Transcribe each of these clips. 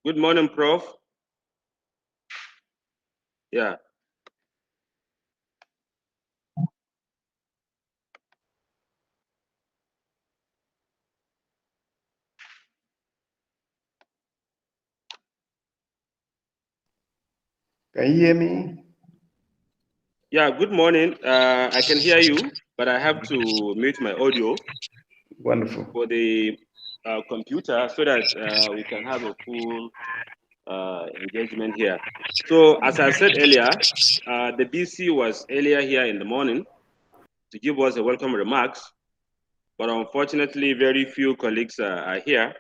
Good morning, Prof. Yeah. Can you hear me? Yeah, good morning. I can hear you, but I have to mute my audio Wonderful. for the computer so that we can have a full engagement here. So, as I said earlier, the BC was earlier here in the morning to give us a welcome remarks, but unfortunately, very few colleagues are here,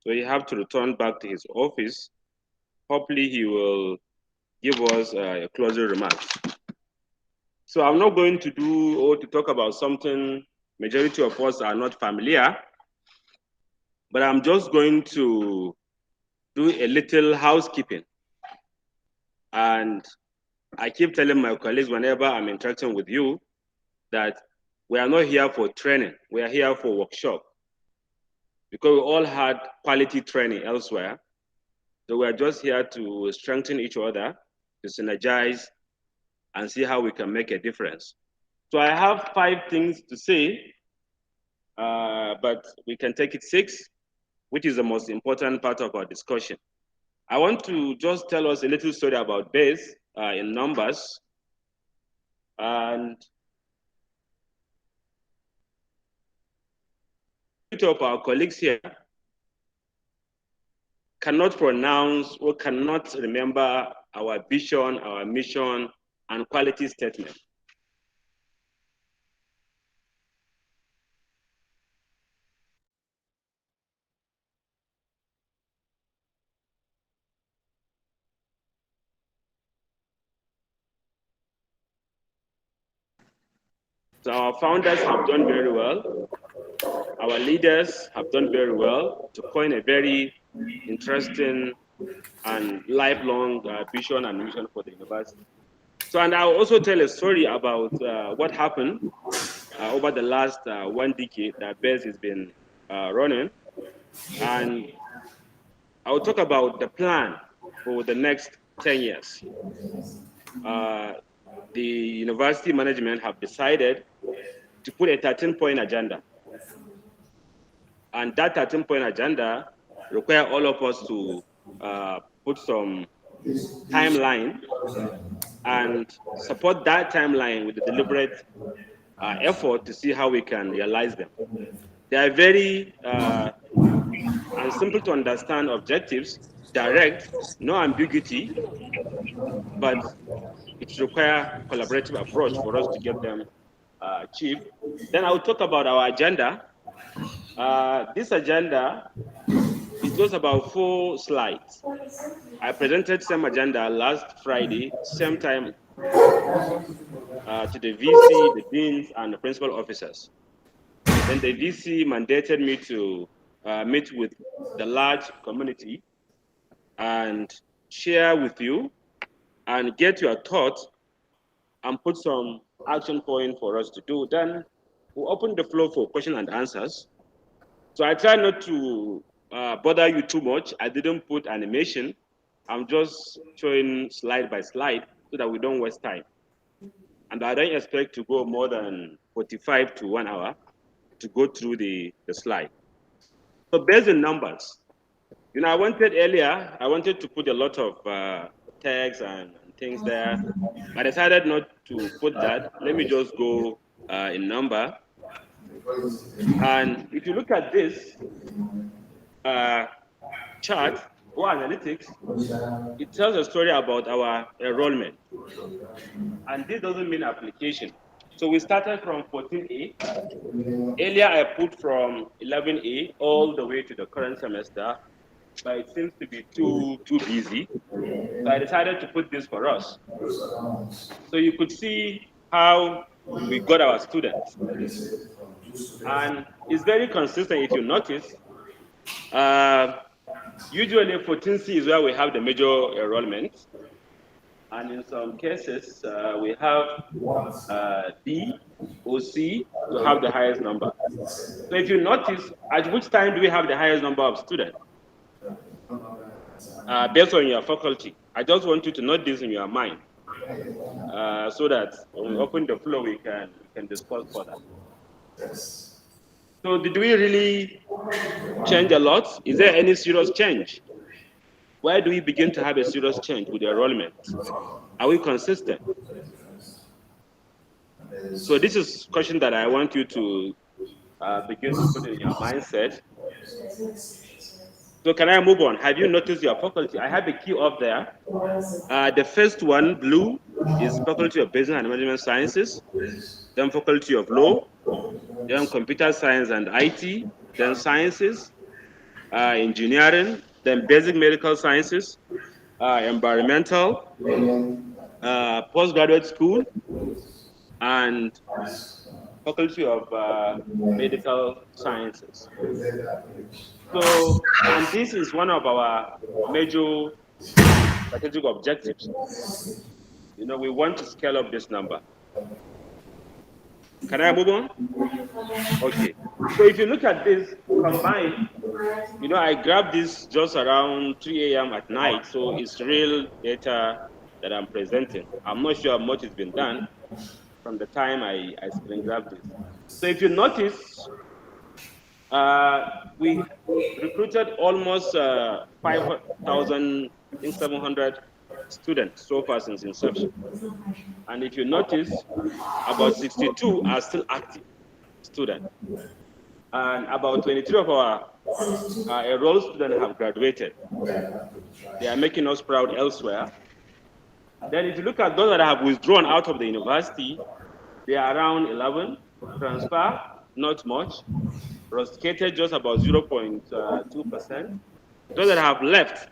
so he have to return back to his office. Hopefully, he will give us a closing remarks. So I'm not going to do or to talk about something majority of us are not familiar, but I'm just going to do a little housekeeping. And I keep telling my colleagues whenever I'm interacting with you that we are not here for training, we are here for workshop. Because we all had quality training elsewhere. So we are just here to strengthen each other, to synergize, and see how we can make a difference. So I have 5 things to say, but we can take it 6, which is the most important part of our discussion. I want to just tell us a little story about base in numbers. And two of our colleagues here cannot pronounce or cannot remember our vision, our mission, and quality statement. So our founders have done very well. Our leaders have done very well to coin a very interesting and lifelong vision and mission for the university. So, and I'll also tell a story about what happened over the last 1 decade that BES has been running. And I'll talk about the plan for the next 10 years. The university management have decided to put a 13-point agenda. And that 13-point agenda require all of us to put some timeline and support that timeline with a deliberate effort to see how we can realize them. They are very and simple to understand objectives, direct, no ambiguity, but it requires collaborative approach for us to get them achieved. Then I'll talk about our agenda. This agenda is just about 4 slides. I presented same agenda last Friday, same time to the VC, the deans, and the principal officers. Then the VC mandated me to meet with the large community and share with you and get your thoughts and put some action point for us to do. Then we'll open the floor for question and answers. So I try not to bother you too much. I didn't put animation. I'm just showing slide by slide so that we don't waste time. And I don't expect to go more than 45 to 1 hour to go through the slide. So based on numbers, I wanted to put a lot of text and things there. I decided not to put that. Let me just go in number. And if you look at this chart or analytics, it tells a story about our enrollment. And this doesn't mean application. So we started from 14A. Earlier, I put from 11A all the way to the current semester, but it seems to be too busy. So I decided to put this for us. So you could see how we got our students. And it's very consistent if you notice. Usually 14C is where we have the major enrollment. And in some cases, we have B or C to have the highest number. So if you notice, at which time do we have the highest number of students? based on your faculty. I just want you to note this in your mind, so that when we open the floor, we can discuss further. So did we really change a lot? Is there any serious change? Why do we begin to have a serious change with the enrollment? Are we consistent? So this is a question that I want you to begin to put in your mindset. So can I move on? Have you noticed your faculty? I have a key up there. The first one, blue, is Faculty of Business and Management Sciences, then Faculty of Law, then Computer Science and IT, then Sciences, Engineering, then Basic Medical Sciences, Environmental, Postgraduate School, and Faculty of Medical Sciences. So, and this is one of our major strategic objectives. You know, we want to scale up this number. Can I move on? Okay. So if you look at this combined, you know, I grabbed this just around 3 a.m. at night, so it's real data that I'm presenting. I'm not sure how much has been done from the time I screen grabbed this. So if you notice, we recruited almost 5,700 students so far since inception. And if you notice, about 62 are still active students. And about 23 of our enrolled students have graduated. They are making us proud elsewhere. Then if you look at those that have withdrawn out of the university, they are around 11. Transfer, not much. Rusticated, just about 0.2%. Those that have left,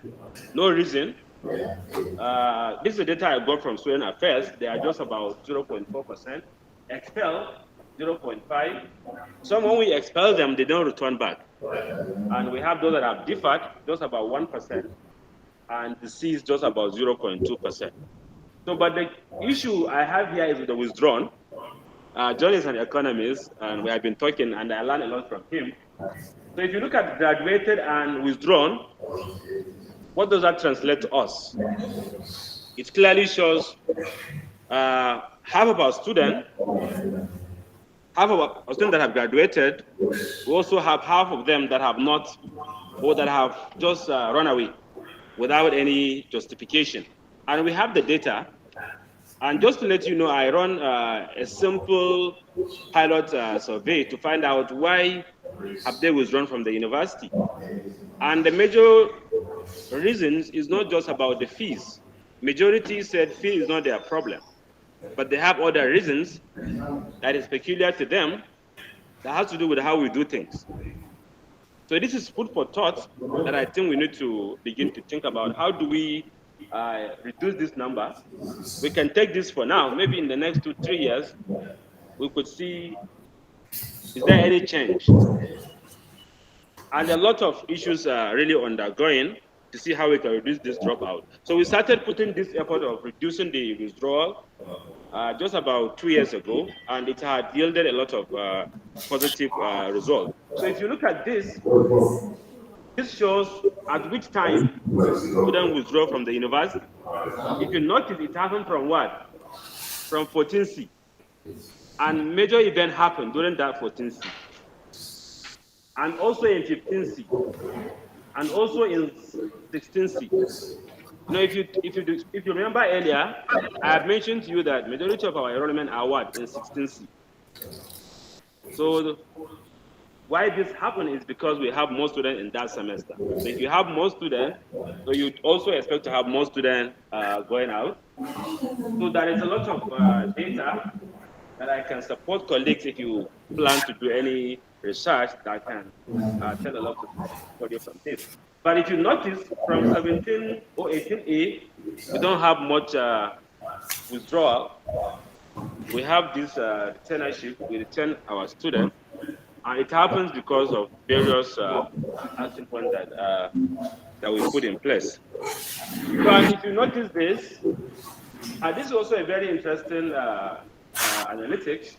no reason. This is the data I got from Student Affairs. They are just about 0.4%. Expelled, 0.5. Some, when we expel them, they don't return back. And we have those that have deferred, just about 1%. And deceased, just about 0.2%. So, but the issue I have here is with the withdrawn. John is an economist, and we have been talking, and I learned a lot from him. So if you look at graduated and withdrawn, what does that translate to us? It clearly shows half of our students that have graduated. We also have half of them that have not, or that have just run away without any justification. And we have the data. And just to let you know, I run a simple pilot survey to find out why have they withdrawn from the university. And the major reasons is not just about the fees. Majority said fee is not their problem, but they have other reasons that is peculiar to them that has to do with how we do things. So this is food for thought that I think we need to begin to think about. How do we reduce this number? We can take this for now. Maybe in the next 2-3 years, we could see, is there any change? And a lot of issues are really undergoing to see how we can reduce this dropout. So we started putting this effort of reducing the withdrawal just about 2 years ago, and it had yielded a lot of positive results. So if you look at this, this shows at which time students withdraw from the university. If you notice, it happened from what? From 14C. And major event happened during that 14C. And also in 15C. And also in 16C. You know, if you remember earlier, I have mentioned to you that majority of our enrollment are what? In 16C. So why this happened is because we have more students in that semester. So if you have more students, so you also expect to have more students going out. So there is a lot of data that I can support colleagues if you plan to do any research that can tell a lot of you from this. But if you notice, from 17 or 18A, we don't have much withdrawal. We have this returnership. We return our students. And it happens because of various action points that we put in place. But if you notice this, this is also a very interesting analytics.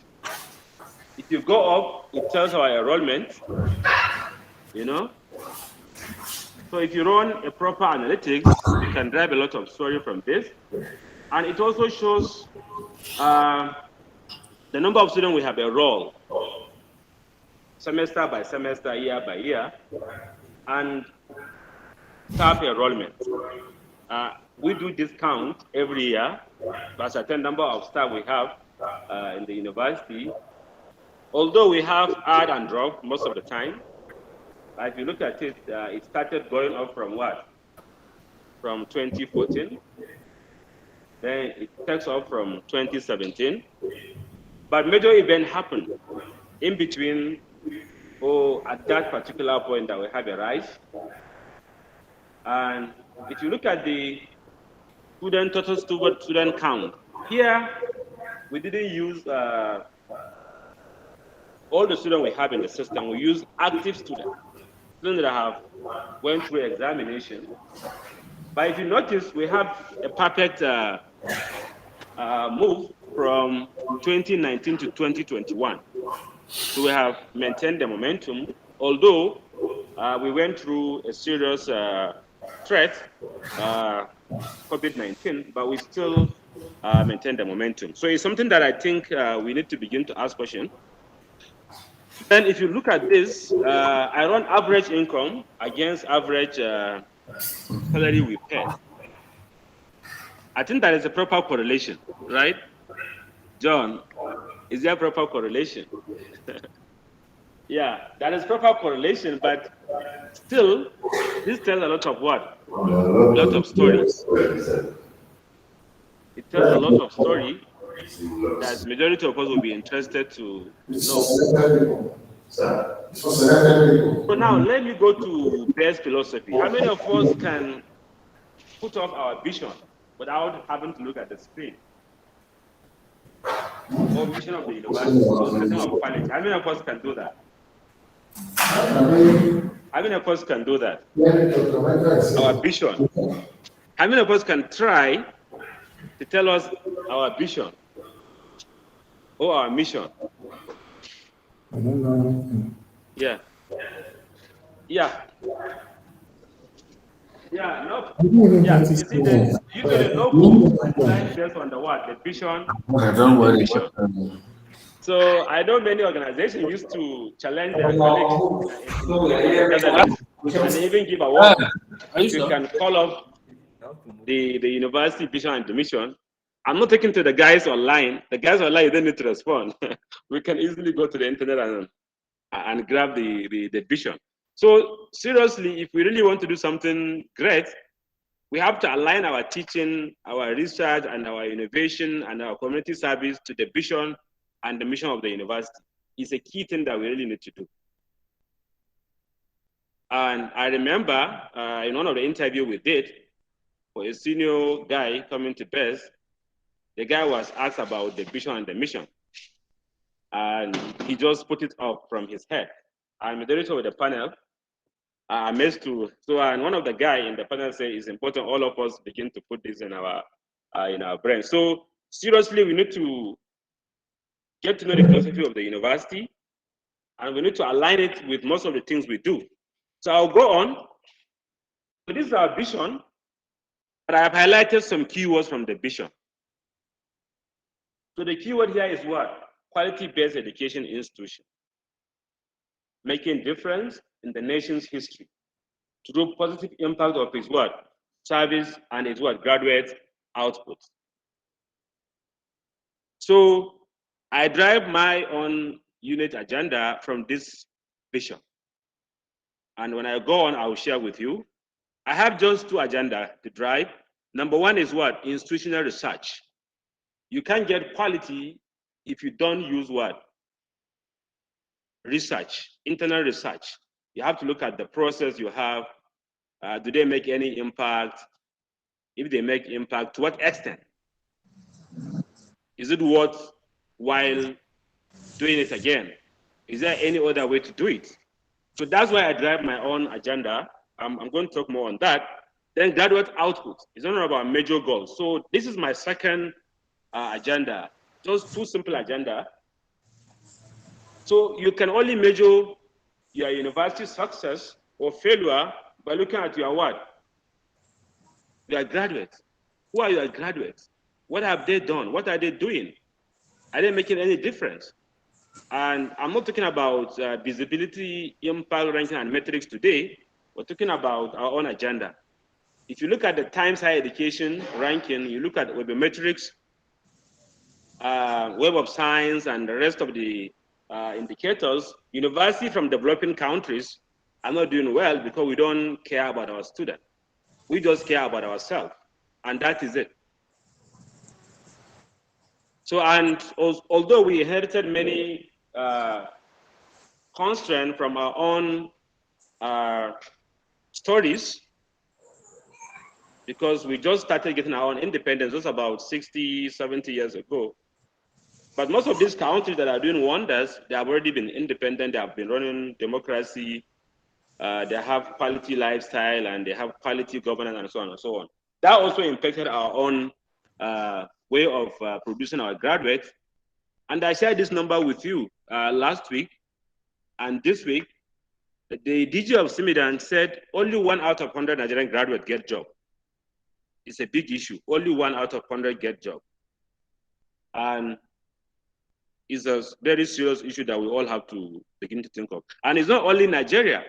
If you go up, it tells our enrollment, you know. So if you run a proper analytics, you can drive a lot of story from this. And it also shows the number of students we have enrolled, semester by semester, year by year, and staff enrollment. We do discount every year by a certain number of staff we have in the university. Although we have add and drop most of the time, if you look at it, it started going up from what? From 2014. Then it takes off from 2017. But major event happened in between, or at that particular point that we have a rise. And if you look at the total student count, here we didn't use all the students we have in the system. We use active students that have went through examination. But if you notice, we have a perfect move from 2019 to 2021. So we have maintained the momentum, although we went through a serious threat, COVID-19, but we still maintain the momentum. So it's something that I think we need to begin to ask questions. Then if you look at this, I run average income against average salary we pay. I think that is a proper correlation, right? John, is there a proper correlation? Yeah, that is proper correlation, but still, this tells a lot of what? A lot of stories. It tells a lot of story that majority of us will be interested to know. So now let me go to best philosophy. How many of us can put off our vision without having to look at the screen? Or vision of the university, or vision of college. How many of us can do that? How many of us can do that? Our vision. How many of us can try to tell us our vision or our mission? Yeah. Yeah. Yeah, no. Yeah, you see, the usually no book designed based on the what? The vision. Don't worry. Mission. So I know many organizations used to challenge their colleagues in gatherings, and they even give awards if you can call up the university vision and the mission. I'm not taking to the guys online. The guys online, you don't need to respond. We can easily go to the internet and grab the vision. So seriously, if we really want to do something great, we have to align our teaching, our research, and our innovation and our community service to the vision and the mission of the university. It's a key thing that we really need to do. And I remember in one of the interviews we did for a senior guy coming to BEST, the guy was asked about the vision and the mission. And he just put it up from his head. I'm moderator of the panel. Amazed to, so and one of the guy in the panel said it's important all of us begin to put this in our brain. So seriously, we need to get to know the philosophy of the university, and we need to align it with most of the things we do. So I'll go on. So this is our vision, but I have highlighted some keywords from the vision. So the keyword here is what? Quality-based education institution. Making difference in the nation's history through positive impact of its what? Service and its what? Graduate output. So I drive my own unit agenda from this vision. And when I go on, I will share with you. I have just two agendas to drive. Number one is what? Institutional research. You can't get quality if you don't use what? Research, internal research. You have to look at the process you have. Do they make any impact? If they make impact, to what extent? Is it worthwhile doing it again? Is there any other way to do it? So that's why I drive my own agenda. I'm going to talk more on that. Then graduate output is one of our major goals. So this is my second agenda, just two simple agenda. So you can only measure your university success or failure by looking at your what? Your graduates. Who are your graduates? What have they done? What are they doing? Are they making any difference? And I'm not talking about visibility, impact, ranking, and metrics today. We're talking about our own agenda. If you look at the Times Higher Education ranking, you look at webometrics, Web of Science, and the rest of the indicators, universities from developing countries are not doing well because we don't care about our students. We just care about ourselves, and that is it. So, and although we inherited many constraints from our own stories, because we just started getting our own independence just about 60, 70 years ago. But most of these countries that are doing wonders, they have already been independent, they have been running democracy, they have quality lifestyle, and they have quality governance, and so on and so on. That also impacted our own way of producing our graduates. And I shared this number with you last week and this week. The DG of Simidan said only 1 out of 100 Nigerian graduates get job. It's a big issue. Only 1 out of 100 get job. And it's a very serious issue that we all have to begin to think of. And it's not only Nigeria.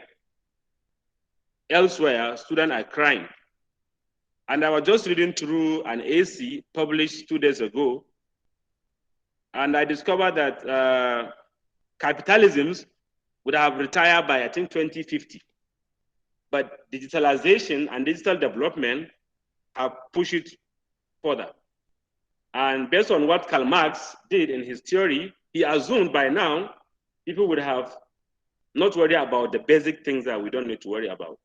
Elsewhere, students are crying. And I was just reading through an AC published 2 days ago, and I discovered that capitalisms would have retired by, I think, 2050. But digitalization and digital development have pushed it further. And based on what Karl Marx did in his theory, he assumed by now people would have not worried about the basic things that we don't need to worry about.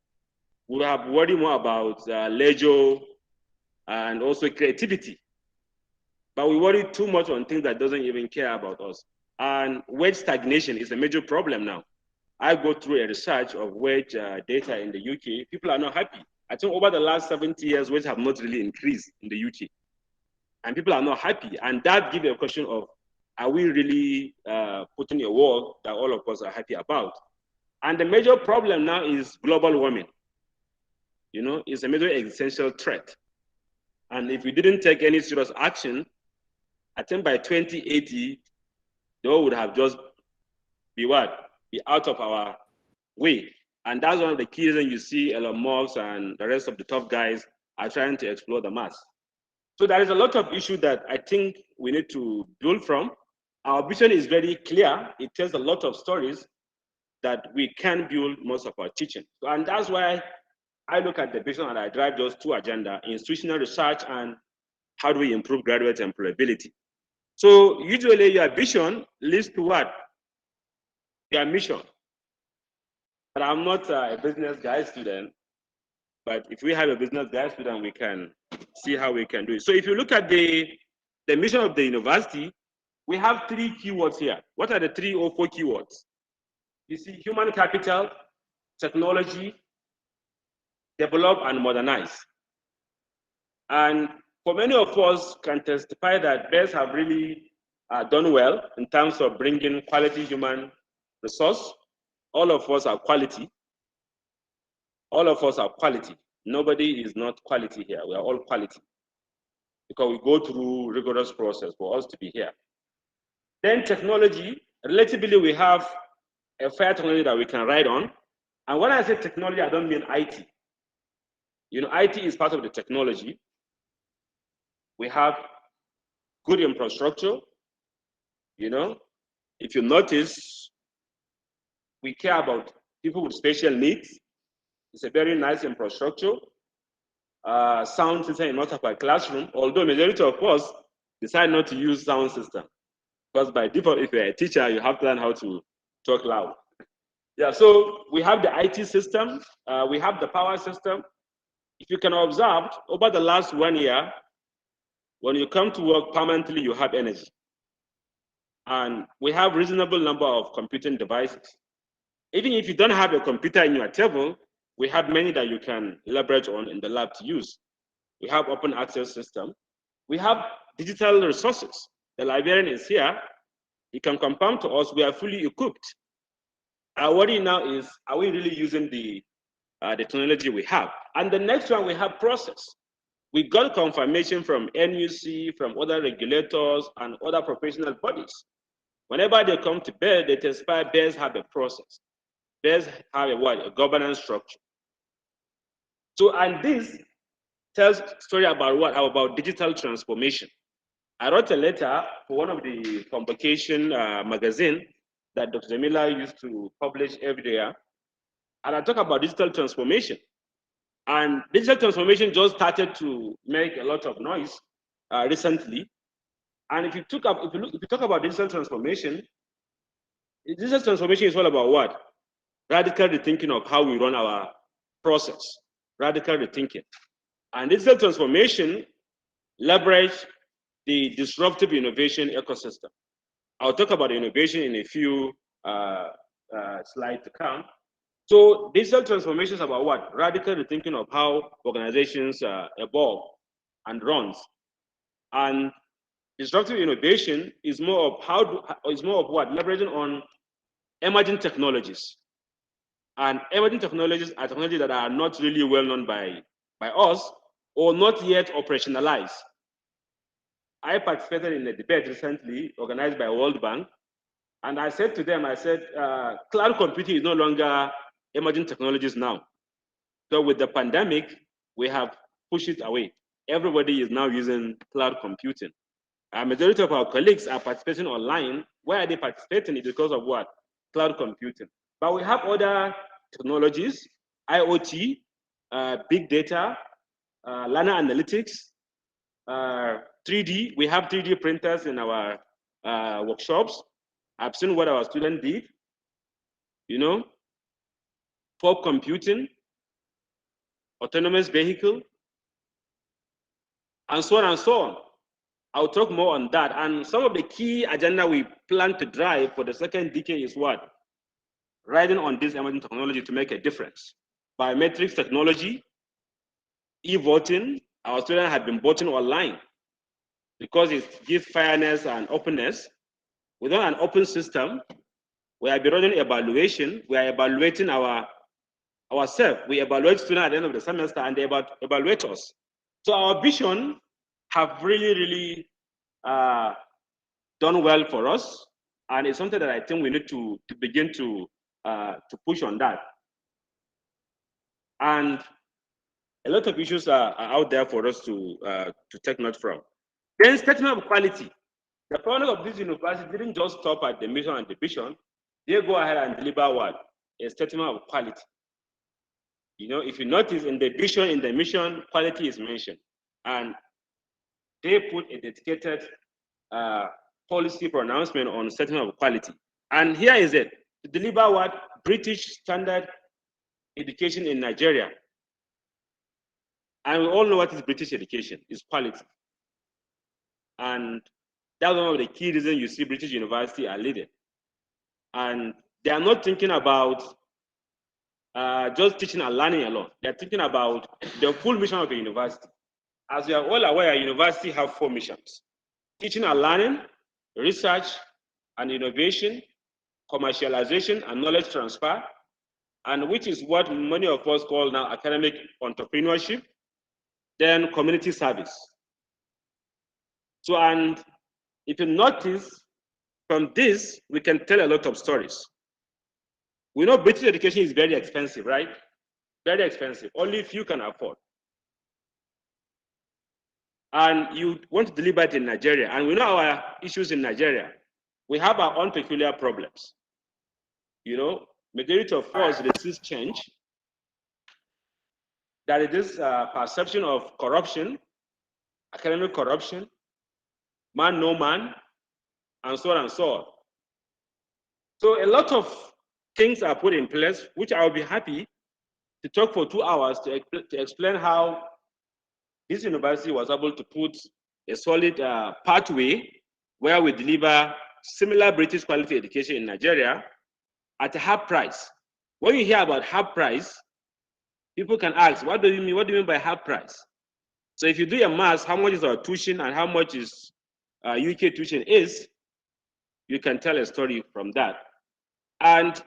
We have worried more about leisure and also creativity. But we worry too much on things that doesn't even care about us. And wage stagnation is a major problem now. I go through a research of wage data in the UK. People are not happy. I think over the last 70 years, wages have not really increased in the UK. And people are not happy. And that gives a question of, are we really putting a world that all of us are happy about? And the major problem now is global warming. You know, it's a major existential threat. And if we didn't take any serious action, I think by 2080, the world would have just be what? Be out of our way. And that's one of the key reasons you see Elon Musk and the rest of the top guys are trying to explore the Mars. So there is a lot of issues that I think we need to build from. Our vision is very clear. It tells a lot of stories that we can build most of our teaching. And that's why I look at the vision and I drive those two agendas: institutional research and how do we improve graduate employability. So usually your vision leads to what? Your mission. But I'm not a business guy student, but if we have a business guy student, we can see how we can do it. So if you look at the mission of the university, we have 3 keywords here. What are the 3 or 4 keywords? You see, human capital, technology, develop, and modernize. And for many of us can testify that BES have really done well in terms of bringing quality human resource. All of us are quality. All of us are quality. Nobody is not quality here. We are all quality because we go through rigorous process for us to be here. Then technology, relatively we have a fair technology that we can ride on. And when I say technology, I don't mean IT. You know, IT is part of the technology. We have good infrastructure. You know, if you notice, we care about people with special needs. It's a very nice infrastructure. Sound system in most of our classroom, although majority of us decide not to use sound system. Because by default, if you're a teacher, you have to learn how to talk loud. Yeah, so we have the IT system, we have the power system. If you can observe, over the last 1 year, when you come to work permanently, you have energy. And we have reasonable number of computing devices. Even if you don't have a computer in your table, we have many that you can leverage on in the lab to use. We have open access system. We have digital resources. The librarian is here. He can confirm to us we are fully equipped. Our worry now is, are we really using the the technology we have. And the next one, we have process. We got confirmation from NUC, from other regulators and other professional bodies. Whenever they come to bear, they testify bears have a process. Bears have a governance structure. So, and this tells story about what? About digital transformation. I wrote a letter for one of the convocation magazine that Dr. Jamila used to publish every year. And I talk about digital transformation. And digital transformation just started to make a lot of noise recently. And if you talk about digital transformation is all about what? Radical rethinking of how we run our process. Radical rethinking. And digital transformation leverage the disruptive innovation ecosystem. I'll talk about innovation in a few slides to come. So digital transformation is about what? Radical rethinking of how organizations evolve and runs. And disruptive innovation is more of what? Leveraging on emerging technologies. And emerging technologies are technologies that are not really well known by us or not yet operationalized. I participated in a debate recently organized by World Bank, and I said to them, cloud computing is no longer emerging technologies now. So with the pandemic, we have pushed it away. Everybody is now using cloud computing. A majority of our colleagues are participating online. Why are they participating? It's because of what? Cloud computing. But we have other technologies, IoT, big data, learner analytics, 3D. We have 3D printers in our workshops. I've seen what our students did, fog computing, autonomous vehicle, and so on and so on. I'll talk more on that. And some of the key agenda we plan to drive for the second decade is what? Riding on this emerging technology to make a difference. Biometrics technology, e-voting. Our students have been voting online because it gives fairness and openness. Without an open system, we are running evaluation. We are evaluating ourselves. We evaluate students at the end of the semester and they evaluate us. So our vision have really done well for us. And it's something that I think we need to begin to push on that. And a lot of issues are out there for us to take note from. Then statement of quality. The founders of this university didn't just stop at the mission and the vision. They go ahead and deliver what? A statement of quality. If you notice in the vision, in the mission, quality is mentioned. And they put a dedicated policy pronouncement on statement of quality. And here is it. To deliver what? British standard education in Nigeria. And we all know what is British education. It's quality. And that's one of the key reasons you see British university are leading. And they are not thinking about just teaching and learning alone. They're thinking about the full mission of the university. As you are all aware, university have 4 missions: teaching and learning, research and innovation, commercialization and knowledge transfer, and which is what many of us call now academic entrepreneurship, then community service. So, and if you notice from this, we can tell a lot of stories. We know British education is very expensive, right? Very expensive. Only few can afford. And you want to deliver it in Nigeria. And we know our issues in Nigeria. We have our own peculiar problems. Majority of us resist change. There is this perception of corruption, academic corruption, man no man, and so on and so on. So a lot of things are put in place, which I will be happy to talk for 2 hours to explain how this university was able to put a solid pathway where we deliver similar British quality education in Nigeria at a half price. When you hear about half price, people can ask, what do you mean? What do you mean by half price? So if you do your math, how much is our tuition and how much is UK tuition is, you can tell a story from that. And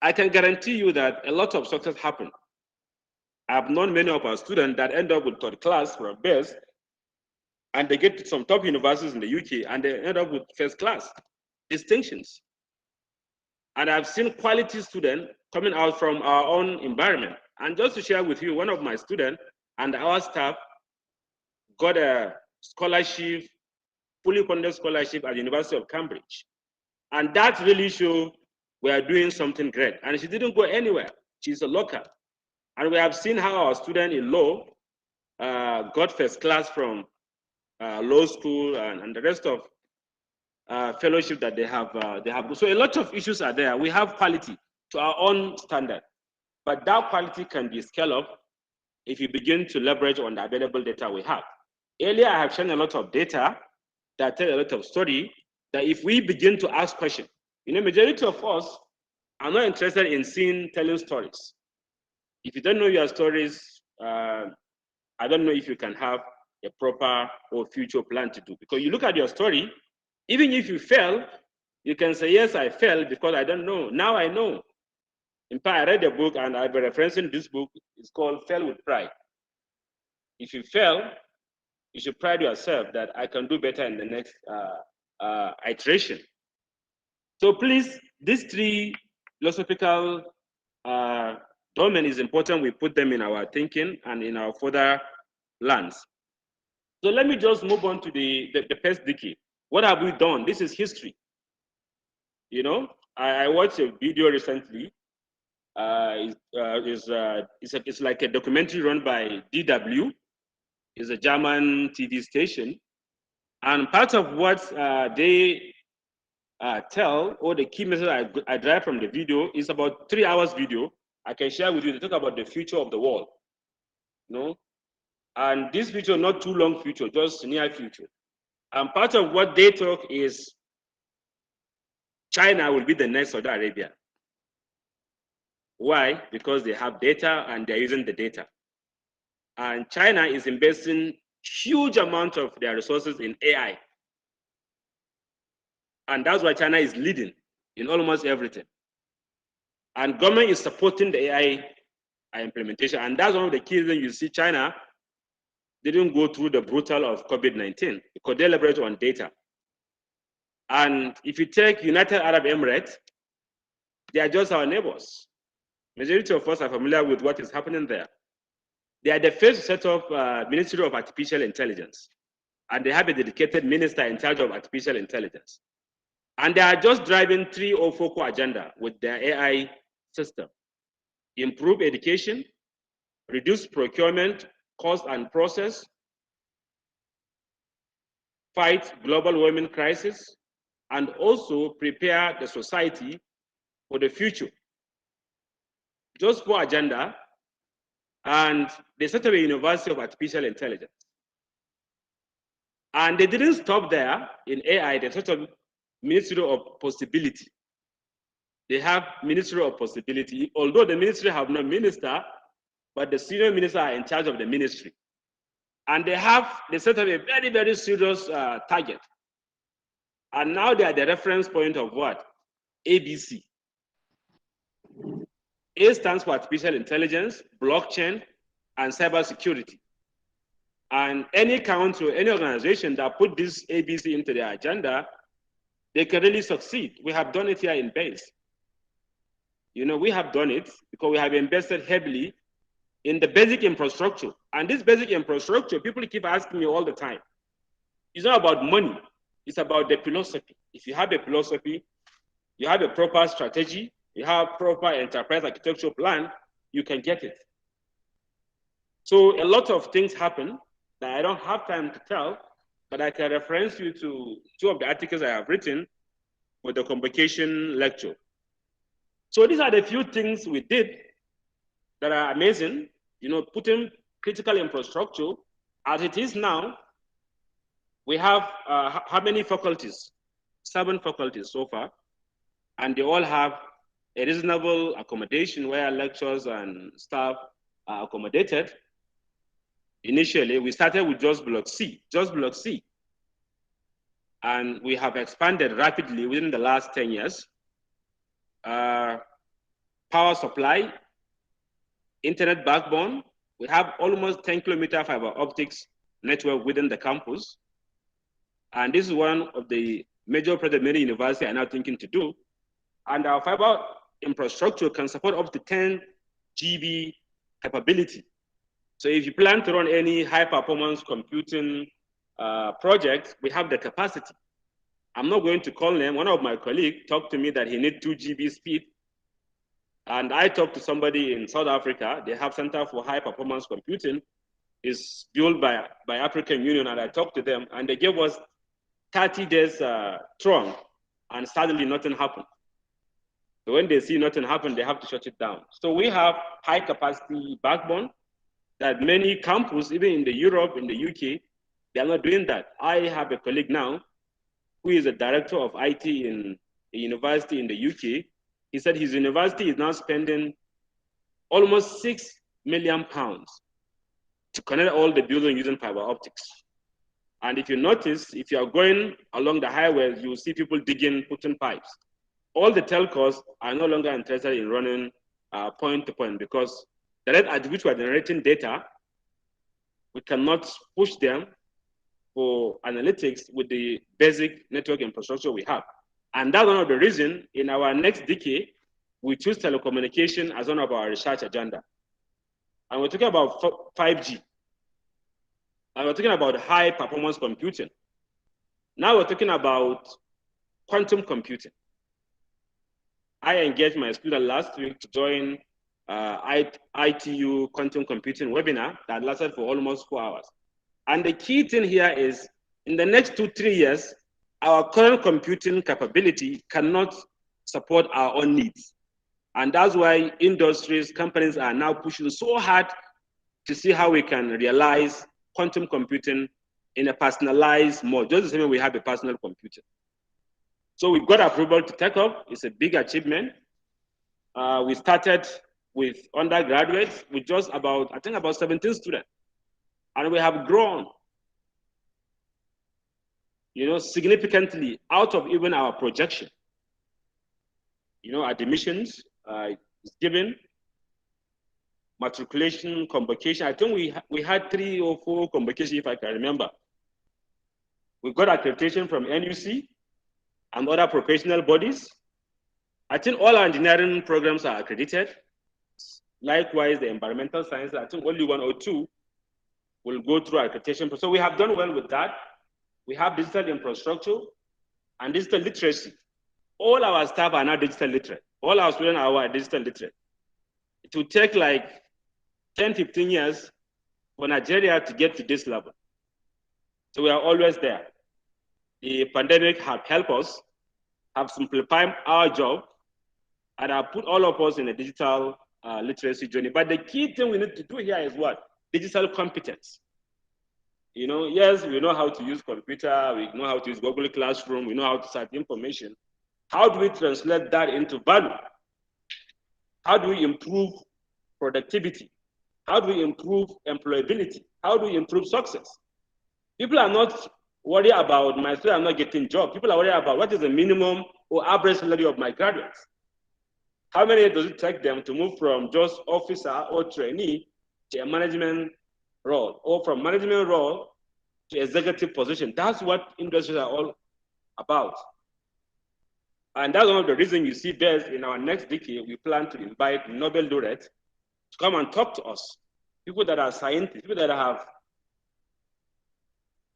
I can guarantee you that a lot of success happened I've known many of our students that end up with third class from best, and they get to some top universities in the UK, and they end up with first class distinctions. And I've seen quality students coming out from our own environment. And just to share with you, one of my students and our staff got a scholarship, fully funded scholarship at the University of Cambridge. And that really shows we are doing something great. And she didn't go anywhere. She's a local. And we have seen how our student in law got first class from law school and the rest of fellowship that they have. So a lot of issues are there. We have quality to our own standard, but that quality can be scaled up if you begin to leverage on the available data we have. Earlier, I have shown a lot of data that tell a lot of story that if we begin to ask questions, majority of us are not interested in telling stories. If you don't know your stories, I don't know if you can have a proper or future plan to do. Because you look at your story, even if you fail, you can say, yes, I failed because I don't know. Now I know. In fact, I read a book and I've been referencing this book. It's called Fail with Pride. If you fail, you should pride yourself that I can do better in the next iteration. So please, these three philosophical domain is important. We put them in our thinking and in our further lands. So let me just move on to the first decade. What have we done? This is history. I watched a video recently. It's like a documentary run by DW. It's a German TV station. And part of what they tell, or the key message I drive from the video is about 3 hours video. I can share with you. They talk about the future of the world. And this future, not too long future, just near future. And part of what they talk is China will be the next Saudi Arabia. Why? Because they have data and they're using the data. And China is investing huge amount of their resources in AI. And that's why China is leading in almost everything. And government is supporting the AI implementation. And that's one of the key reasons you see China didn't go through the brutal of COVID-19 because they leverage on data. And if you take United Arab Emirates, they are just our neighbors. Majority of us are familiar with what is happening there. They are the first to set up Ministry of Artificial Intelligence. And they have a dedicated minister in charge of artificial intelligence. And they are just driving 3 or 4 core agenda with their AI system. Improve education, reduce procurement, cost and process, fight global warming crisis, and also prepare the society for the future. Just 4 agenda, and they set up a University of Artificial Intelligence. And they didn't stop there in AI, they set up Ministry of Possibility. They have Ministry of Possibility, although the ministry have no minister, but the senior minister are in charge of the ministry. And they set up a very, very serious target. And now they are the reference point of what? ABC. A stands for artificial intelligence, blockchain, and cybersecurity. And any country, any organization that put this ABC into their agenda, they can really succeed. We have done it here in base. We have done it because we have invested heavily in the basic infrastructure. And this basic infrastructure, people keep asking me all the time. It's not about money. It's about the philosophy. If you have a philosophy, you have a proper strategy, you have proper enterprise architecture plan, you can get it. So a lot of things happen that I don't have time to tell, but I can reference you to 2 of the articles I have written for the convocation lecture. So these are the few things we did that are amazing, putting critical infrastructure as it is now. We have how many faculties? 7 faculties so far, and they all have a reasonable accommodation where lecturers and staff are accommodated. Initially, we started with just Block C. And we have expanded rapidly within the last 10 years. Power supply, internet backbone, We have almost 10-kilometer fiber optics network within the campus. And this is one of the major projects many universities are now thinking to do. And our fiber infrastructure can support up to 10 GB capability. So if you plan to run any high performance computing project, we have the capacity. I'm not going to call them. One of my colleagues talked to me that he needs 2 GB speed. And I talked to somebody in South Africa. They have Center for High Performance Computing. It's built by African Union. And I talked to them and they gave us 30 days trunk, and suddenly nothing happened. So when they see nothing happen, they have to shut it down. So we have high capacity backbone that many campuses, even in the Europe, in the UK, they are not doing that. I have a colleague now who is a director of IT in a university in the UK. He said his university is now spending almost £6 million to connect all the buildings using fiber optics. And if you notice, if you are going along the highways, you will see people digging, putting pipes. All the telcos are no longer interested in running point to point because the rate at which we are generating data, we cannot push them for analytics with the basic network infrastructure we have. And that's one of the reasons in our next decade, we choose telecommunication as one of our research agenda. And we're talking about 5G. And we're talking about high performance computing. Now we're talking about quantum computing. I engaged my student last week to join ITU quantum computing webinar that lasted for almost 4 hours. And the key thing here is in the next 2-3 years, our current computing capability cannot support our own needs. And that's why industries, companies are now pushing so hard to see how we can realize quantum computing in a personalized mode, just the same way we have a personal computer. So we got approval to take off. It's a big achievement. We started with undergraduates with just about, I think about 17 students. And we have grown, significantly out of even our projection. Admissions is given, matriculation, convocation. I think we had 3 or 4 convocations, if I can remember. We got accreditation from NUC and other professional bodies. I think all our engineering programs are accredited. Likewise, the environmental sciences, I think only 1 or 2 will go through accreditation. So we have done well with that. We have digital infrastructure and digital literacy. All our staff are now digital literate. All our students are digital literate. It will take like 10, 15 years for Nigeria to get to this level. So we are always there. The pandemic have helped us, have simplified our job, and have put all of us in a digital literacy journey. But the key thing we need to do here is what? Digital competence. Yes, we know how to use computer, we know how to use Google Classroom, we know how to search information. How do we translate that into value? How do we improve productivity? How do we improve employability? How do we improve success? People are not worried about my students are not getting jobs. People are worried about what is the minimum or average salary of my graduates. How many does it take them to move from just officer or trainee to a management role, or from management role to executive position? That's what industries are all about. And that's one of the reasons you see best in our next decade, we plan to invite Nobel laureates to come and talk to us. People that are scientists, people that have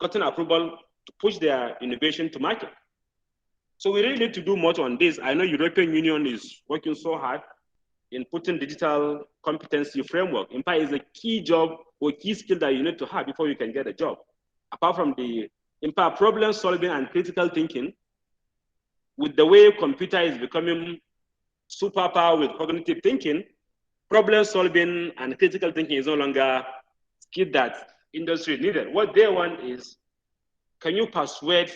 gotten approval to push their innovation to market. So we really need to do much on this. I know European Union is working so hard in putting digital competency framework. In fact, it's a key job or key skill that you need to have before you can get a job. Apart from in fact, problem solving and critical thinking, with the way computer is becoming superpower with cognitive thinking, problem solving and critical thinking is no longer skill that industry needed. What they want is, can you persuade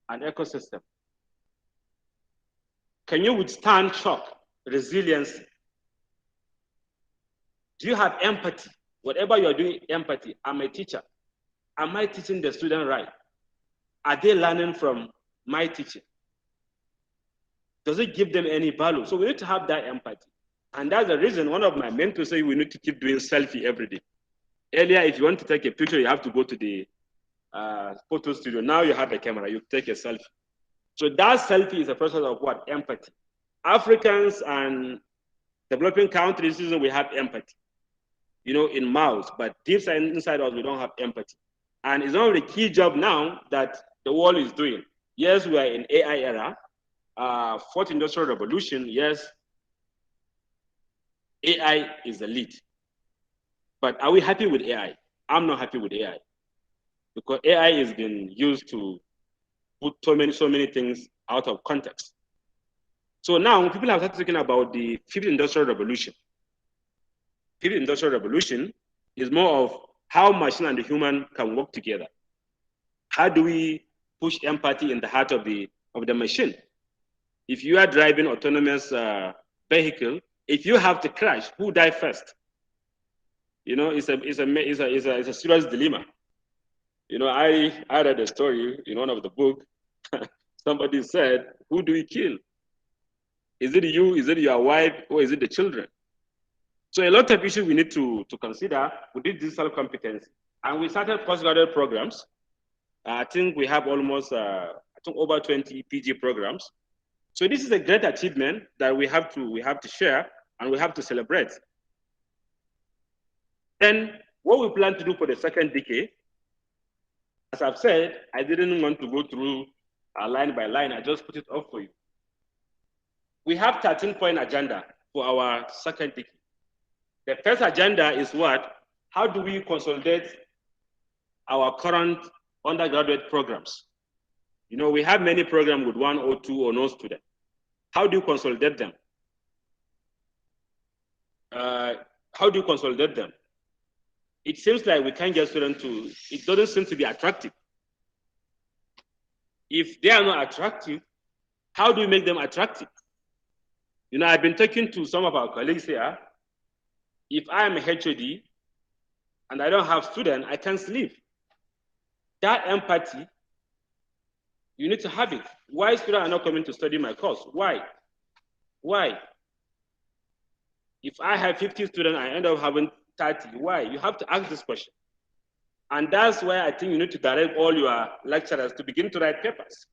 an ecosystem? Can you withstand shock, resilience? Do you have empathy? Whatever you're doing, empathy. I'm a teacher. Am I teaching the student right? Are they learning from my teaching? Does it give them any value? So we need to have that empathy. And that's the reason one of my mentors say we need to keep doing selfie every day. Earlier, if you want to take a picture, you have to go to the photo studio. Now you have a camera, you take a selfie. So that selfie is a process of what? Empathy. Africans and developing countries, we have empathy, in mouths, but deep inside us, we don't have empathy. And it's one of the key job now that the world is doing. Yes, we are in AI era, fourth industrial revolution. Yes, AI is the lead. But are we happy with AI? I'm not happy with AI because AI has been used to put so many things out of context. So now people have started talking about the fifth industrial revolution. Fifth industrial revolution is more of how machine and the human can work together. How do we push empathy in the heart of the machine? If you are driving autonomous vehicle, if you have to crash, who die first? It's a serious dilemma. I read a story in one of the book. Somebody said, who do we kill? Is it you? Is it your wife? Or is it the children? So a lot of issues we need to consider with this digital competence. And we started postgraduate programs. I think we have almost, over 20 PG programs. So this is a great achievement that we have to share and we have to celebrate. Then what we plan to do for the second decade, as I've said, I didn't want to go through line by line. I just put it up for you. We have 13-point agenda for our second decade. The first agenda is what? How do we consolidate our current undergraduate programs? We have many programs with 1 or 2 or no student. How do you consolidate them? How do you consolidate them? It seems like we can't get students to, it doesn't seem to be attractive. If they are not attractive, how do we make them attractive? I've been talking to some of our colleagues here. If I am a HOD and I don't have students, I can't sleep. That empathy, you need to have it. Why students are not coming to study my course? Why? Why? If I have 50 students, I end up having 30. Why? You have to ask this question. And that's why I think you need to direct all your lecturers to begin to write papers.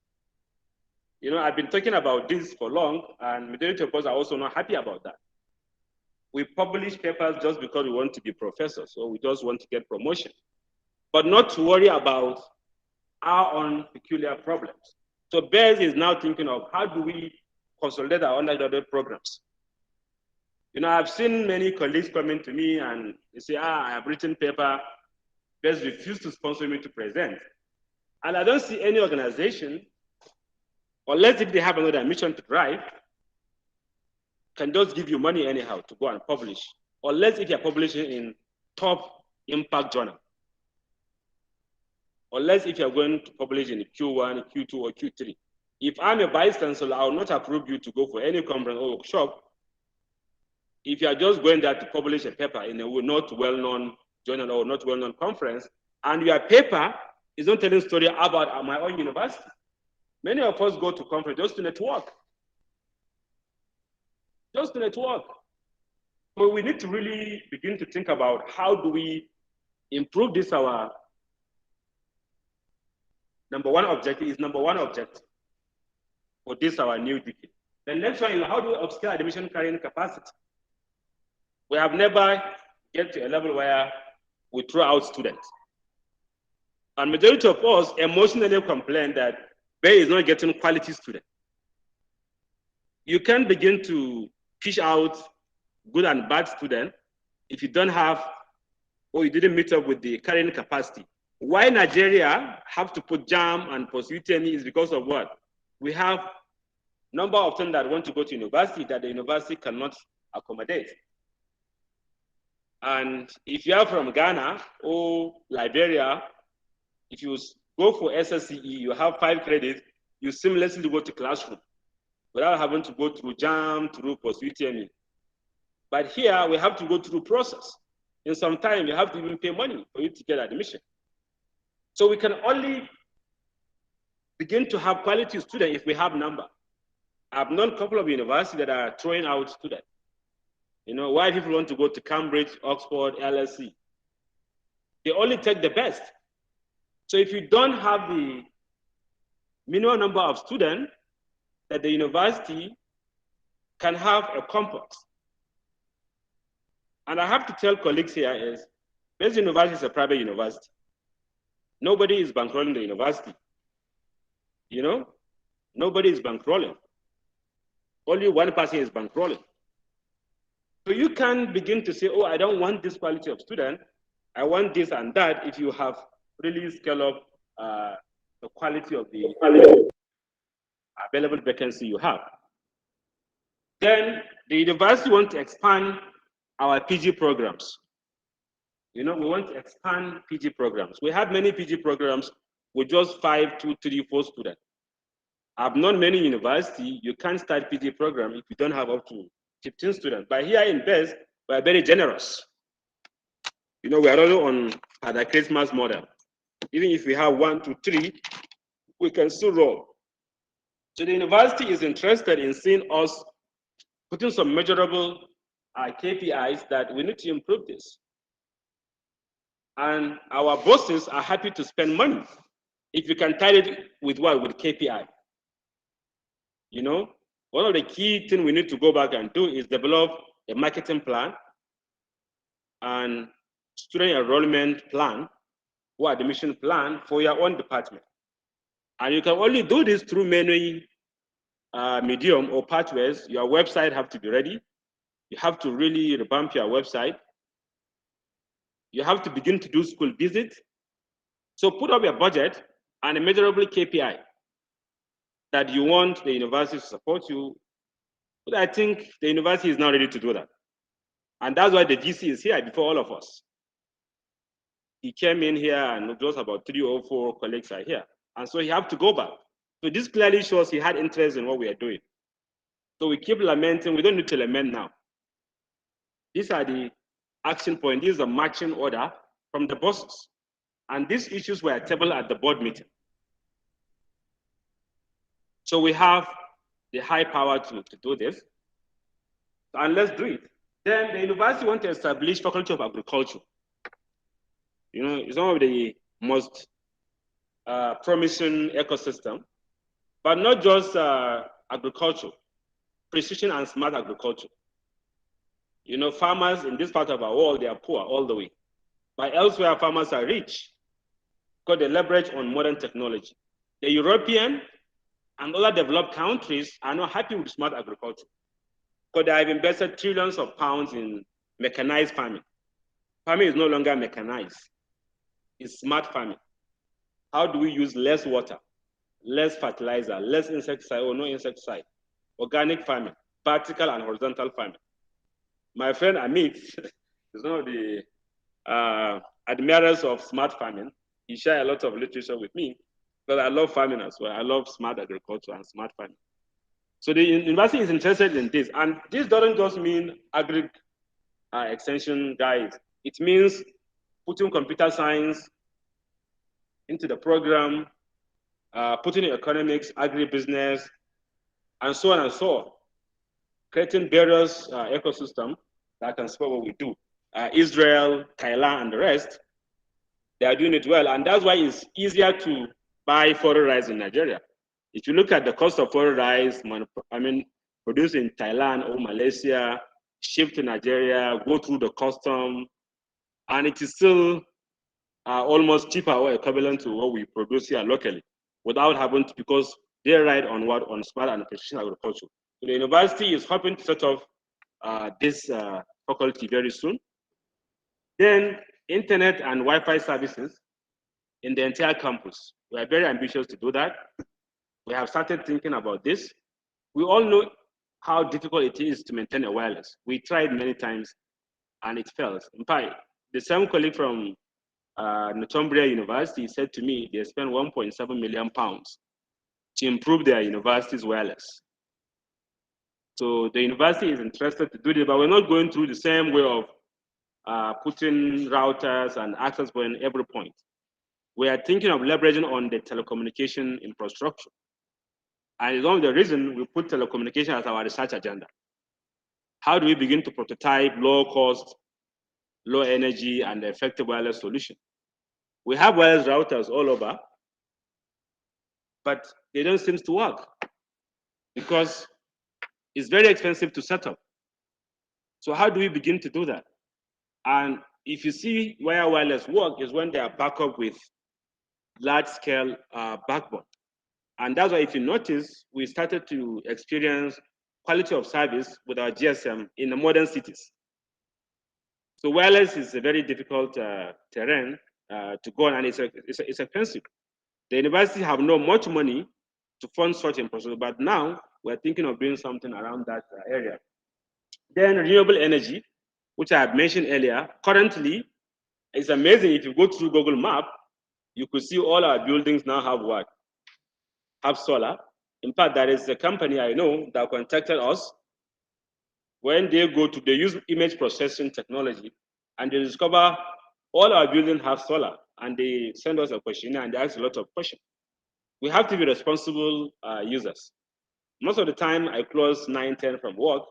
I've been talking about this for long, and majority of us are also not happy about that. We publish papers just because we want to be professors, or we just want to get promotion, but not to worry about our own peculiar problems. So BES is now thinking of how do we consolidate our undergraduate programs. I've seen many colleagues coming to me and they say, I have written paper, BES refused to sponsor me to present. And I don't see any organization, unless if they have another mission to drive, can just give you money anyhow to go and publish, unless if you're publishing in top impact journal. Unless if you're going to publish in Q1, Q2, or Q3. If I'm a vice chancellor, I will not approve you to go for any conference or workshop if you are just going there to publish a paper in a not well-known journal or not well-known conference, and your paper is not telling a story about my own university. Many of us go to conference just to network. Just to network. So we need to really begin to think about how do we improve this. Our number one objective for this our new decade. The next one is how do we upscale admission carrying capacity? We have never get to a level where we throw out students. And majority of us emotionally complain that Bay is not getting quality students. You can begin to fish out good and bad students if you don't have, or you didn't meet up with the carrying capacity. Why Nigeria have to put JAM and pursue UTME is because of what? We have number of students that want to go to university that the university cannot accommodate. And if you are from Ghana or Liberia, if you go for SSCE, you have 5 credits, you seamlessly go to classroom without having to go through JAM, through post-UTME. But here, we have to go through process. In some time, you have to even pay money for you to get admission. So we can only begin to have quality students if we have number. I've known a couple of universities that are throwing out students. Why people want to go to Cambridge, Oxford, LSE. They only take the best. So if you don't have the minimum number of students that the university can have a compass. And I have to tell colleagues here is, this university is a private university. Nobody is bankrolling the university. You know, nobody is bankrolling. Only one person is bankrolling. So you can begin to say, oh, I don't want this quality of student. I want this and that if you have really scale up the quality of the available vacancy you have. Then the university wants to expand our PG programs. You know, we want to expand PG programs. We have many PG programs with just 5, 2, 3, 4 students. I've known many universities, you can't start PG program if you don't have up to 15 students. But here in BEST, we are very generous. You know, we are only on the Christmas model. Even if we have 1, 2, 3, we can still roll. So the university is interested in seeing us putting some measurable KPIs that we need to improve this. And our bosses are happy to spend money if you can tie it with what? With KPI. You know, one of the key things we need to go back and do is develop a marketing plan and student enrollment plan or admission plan for your own department. And you can only do this through many medium or pathways. Your website have to be ready. You have to really revamp your website. You have to begin to do school visits. So put up your budget and a measurable KPI that you want the university to support you. But I think the university is now ready to do that. And that's why the VC is here before all of us. He came in here and just about 3 or 4 colleagues are here. And so he had to go back. So this clearly shows he had interest in what we are doing. So we keep lamenting, we don't need to lament now. These are the action points, these are marching order from the bosses. And these issues were tabled at the board meeting. So we have the high power to do this. And let's do it. Then the university wants to establish Faculty of Agriculture. You know, it's one of the most promising ecosystem, but not just agriculture, precision and smart agriculture. You know, farmers in this part of our world, they are poor all the way. But elsewhere, farmers are rich because they leverage on modern technology. The European and other developed countries are not happy with smart agriculture because they have invested trillions of pounds in mechanized farming. Farming is no longer mechanized. It's smart farming. How do we use less water, less fertilizer, less insecticide or no insecticide? Organic farming, vertical and horizontal farming. My friend Amit is one of the admirers of smart farming. He shared a lot of literature with me, but I love farming as well. I love smart agriculture and smart farming. So the university is interested in this. And this doesn't just mean agri extension guys. It means putting computer science into the program, putting economics, agribusiness, and so on and so on. Creating various ecosystems that can support what we do. Israel, Thailand, and the rest, they are doing it well. And that's why it's easier to buy foreign rice in Nigeria. If you look at the cost of foreign rice, produced in Thailand or Malaysia, shipped to Nigeria, go through the custom, and it is still almost cheaper or equivalent to what we produce here locally, without having to, because they ride on what? On smart and precision agriculture. So the university is hoping to set up this faculty very soon. Then internet and Wi-Fi services in the entire campus. We are very ambitious to do that. We have started thinking about this. We all know how difficult it is to maintain a wireless. We tried many times and it fails. In fact, the same colleague from Northumbria University said to me they spent 1.7 million pounds to improve their university's wireless. So the university is interested to do this, but we're not going through the same way of putting routers and access point every point. We are thinking of leveraging on the telecommunication infrastructure. And it's one of the reasons we put telecommunication as our research agenda. How do we begin to prototype low cost, low energy, and effective wireless solution? We have wireless routers all over, but they don't seem to work because it's very expensive to set up. So how do we begin to do that? And if you see where wireless work is when they are backed up with large-scale backbone. And that's why if you notice, we started to experience quality of service with our GSM in the modern cities. So wireless is a very difficult terrain to go on, and it's expensive. The university have not much money to fund such infrastructure, but now we're thinking of doing something around that area. Then renewable energy, which I have mentioned earlier, currently, it's amazing. If you go through Google Map, you could see all our buildings now have what? Have solar. In fact, there is a company I know that contacted us. When they use image processing technology, and they discover all our buildings have solar, and they send us a questionnaire and they ask a lot of questions. We have to be responsible users. Most of the time, I close 9, 10 from work,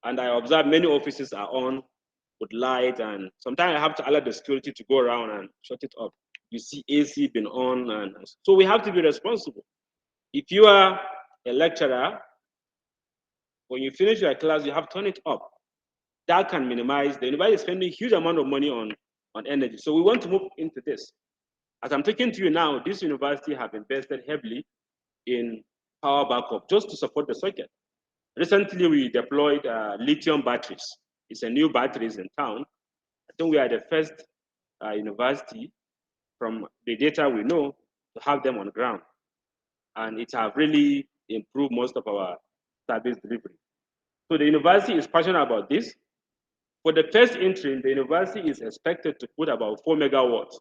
and I observe many offices are on with light, and sometimes I have to alert the security to go around and shut it off. You see AC been on, and so we have to be responsible. If you are a lecturer, when you finish your class, you have to turn it up. That can minimize, the university is spending a huge amount of money on energy. So we want to move into this. As I'm talking to you now, this university have invested heavily in power backup just to support the circuit. Recently, we deployed lithium batteries. It's a new batteries in town. I think we are the first university from the data we know to have them on ground. And it have really improved most of our service delivery. So the university is passionate about this. For the first interim, the university is expected to put about 4 megawatts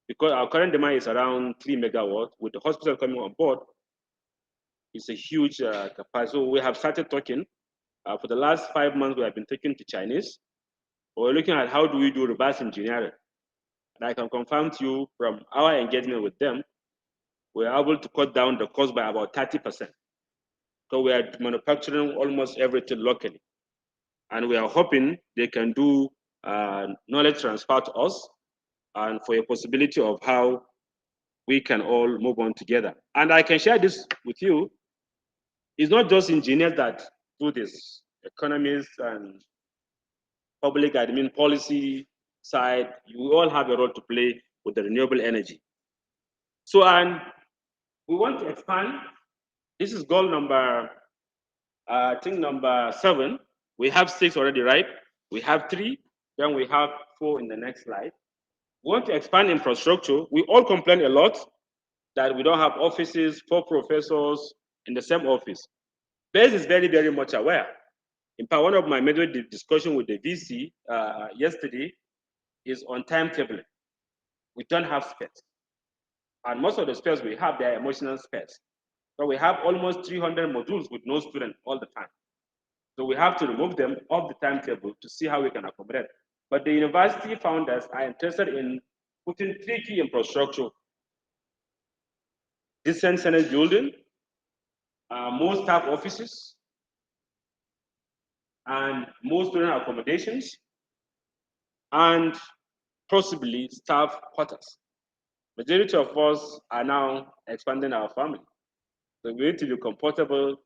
because our current demand is around 3 megawatts. With the hospital coming on board, it's a huge capacity. So we have started talking. For the last 5 months, we have been talking to Chinese. We're looking at how do we do reverse engineering. And I can confirm to you from our engagement with them, we're able to cut down the cost by about 30%. So we are manufacturing almost everything locally. And we are hoping they can do knowledge transfer to us and for a possibility of how we can all move on together. And I can share this with you. It's not just engineers that do this, economists and public admin policy side, you all have a role to play with the renewable energy. So, and we want to expand. This is goal number, I think number 7. We have 6 already, right? We have 3, then we have 4 in the next slide. We want to expand infrastructure. We all complain a lot that we don't have offices, 4 professors in the same office. BES is very, very much aware. In fact, one of my major discussion with the VC yesterday is on timetabling. We don't have space. And most of the space we have, they are emotional space. So we have almost 300 modules with no student all the time. So we have to remove them off the timetable to see how we can accommodate. But the university founders are interested in putting 3 key infrastructure: decent Senate building, more staff offices, and more student accommodations, and possibly staff quarters. Majority of us are now expanding our family. So we need to be comfortable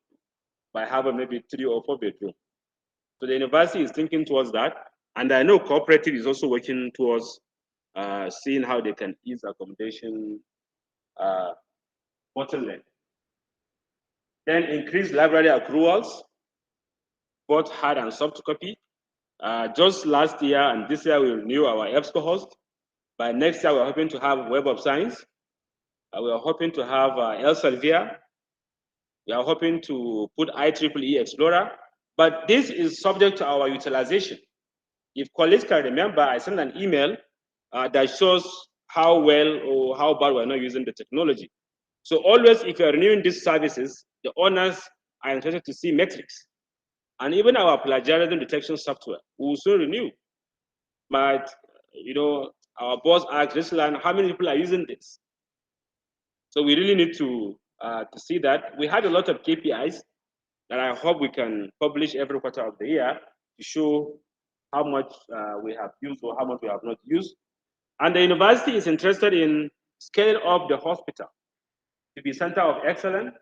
by having maybe 3 or 4 bedrooms. So the university is thinking towards that. And I know cooperative is also working towards seeing how they can ease accommodation bottleneck. Then increase library accruals, both hard and soft copy. Just last year and this year, we renew our EBSCO host. By next year, we're hoping to have Web of Science. We are hoping to have Elsevier. We are hoping to put IEEE Explorer. But this is subject to our utilization. If colleagues can remember, I sent an email that shows how well or how bad we're not using the technology. So always, if you're renewing these services, the owners are interested to see metrics. And even our plagiarism detection software, we will soon renew. But, you know, our boss asked Rislan, how many people are using this? So we really need to see that. We had a lot of KPIs that I hope we can publish every quarter of the year to show how much we have used or how much we have not used. And the university is interested in scaling up the hospital to be center of excellence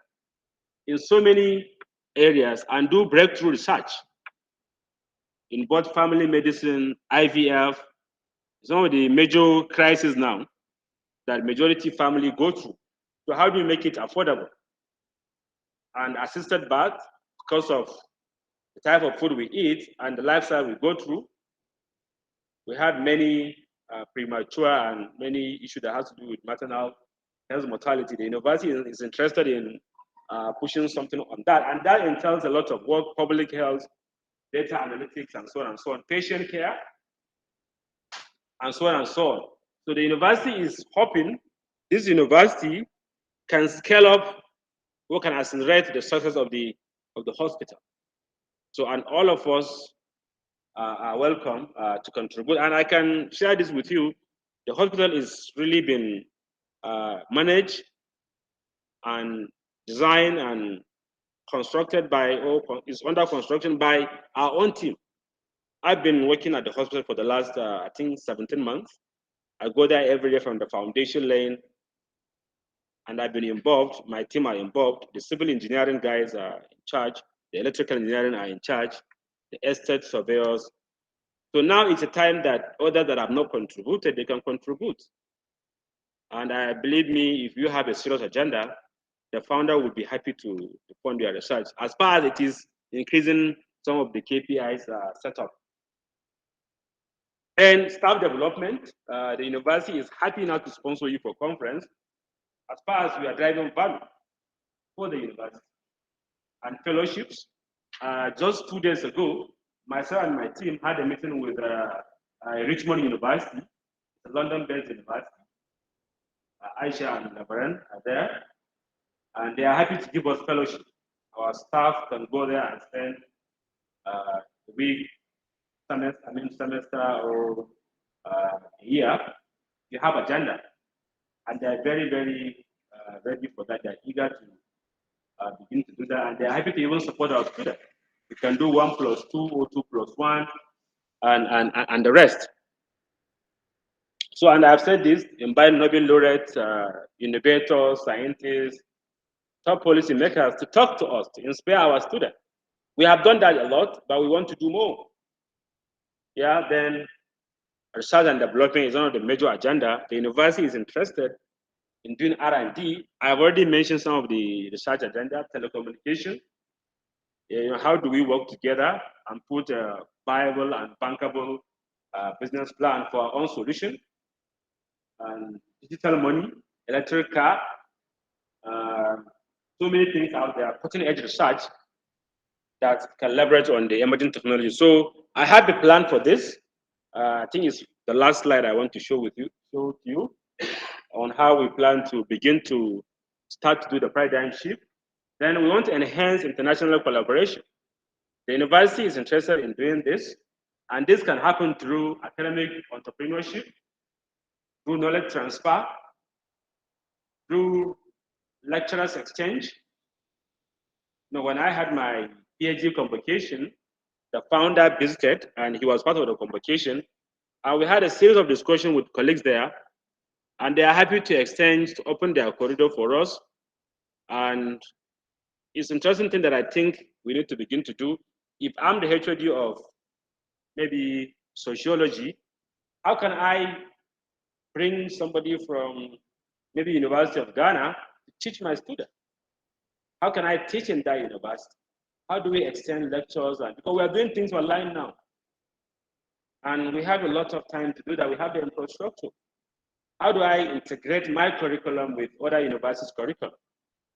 in so many areas and do breakthrough research in both family medicine, IVF, some of the major crises now that majority family go through. So how do you make it affordable? And assisted birth, because of the type of food we eat and the lifestyle we go through, we have many premature and many issues that has to do with maternal health mortality. The university is interested in pushing something on that, and that entails a lot of work, public health, data analytics, and so on and so on, patient care, and so on and so on. So the university is hoping this university can scale up, we can accelerate the success of the hospital. So, and all of us are welcome to contribute. And I can share this with you. The hospital is really been managed and designed and constructed by, or is under construction by our own team. I've been working at the hospital for the last, I think, 17 months. I go there every day from the foundation lane, and I've been involved. My team are involved. The civil engineering guys are in charge. The electrical engineering are in charge. The estate surveyors. So now it's a time that others that have not contributed, they can contribute. And I believe me, if you have a serious agenda, the founder will be happy to fund your research as far as it is increasing some of the KPIs set up. And staff development, the university is happy now to sponsor you for conference as far as we are driving value for the university. And fellowships, just 2 days ago, myself and my team had a meeting with Richmond University, a London-based university. Aisha and Labaran are there, and they are happy to give us fellowship. Our staff can go there and spend a week, semester or a year. You have agenda, and they are very, very ready for that. They are eager to begin to do that, and they are happy to even support our students. We can do 1+2 or 2+1, and the rest. So, and I've said this, invite Nobel laureates, innovators, scientists, top policy makers to talk to us, to inspire our students. We have done that a lot, but we want to do more. Yeah, then research and development is one of the major agenda. The university is interested in doing R&D. I've already mentioned some of the research agenda, telecommunication. How do we work together and put a viable and bankable business plan for our own solution? And digital money, electric car, so many things out there, cutting edge research that can leverage on the emerging technology. So I have a plan for this. I think it's the last slide I want to show to you on how we plan to begin to start to do the paradigm shift. Then we want to enhance international collaboration. The university is interested in doing this, and this can happen through academic entrepreneurship, through knowledge transfer, through lecturers exchange. When I had my PhD convocation, the founder visited and he was part of the convocation. And we had a series of discussions with colleagues there, and they are happy to exchange, to open their corridor for us. And it's an interesting thing that I think we need to begin to do. If I'm the HOD of maybe sociology, how can I bring somebody from maybe University of Ghana to teach my students? How can I teach in that university? How do we extend lectures? And because we are doing things online now, and we have a lot of time to do that. We have the infrastructure. How do I integrate my curriculum with other universities' curriculum?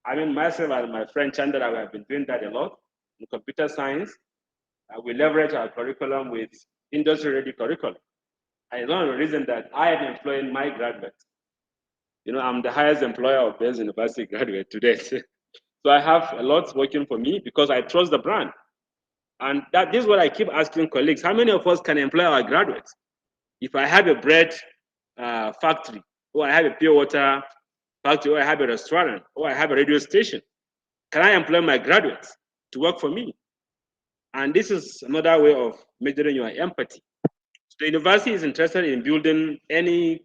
I mean, myself and my friend Chandra, we have been doing that a lot in computer science. We leverage our curriculum with industry-ready curriculum. And it's one of the reasons that I am employing my graduates. I'm the highest employer of those university graduates today. So I have a lot working for me because I trust the brand. And this is what I keep asking colleagues. How many of us can employ our graduates? If I have a bread factory, or I have a pure water factory, or I have a restaurant, or I have a radio station, can I employ my graduates to work for me? And this is another way of measuring your empathy. So the university is interested in building any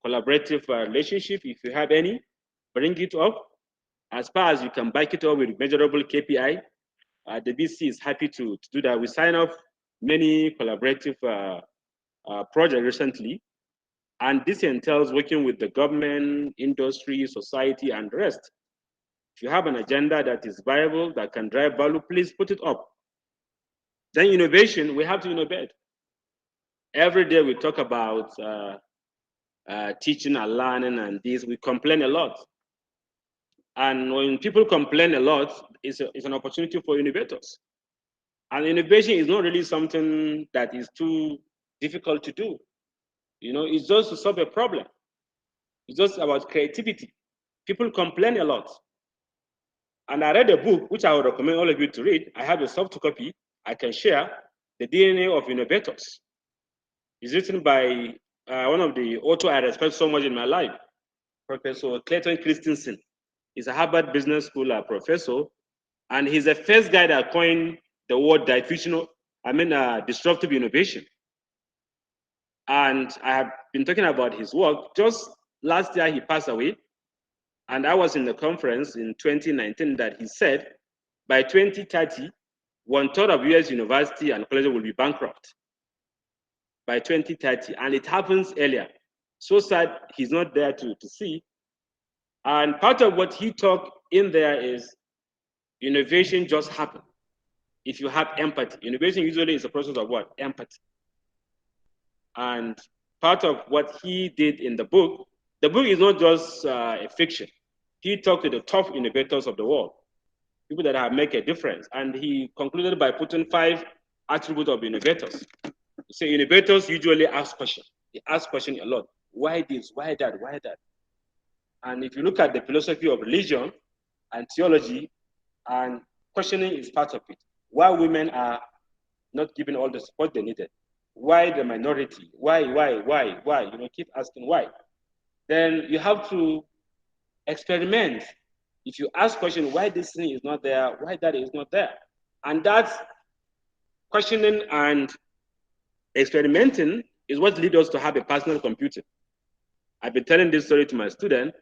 collaborative relationship, if you have any, bring it up. As far as you can back it up with measurable KPI, the BC is happy to do that. We sign up many collaborative projects recently, and this entails working with the government, industry, society, and the rest. If you have an agenda that is viable, that can drive value, please put it up. Then innovation, we have to innovate. Every day we talk about teaching and learning and this, we complain a lot. And when people complain a lot, it's an opportunity for innovators. And innovation is not really something that is too difficult to do. You know, it's just to solve a problem. It's just about creativity. People complain a lot. And I read a book, which I would recommend all of you to read. I have a soft copy I can share, The DNA of Innovators. It's written by one of the authors I respect so much in my life, Professor Clayton Christensen. He's a Harvard Business School professor, and he's the first guy that coined the word disruptive innovation. And I have been talking about his work. Just last year, he passed away. And I was in the conference in 2019 that he said, by 2030, 1/3 of US university and colleges will be bankrupt by 2030. And it happens earlier. So sad he's not there to see. And part of what he talked in there is innovation just happens if you have empathy. Innovation usually is a process of what? Empathy. And part of what he did in the book is not just a fiction. He talked to the top innovators of the world, people that have made a difference. And he concluded by putting 5 attributes of innovators. So innovators usually ask questions. They ask questions a lot. Why this? Why that? Why that? And if you look at the philosophy of religion and theology, and questioning is part of it. Why women are not given all the support they needed? Why the minority? Why? You know, keep asking why. Then you have to experiment. If you ask questions, why this thing is not there, why that is not there? And that questioning and experimenting is what leads us to have a personal computer. I've been telling this story to my student.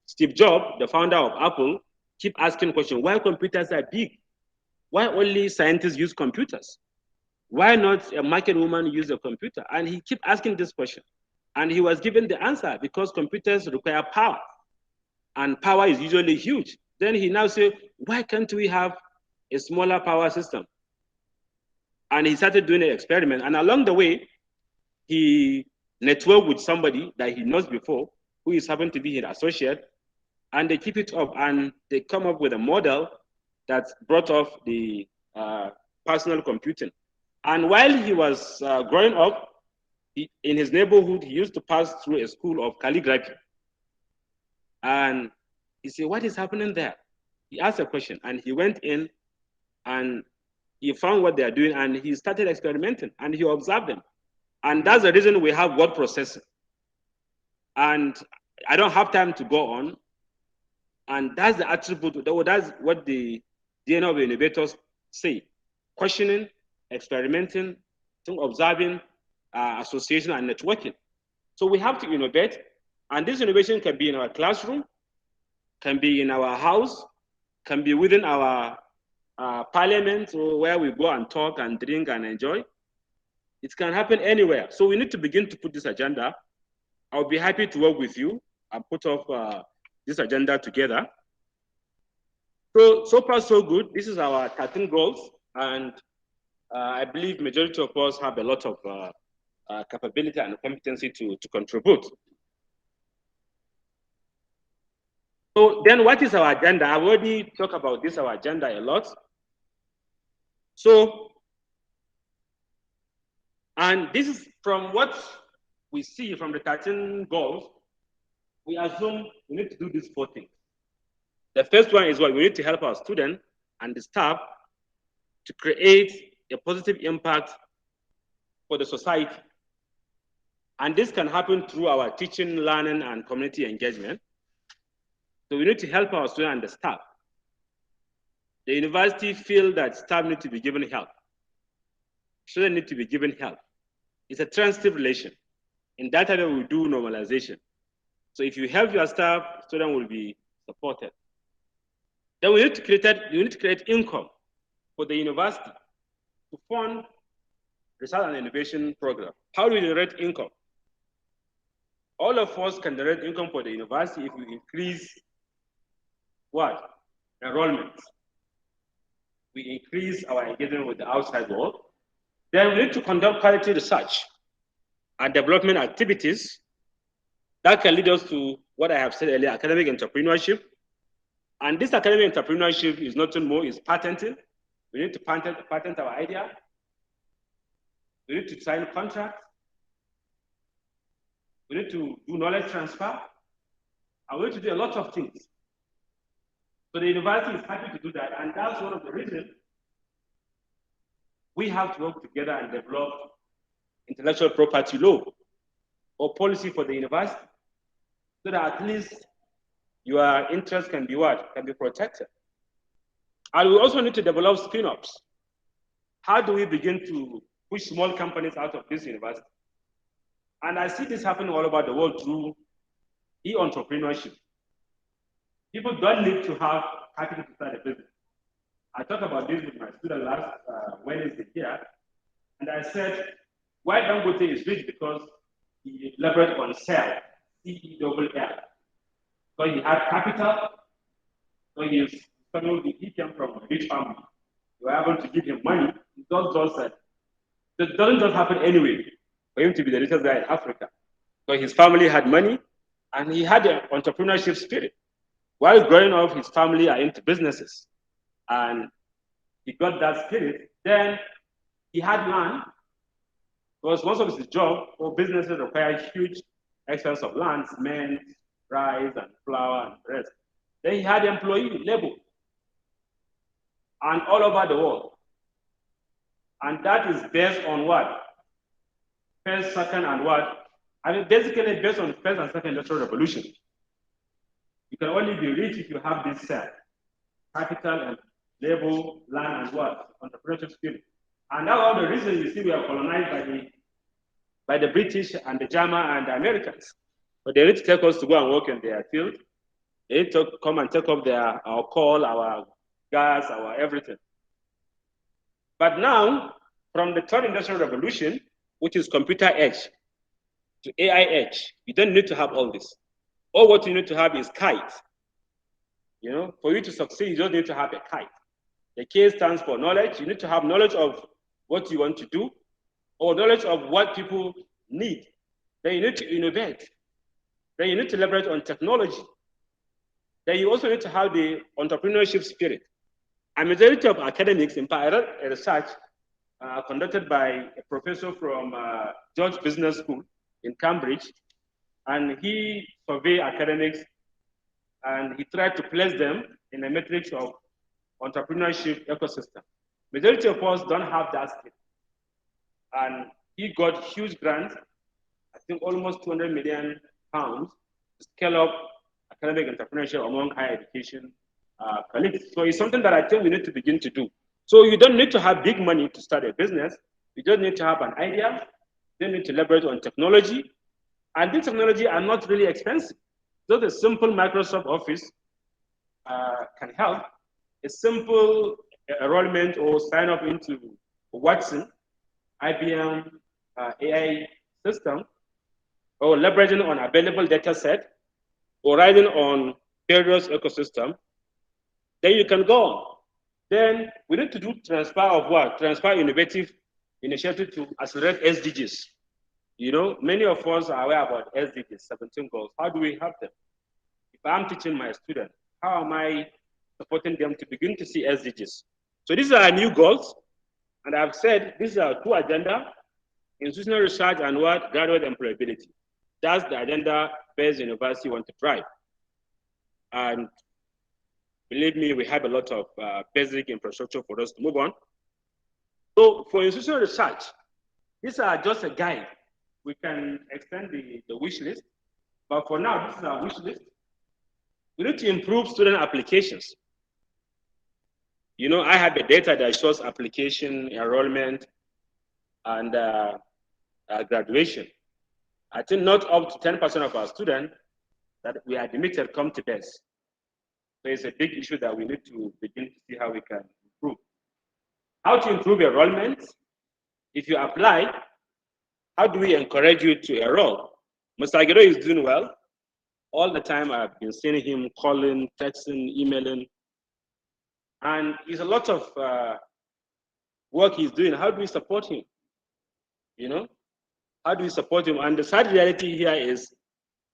Steve Jobs, the founder of Apple, keep asking questions. Why computers are big? Why only scientists use computers? Why not a market woman use a computer? And he keep asking this question. And he was given the answer, because computers require power. And power is usually huge. Then he now said, why can't we have a smaller power system? And he started doing an experiment. And along the way, he networked with somebody that he knows before, who is happened to be his associate, and they keep it up, and they come up with a model that brought off the personal computing. And while he was growing up, in his neighborhood, he used to pass through a school of calligraphy. And he said, what is happening there? He asked a question, and he went in, and he found what they are doing, and he started experimenting, and he observed them. And that's the reason we have word processing. And I don't have time to go on. And that's the attribute, that's what the DNA of innovators say. Questioning, experimenting, observing, association, and networking. So we have to innovate. And this innovation can be in our classroom, can be in our house, can be within our parliament, or where we go and talk and drink and enjoy. It can happen anywhere. So we need to begin to put this agenda. I'll be happy to work with you and put off this agenda together. So far so good. This is our 13 goals, and I believe majority of us have a lot of capability and competency to contribute. So then what is our agenda? I've already talked about this, our agenda, a lot. So, and this is from what we see from the 13 goals, we assume we need to do these 4 things. The first one is what we need to help our students and the staff to create a positive impact for the society. And this can happen through our teaching, learning, and community engagement. So we need to help our students and the staff. The university feels that staff need to be given help. Students need to be given help. It's a transitive relation. In that area, we do normalization. So if you help your staff, student will be supported. Then we need to create income for the university to fund research and innovation program. How do we generate income? All of us can generate income for the university if we increase what? Enrollment. We increase our engagement with the outside world. Then we need to conduct quality research and development activities that can lead us to what I have said earlier, academic entrepreneurship. And this academic entrepreneurship is nothing more, is patenting. We need to patent our idea. We need to sign contracts. We need to do knowledge transfer. And we need to do a lot of things. So the university is happy to do that. And that's one of the reasons we have to work together and develop intellectual property law or policy for the university, so that at least your interests can be what? Can be protected. And we also need to develop spin-offs. How do we begin to push small companies out of this university? And I see this happening all over the world through e-entrepreneurship. People don't need to have capital to start a business. I talked about this with my student last Wednesday here, and I said, why Dangote is rich? Because he leveraged on cell, CELL. So he had capital, so he came from a rich family. You were able to give him money. It doesn't just happen anyway for him to be the richest guy in Africa. So his family had money, and he had an entrepreneurship spirit. While growing up, his family are into businesses, and he got that spirit. Then he had land, because most of his job or businesses require huge expense of land, cement, rice, and flour, and the rest. Then he had employee labor, and all over the world. And that is based on what? First, second, and what? I mean, basically based on first and second industrial revolution. You can only be rich if you have this set: capital and labor, land, and what? Entrepreneurship spirit. And that's all the reason you see we are colonized by the British and the German and the Americans. But they need to take us to go and work in their field. They need to come and take up our coal, our gas, our everything. But now, from the third industrial revolution, which is computer age, to AI age, you don't need to have all this. All what you need to have is kite. You know, for you to succeed, you don't need to have a kite. The K stands for knowledge. You need to have knowledge of what you want to do, or knowledge of what people need. Then you need to innovate. Then you need to leverage on technology. Then you also need to have the entrepreneurship spirit. A majority of academics, in fact, I read a research conducted by a professor from George Business School in Cambridge, and he surveyed academics, and he tried to place them in a matrix of entrepreneurship ecosystem. Majority of us don't have that skill. And he got huge grants, I think almost 200 million pounds, to scale up academic entrepreneurship among higher education colleagues. So it's something that I think we need to begin to do. So you don't need to have big money to start a business. You just need to have an idea. You don't need to leverage on technology. And this technology are not really expensive. Just a simple Microsoft Office can help. A simple enrollment or sign up into Watson, IBM AI system, or leveraging on available data set, or riding on various ecosystem, then you can go on. Then we need to do transfer of what? Transfer innovative initiative to accelerate SDGs. You know, many of us are aware about SDGs, 17 goals. How do we have them? If I'm teaching my students, how am I supporting them to begin to see SDGs? So these are our new goals. And I've said these are two agenda: institutional research and what? Graduate employability. That's the agenda-based university want to drive. And believe me, we have a lot of basic infrastructure for us to move on. So for institutional research, these are just a guide. We can extend the wish list, but for now, this is our wish list. We need to improve student applications. You know, I have the data that shows application, enrollment, and graduation. I think not up to 10% of our students that we are admitted come to best. So it's a big issue that we need to begin to see how we can improve. How to improve enrollment? If you apply, how do we encourage you to enroll? Mr. Aguero is doing well. All the time I've been seeing him calling, texting, emailing, and it's a lot of work he's doing. How do we support him? How do we support him? And the sad reality here is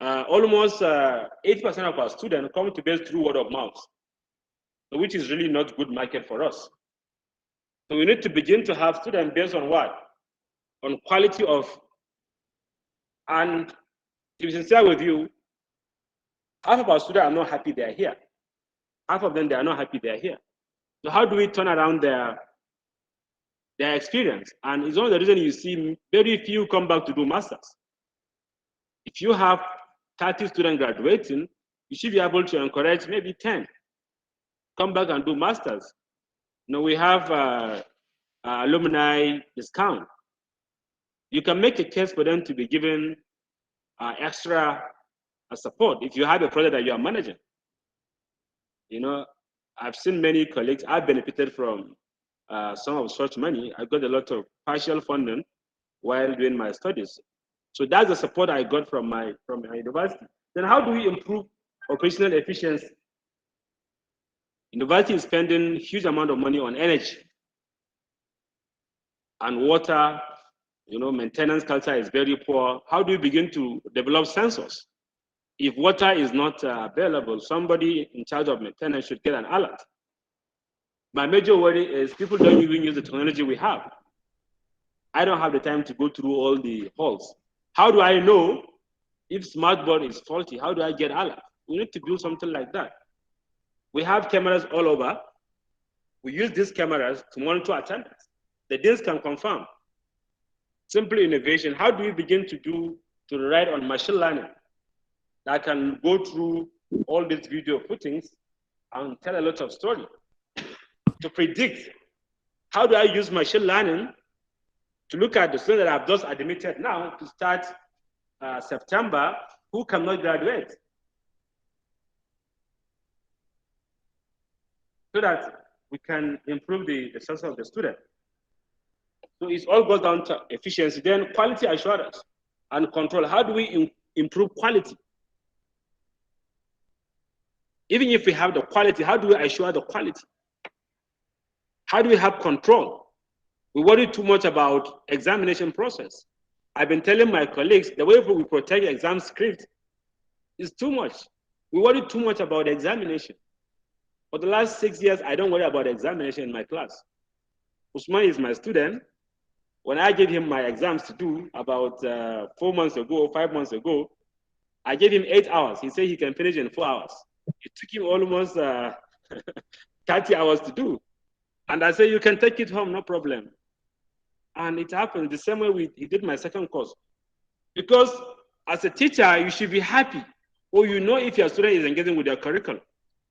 almost 80% of our students come to base through word of mouth, which is really not good market for us. So we need to begin to have students based on what? On quality of, and to be sincere with you, half of our students are not happy they are here. Half of them, they are not happy they are here. So how do we turn around their experience? And it's one of the reasons you see very few come back to do masters. If you have 30 students graduating, you should be able to encourage maybe 10 come back and do masters. We have alumni discount. You can make a case for them to be given extra support if you have a project that you are managing. I've seen many colleagues. I benefited from some of such money. I got a lot of partial funding while doing my studies. So that's the support I got from my university. Then how do we improve operational efficiency? University is spending huge amount of money on energy and water. Maintenance culture is very poor. How do we begin to develop sensors? If water is not available, somebody in charge of maintenance should get an alert. My major worry is people don't even use the technology we have. I don't have the time to go through all the halls. How do I know if smartboard is faulty? How do I get alert? We need to do something like that. We have cameras all over. We use these cameras to monitor attendance. The deans can confirm. Simple innovation. How do we begin to rely on machine learning that can go through all these video footings and tell a lot of story to predict? How do I use machine learning to look at the students that I've just admitted now to start September who cannot graduate, so that we can improve the success of the student? So it all goes down to efficiency. Then quality assurance and control. How do we improve quality? Even if we have the quality, how do we assure the quality? How do we have control? We worry too much about examination process. I've been telling my colleagues the way we protect exam script is too much. We worry too much about examination. For the last 6 years, I don't worry about examination in my class. Usman is my student. When I gave him my exams to do about 4 months ago, 5 months ago, I gave him 8 hours. He said he can finish in 4 hours. It took him almost 30 hours to do. And I said, you can take it home, no problem. And it happened the same way he did my second course. Because as a teacher, you should be happy, or if your student is engaging with your curriculum.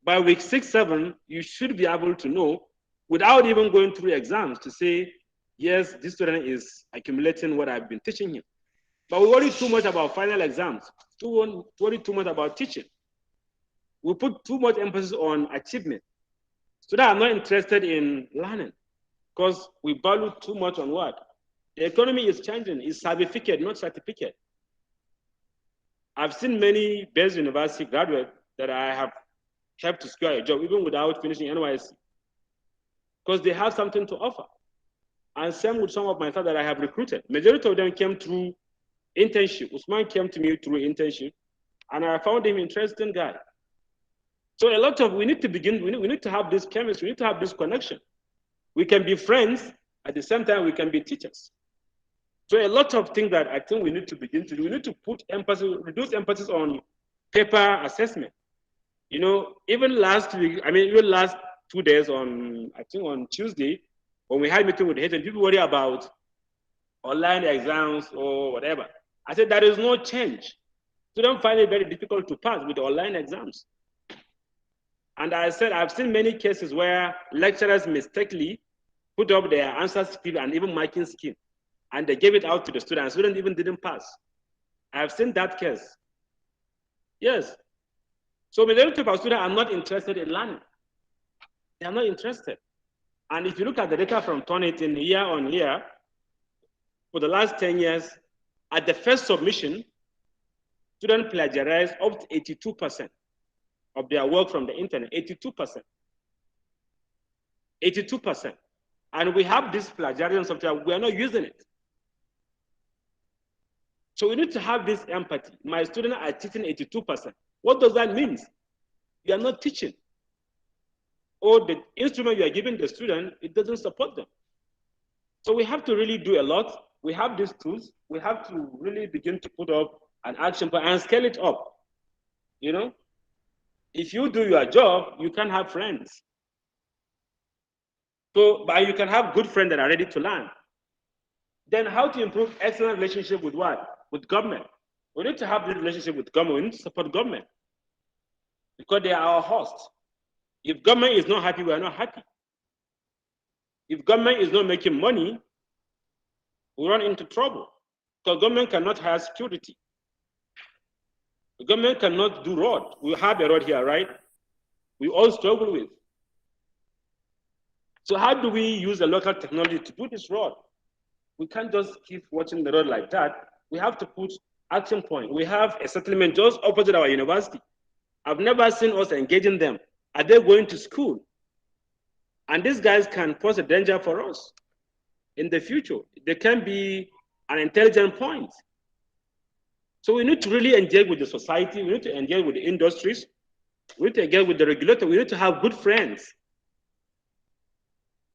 By week 6, 7, you should be able to know without even going through exams to say, yes, this student is accumulating what I've been teaching him. But we worry too much about final exams. We worry too much about teaching. We put too much emphasis on achievement. Students are not interested in learning because we value too much on what? The economy is changing. It's certificate, not certificate. I've seen many best university graduates that I have helped to secure a job even without finishing NYSC because they have something to offer. And same with some of my staff that I have recruited. Majority of them came through internship. Usman came to me through internship, and I found him an interesting guy. So we need to have this chemistry, we need to have this connection. We can be friends, at the same time we can be teachers. So a lot of things that I think we need to begin to do. We need to reduce emphasis on paper assessment. Even last week, even last 2 days on Tuesday, when we had a meeting with the people worry about online exams or whatever. I said there is no change. Students find it very difficult to pass with online exams. And I said, I've seen many cases where lecturers mistakenly put up their answer script and even marking scheme, and they gave it out to the students. Students even didn't pass. I've seen that case. Yes. So majority of our students are not interested in learning. They are not interested. And if you look at the data from Turnitin year on year, for the last 10 years, at the first submission, students plagiarize up to 82% of their work from the internet, 82%. 82%. And we have this plagiarism software, we are not using it. So we need to have this empathy. My students are teaching 82%. What does that mean? You are not teaching. Or the instrument you are giving the student, it doesn't support them. So we have to really do a lot. We have these tools. We have to really begin to put up an action plan and scale it up. You know, if you do your job, you can have friends. So, but you can have good friends that are ready to learn. Then how to improve excellent relationship with what? With government. We need to have this relationship with government. We need to support government because they are our host. If government is not happy, we are not happy. If government is not making money, we run into trouble because government cannot hire security. The government cannot do road. We have a road here, right? We all struggle with. So how do we use the local technology to do this road? We can't just keep watching the road like that. We have to put action point. We have a settlement just opposite our university. I've never seen us engaging them. Are they going to school? And these guys can pose a danger for us in the future. They can be an intelligent point. So we need to really engage with the society. We need to engage with the industries. We need to engage with the regulator. We need to have good friends.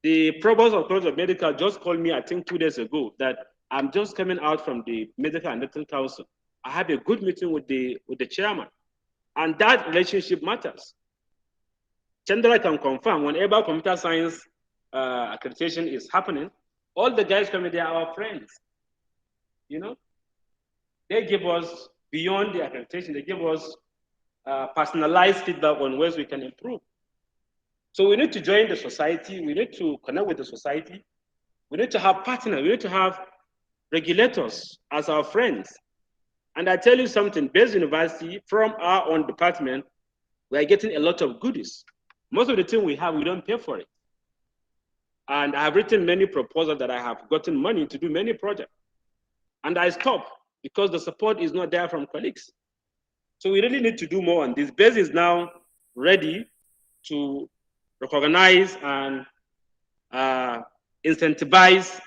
The provost of College of Medical just called me, I think 2 days ago, that I'm just coming out from the Medical and Dental Council. I have a good meeting with the chairman. And that relationship matters. Chandra can confirm whenever computer science accreditation is happening, all the guys coming there are our friends. You know, they give us beyond the accreditation, they give us personalized feedback on ways we can improve. So we need to join the society. We need to connect with the society. We need to have partners. We need to have regulators as our friends. And I tell you something, Base University, from our own department, we are getting a lot of goodies. Most of the thing we have, we don't pay for it. And I have written many proposals that I have gotten money to do many projects. And I stop because the support is not there from colleagues. So we really need to do more on this. Base is now ready to recognize and incentivize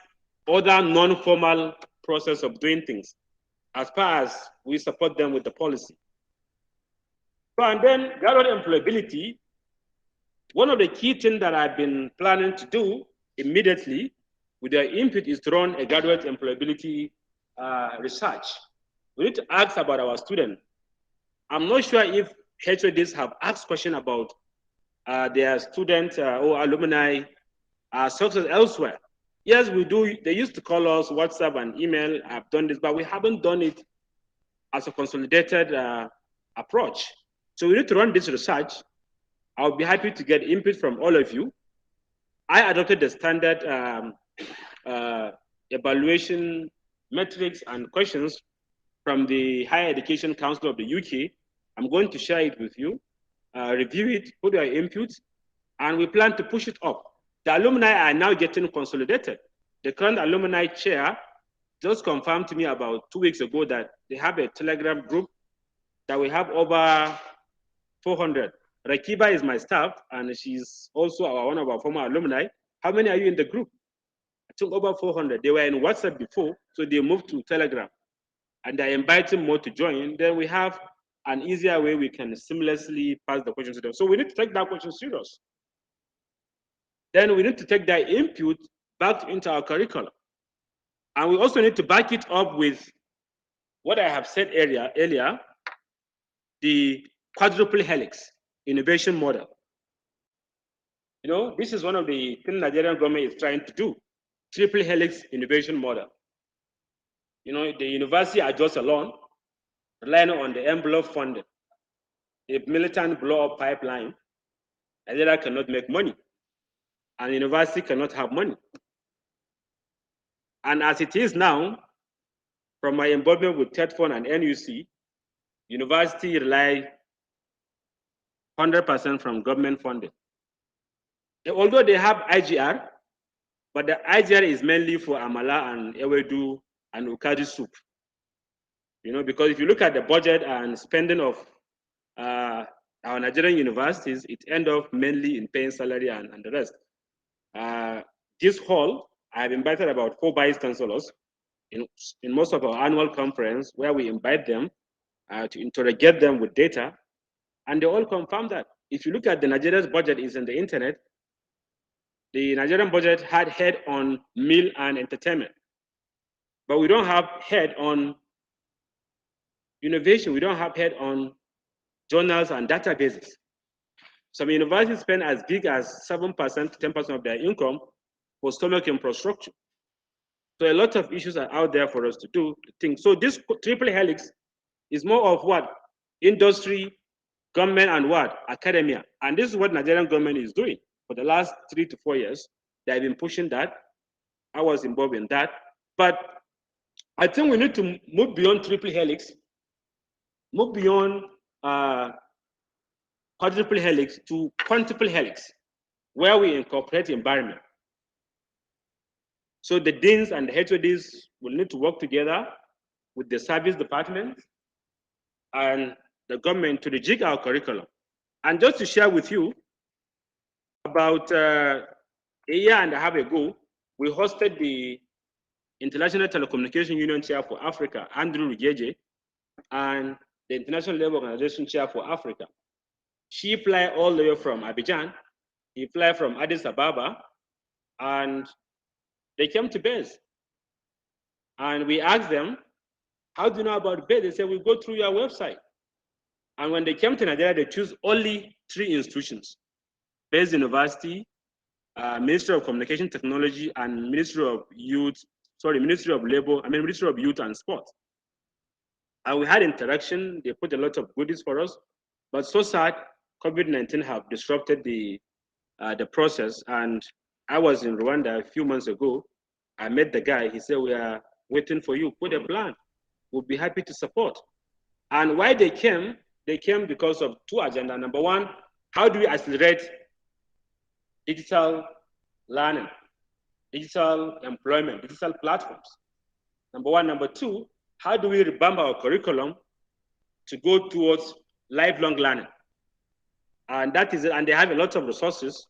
other non-formal process of doing things as far as we support them with the policy. So, and then graduate employability, one of the key things that I've been planning to do immediately with their input is to run a graduate employability research. We need to ask about our students. I'm not sure if HODs have asked questions about their students or alumni success elsewhere. Yes, we do. They used to call us WhatsApp and email. I've done this, but we haven't done it as a consolidated approach. So we need to run this research. I'll be happy to get input from all of you. I adopted the standard evaluation metrics and questions from the Higher Education Council of the UK. I'm going to share it with you, review it, put your input, and we plan to push it up. The alumni are now getting consolidated. The current alumni chair just confirmed to me about 2 weeks ago that they have a Telegram group that we have over 400. Rakiba is my staff, and she's also one of our former alumni. How many are you in the group? I think over 400. They were in WhatsApp before, so they moved to Telegram. And they're inviting more to join. Then we have an easier way we can seamlessly pass the questions to them. So we need to take that question serious. Then we need to take that input back into our curriculum. And we also need to back it up with what I have said earlier, the quadruple helix innovation model. You know, this is one of the things Nigerian government is trying to do, triple helix innovation model. You know, the university adjusts alone, relying on the envelope funding. If militant blow up pipeline, Nigeria cannot make money, and the university cannot have money. And as it is now, from my involvement with TEDFON and NUC, university rely 100% from government funding. Although they have IGR, but the IGR is mainly for amala and ewedu and ukadi soup. Because if you look at the budget and spending of our Nigerian universities, it ends up mainly in paying salary and the rest. This hall, I've invited about 4 vice chancellors in most of our annual conference, where we invite them to interrogate them with data, and they all confirm that. If you look at the Nigeria's budget, is in the internet. The Nigerian budget had head on meal and entertainment, but we don't have head on innovation. We don't have head on journals and databases. Some universities spend as big as 7% to 10% of their income for stomach infrastructure. So a lot of issues are out there for us to do, to think. So this triple helix is more of what? Industry, government, and what? Academia. And this is what Nigerian government is doing. For the last 3 to 4 years, they have been pushing that. I was involved in that. But I think we need to move beyond triple helix, move beyond quadruple helix to quintuple helix, where we incorporate environment. So the deans and the HODs will need to work together with the service department and the government to rejig our curriculum. And just to share with you, about a year and a half ago, we hosted the International Telecommunication Union Chair for Africa, Andrew Rugeje, and the International Labour Organization Chair for Africa. She fly all the way from Abidjan, he fly from Addis Ababa, and they came to base. And we asked them, how do you know about base? They said, we go through your website. And when they came to Nigeria, they choose only 3 institutions: Base University, Ministry of Communication Technology, and Ministry of Youth and Sport. And we had interaction. They put a lot of goodies for us, but so sad, COVID-19 have disrupted the process. And I was in Rwanda a few months ago. I met the guy. He said, we are waiting for you. Put a plan. We'll be happy to support. And why they came because of 2 agendas. Number 1, how do we accelerate digital learning, digital employment, digital platforms? Number 1. Number 2, how do we revamp our curriculum to go towards lifelong learning? And that is it. And they have a lot of resources.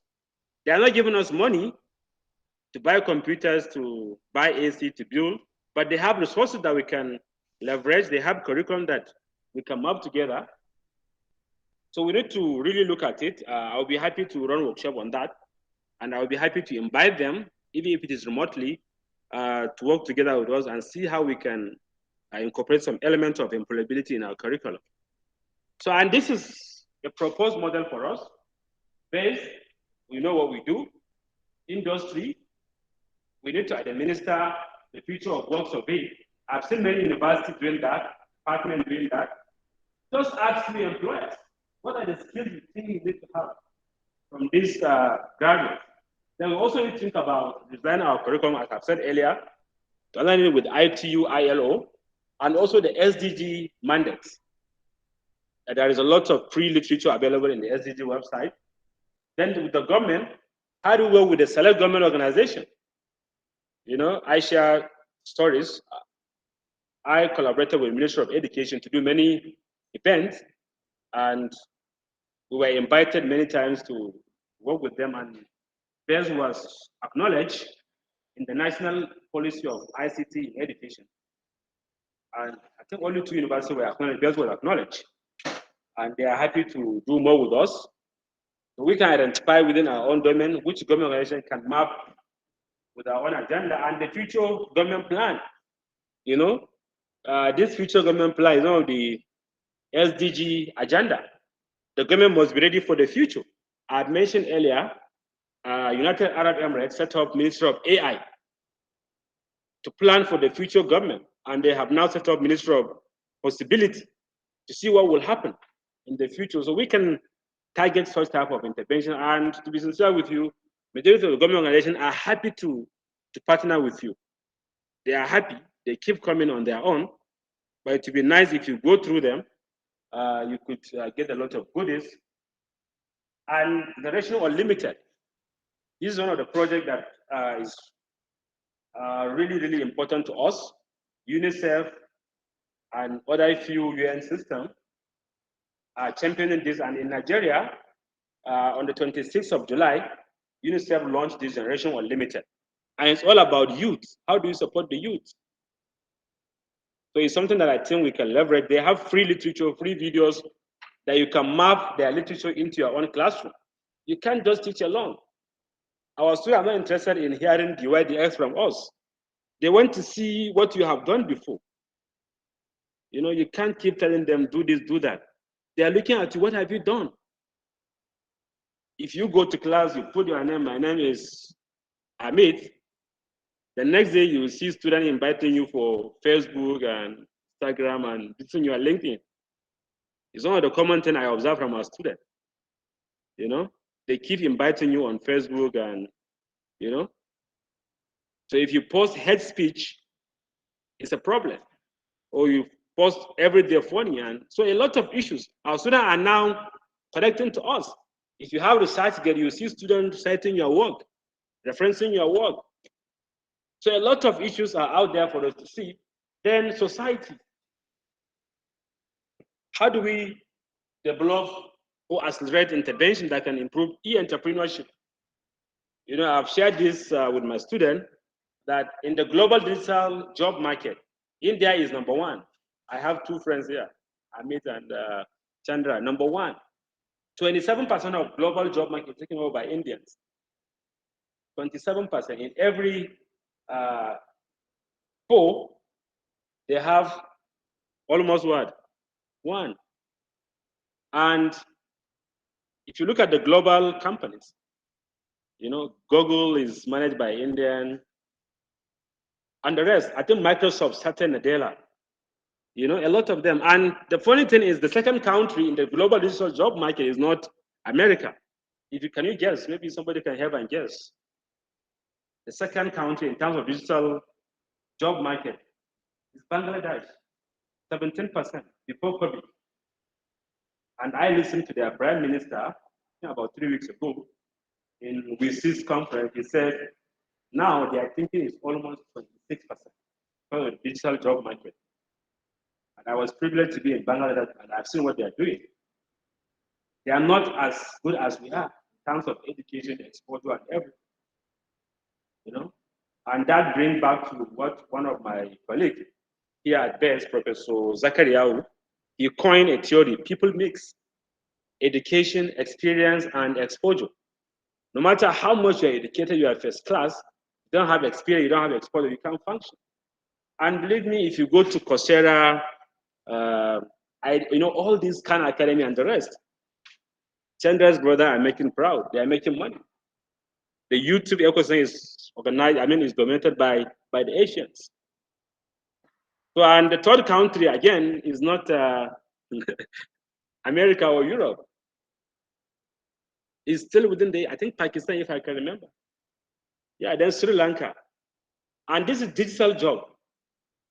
They are not giving us money to buy computers, to buy AC, to build, but they have resources that we can leverage. They have curriculum that we can map together. So we need to really look at it. I'll be happy to run a workshop on that. And I'll be happy to invite them, even if it is remotely, to work together with us and see how we can incorporate some elements of employability in our curriculum. So, and this is a proposed model for us. Base, we know what we do. Industry, we need to administer the future of work survey. I've seen many universities doing that, departments doing that. Just ask the employers, what are the skills you think you need to have from these graduates? Then we also need to think about designing our curriculum, as I've said earlier, to align it with ITU, ILO, and also the SDG mandates. There is a lot of free literature available in the SDG website. Then with the government, how do we work with the select government organization? I share stories. I collaborated with the Ministry of Education to do many events, and we were invited many times to work with them, and BES was acknowledged in the national policy of ICT in education. And I think only 2 universities were acknowledged. BES was acknowledged, and they are happy to do more with us. So we can identify within our own domain which government organization can map with our own agenda and the future government plan. This future government plan is one of the SDG agenda. The government must be ready for the future. I mentioned earlier, United Arab Emirates set up Ministry of AI to plan for the future government, and they have now set up Ministry of Possibility to see what will happen in the future. So we can target such type of intervention. And to be sincere with you, majority of the government organizations are happy to partner with you. They are happy They keep coming on their own, but it would be nice if you go through them. You could get a lot of goodies. And Generation Unlimited. This is one of the projects that is really, really important to us. UNICEF and other few UN systems are championing this. And in Nigeria, on the 26th of July, UNICEF launched this Generation Unlimited. And it's all about youth. How do you support the youth? So it's something that I think we can leverage. They have free literature, free videos that you can map their literature into your own classroom. You can't just teach alone. Our students are not interested in hearing the Y, the X from us. They want to see what you have done before. You know, you can't keep telling them, do this, do that. They are looking at you, what have you done? If you go to class, you put your name, my name is Amit, the next day you will see students inviting you for Facebook and Instagram and this on your LinkedIn. It's one of the common things I observe from our students. You know, they keep inviting you on Facebook and, you know. So if you post hate speech, it's a problem. Or you post everyday funny. And so a lot of issues. Our students are now connecting to us. If you have research get, you see students citing your work, referencing your work. So a lot of issues are out there for us to see. Then society. How do we develop or accelerate intervention that can improve e-entrepreneurship? You know, I've shared this with my student that in the global digital job market, India is number one. I have two friends here, Amit and Chandra. Number one, 27% of global job market taken over by Indians. 27% in every four, they have almost what? One. And if you look at the global companies, you know, Google is managed by Indian, and the rest. I think Microsoft, Satya Nadella, you know, a lot of them. And the funny thing is, the second country in the global digital job market is not America. Can you guess? Maybe somebody can help and guess. The second country in terms of digital job market is Bangladesh, 17% before COVID. And I listened to their prime minister about 3 weeks ago in WC's conference. He said, now their thinking is almost 26% for the digital job market. And I was privileged to be in Bangladesh, and I've seen what they are doing. They are not as good as we are in terms of education, exposure, and everything. You know, and that brings back to what one of my colleagues here at BEST, Professor Zakariaou, he coined a theory: people mix education, experience, and exposure. No matter how much you're educated, you are first class, you don't have experience, you don't have exposure, you can't function. And believe me, if you go to Coursera, all these kind of academy and the rest, Chandra's brother are making proud. They are making money. The YouTube ecosystem is organized, is dominated by the Asians. So, and the third country, again, is not America or Europe. It's still within I think Pakistan, if I can remember. Yeah, then Sri Lanka. And this is digital job.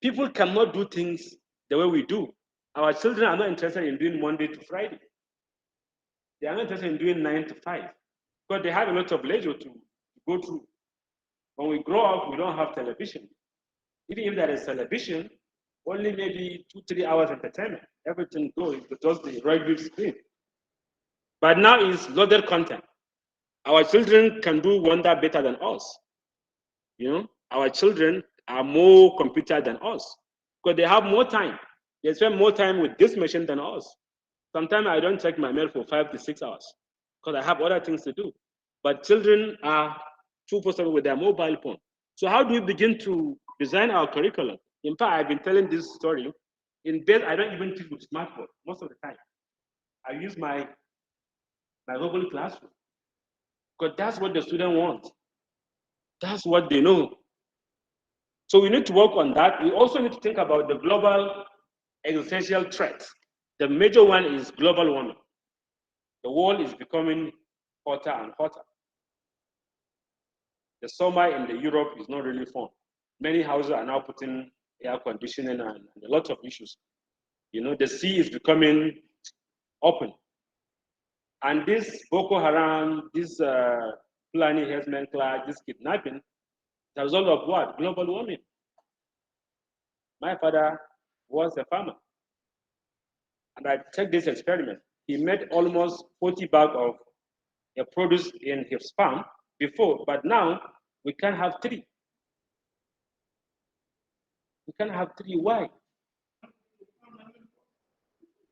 People cannot do things the way we do. Our children are not interested in doing Monday to Friday. They are not interested in doing 9 to 5 because they have a lot of leisure to go through. When we grow up, we don't have television. Even if there is television, only maybe 2-3 hours entertainment. Everything goes to just the regular screen. But now it's loaded content. Our children can do wonder better than us. You know, our children are more computer than us because they have more time. They spend more time with this machine than us. Sometimes I don't check my mail for 5 to 6 hours because I have other things to do. But children are 2% with their mobile phone. So how do we begin to design our curriculum? In fact, I've been telling this story. In bed, I don't even teach with smartphone most of the time. I use my Google Classroom because that's what the student wants. That's what they know. So we need to work on that. We also need to think about the global existential threats. The major one is global warming. The world is becoming hotter and hotter. The summer in Europe is not really fun. Many houses are now putting air conditioning, and a lot of issues. The sea is becoming open. And this Boko Haram, this Fulani herdsmen class, this kidnapping, is a result of what? Global warming. My father was a farmer. And I checked this experiment. He made almost 40 bags of a produce in his farm before, but now we can't have 3. We can't have 3. Why?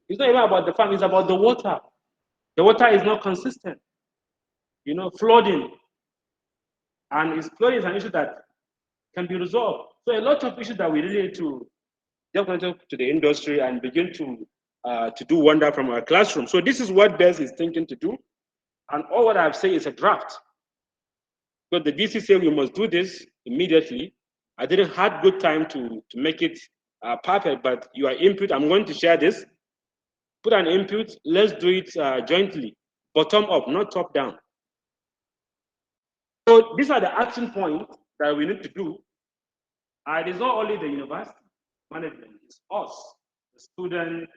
It's not even about the farm, it's about the water. The water is not consistent. Flooding. And flooding is an issue that can be resolved. So a lot of issues that we really need to delve into to the industry and begin to do wonder from our classroom. So this is what BES is thinking to do. And all what I've said is a draft. Because the VC said we must do this immediately. I didn't have good time to make it perfect, but your input, I'm going to share this. Put an input, let's do it jointly, bottom up, not top down. So these are the action points that we need to do. It is not only the university management, it's us, the students,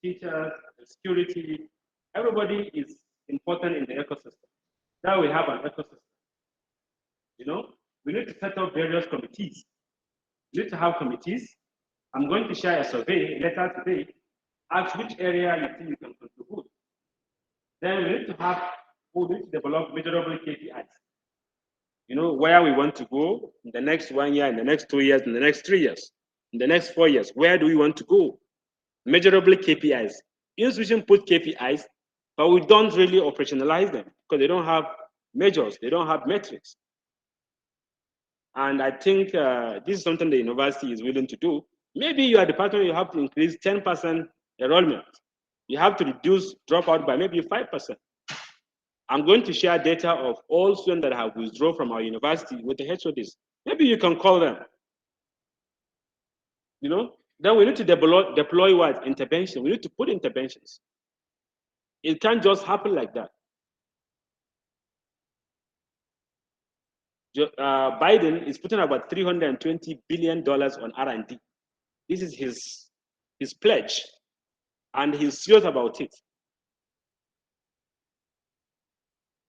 the teachers, the security. Everybody is important in the ecosystem. Now we have an ecosystem. We need to set up various committees. We need to have committees. I'm going to share a survey later today. Ask which area you think you can contribute. Then we need to develop measurable KPIs. Where we want to go in the next 1 year, in the next 2 years, in the next 3 years, in the next 4 years. Where do we want to go? Measurable KPIs. Institutions put KPIs, but we don't really operationalize them because they don't have measures, they don't have metrics. And I think this is something the university is willing to do. Maybe your department, you have to increase 10% enrollment. You have to reduce dropout by maybe 5%. I'm going to share data of all students that have withdrawn from our university with the HODs. Maybe you can call them. Then we need to deploy what? Intervention. We need to put interventions. It can't just happen like that. Biden is putting about $320 billion on R&D. This is his pledge, and he's serious about it.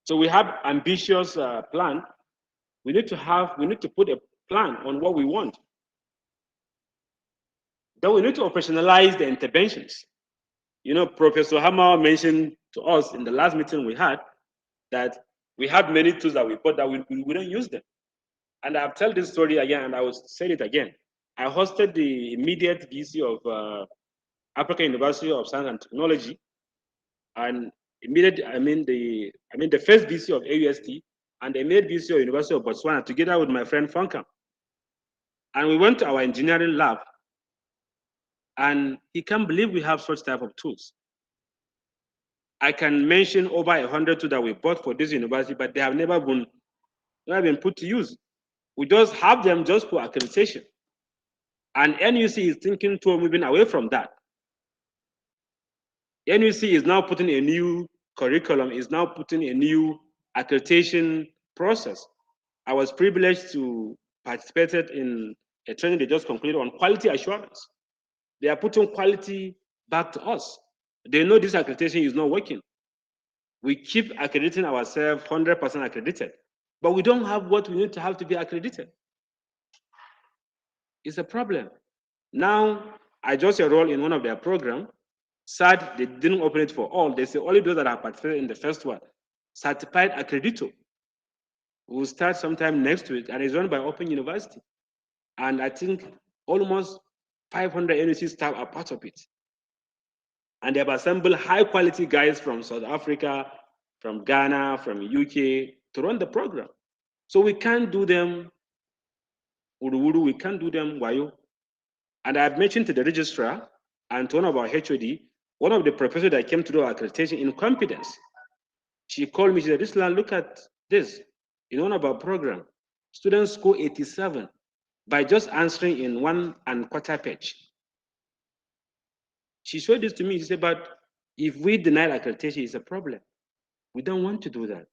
So we have ambitious plan. We need to put a plan on what we want. Then we need to operationalize the interventions. Professor Hammer mentioned to us in the last meeting we had that we have many tools that we bought that we don't use them. And I'll tell this story again, and I will say it again. I hosted the immediate VC of African University of Science and Technology, and the first VC of AUST and the immediate VC of University of Botswana together with my friend Funkam. And we went to our engineering lab, and he can't believe we have such type of tools. I can mention over 100 tools that we bought for this university, but they have never been put to use. We just have them just for accreditation. And NUC is thinking to moving away from that. NUC is now putting a new curriculum, is now putting a new accreditation process. I was privileged to participate in a training they just concluded on quality assurance. They are putting quality back to us. They know this accreditation is not working. We keep accrediting ourselves 100% accredited, but we don't have what we need to have to be accredited. It's a problem. Now, I just enrolled in one of their programs. Sad, they didn't open it for all. They say only those that have participated in the first one. Certified accreditor. We'll start sometime next week, and it's run by Open University. And I think almost 500 NUC staff are part of it. And they have assembled high quality guys from South Africa, from Ghana, from UK to run the program. So we can't do them Uruuru, we can't do them Wayo. And I've mentioned to the registrar and to one of our HOD, one of the professors that came to do our accreditation in competence. She called me, she said, Rislan, look at this. In one of our programs, students score 87 by just answering in 1¼ page. She showed this to me. She said, but if we deny accreditation, it's a problem. We don't want to do that.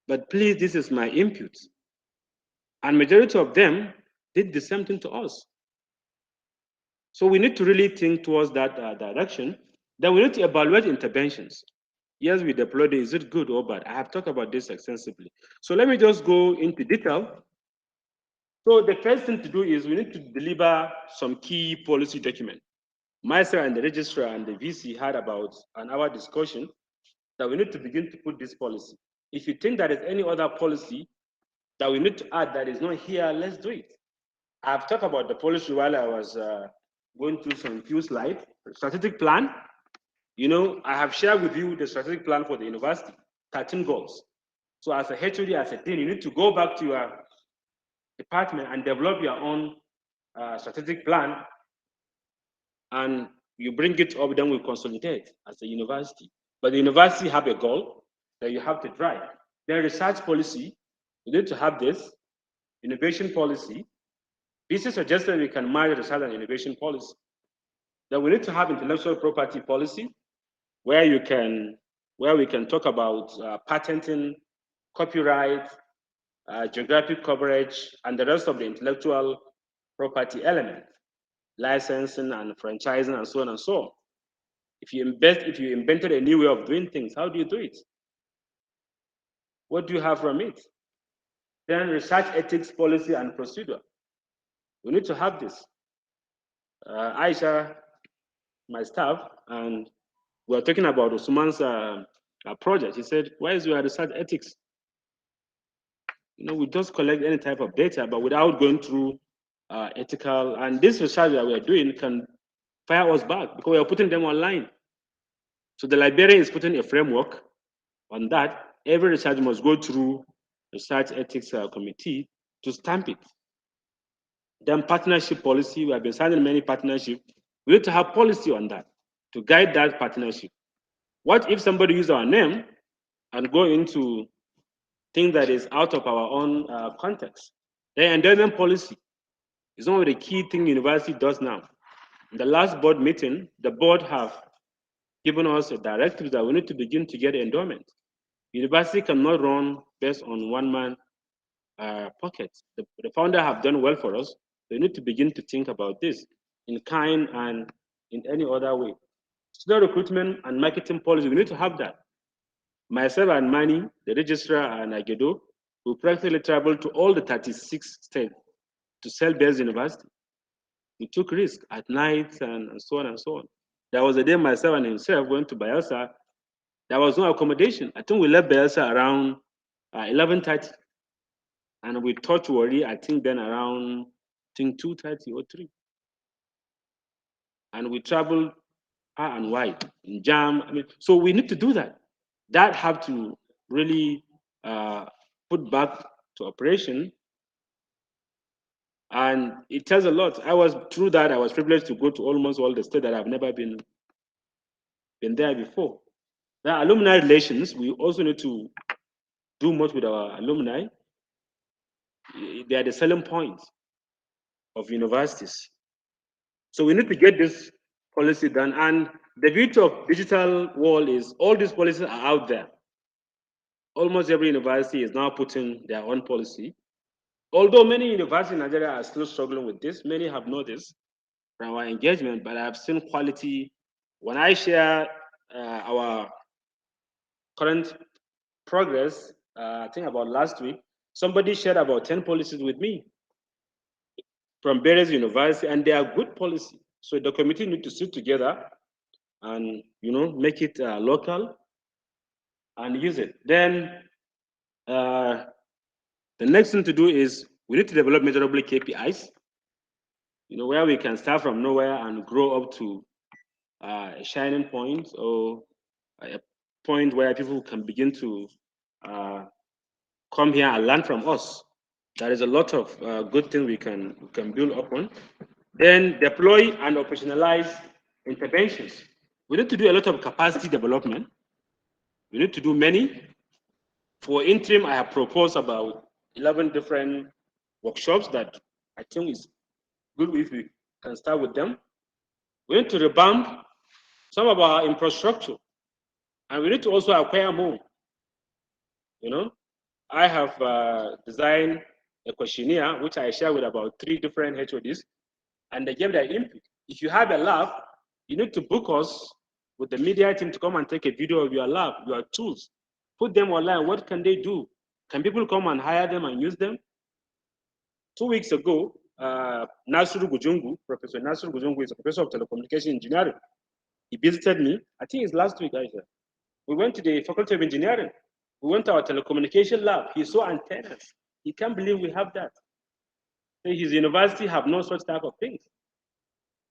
But please, this is my input. And majority of them did the same thing to us. So we need to really think towards that direction. Then we need to evaluate interventions. Yes, we deployed it. Is it good or bad? I have talked about this extensively. So let me just go into detail. So the first thing to do is we need to deliver some key policy document. Myself and the registrar and the VC had about an hour discussion that we need to begin to put this policy. If you think there is any other policy that we need to add that is not here, let's do it. I've talked about the policy while I was going through some few slides. Strategic plan, I have shared with you the strategic plan for the university, 13 goals. So as a HOD, as a dean, you need to go back to your department and develop your own strategic plan, and you bring it up, then we consolidate as a university. But the university have a goal that you have to drive. Then research policy, you need to have this. Innovation policy. This is suggested we can marry research and innovation policy. Then we need to have intellectual property policy, where we can talk about patenting, copyright, geographic coverage, and the rest of the intellectual property elements, licensing and franchising, and so on and so on. If you invented a new way of doing things, how do you do it? What do you have from it? Then research ethics policy and procedure. We need to have this. Aisha, my staff, and we were talking about Usman's project. He said, why is your research ethics? We just collect any type of data, but without going through ethical, and this research that we are doing can fire us back because we are putting them online. So the librarian is putting a framework on that. Every research must go through research ethics committee to stamp it. Then partnership policy, we have been signing many partnerships. We need to have policy on that to guide that partnership. What if somebody uses our name and go into things that is out of our own context? The endowment policy is one of the key things university does now. In the last board meeting, the board have given us a directive that we need to begin to get endowment. University cannot run based on one man pockets. The founder have done well for us. They need to begin to think about this in kind and in any other way. Student recruitment and marketing policy, we need to have that. Myself and Manny, the registrar, and Agedo, we practically traveled to all the 36 states to sell Bells University. We took risks at night and so on and so on. There was a day myself and himself went to Bayelsa. There was no accommodation. I think we left Bayelsa around 11:30. And we touched Wari, I think then around 2:30 or 3. And we traveled far and wide in jam. So we need to do that. That have to really put back to operation. And it tells a lot. I was privileged to go to almost all the states that I've never been there before. The alumni relations, we also need to do much with our alumni. They are the selling point of universities. So we need to get this policy done. And the beauty of digital world is all these policies are out there. Almost every university is now putting their own policy. Although many universities in Nigeria are still struggling with this, many have noticed from our engagement, but I've seen quality. When I share our current progress, I think about last week, somebody shared about 10 policies with me from various universities, and they are good policy. So the committee need to sit together and make it local and use it. Then the next thing to do is we need to develop measurable KPIs, where we can start from nowhere and grow up to a shining point or a point where people can begin to come here and learn from us. There is a lot of good things we can build upon. Then deploy and operationalize interventions. We need to do a lot of capacity development. We need to do many. For interim, I have proposed about 11 different workshops that I think is good if we can start with them. We need to revamp some of our infrastructure, and we need to also acquire more. I have designed a questionnaire which I share with about 3 different HODs, and they gave their input. If you have a lab, you need to book us with the media team to come and take a video of your lab, your tools. Put them online. What can they do? Can people come and hire them and use them? 2 weeks ago, Professor Nasiru Gujungu is a professor of telecommunication engineering. He visited me. I think it's last week, Aisha. We went to the Faculty of Engineering. We went to our telecommunication lab. He saw antennas. He can't believe we have that. His university have no such type of things.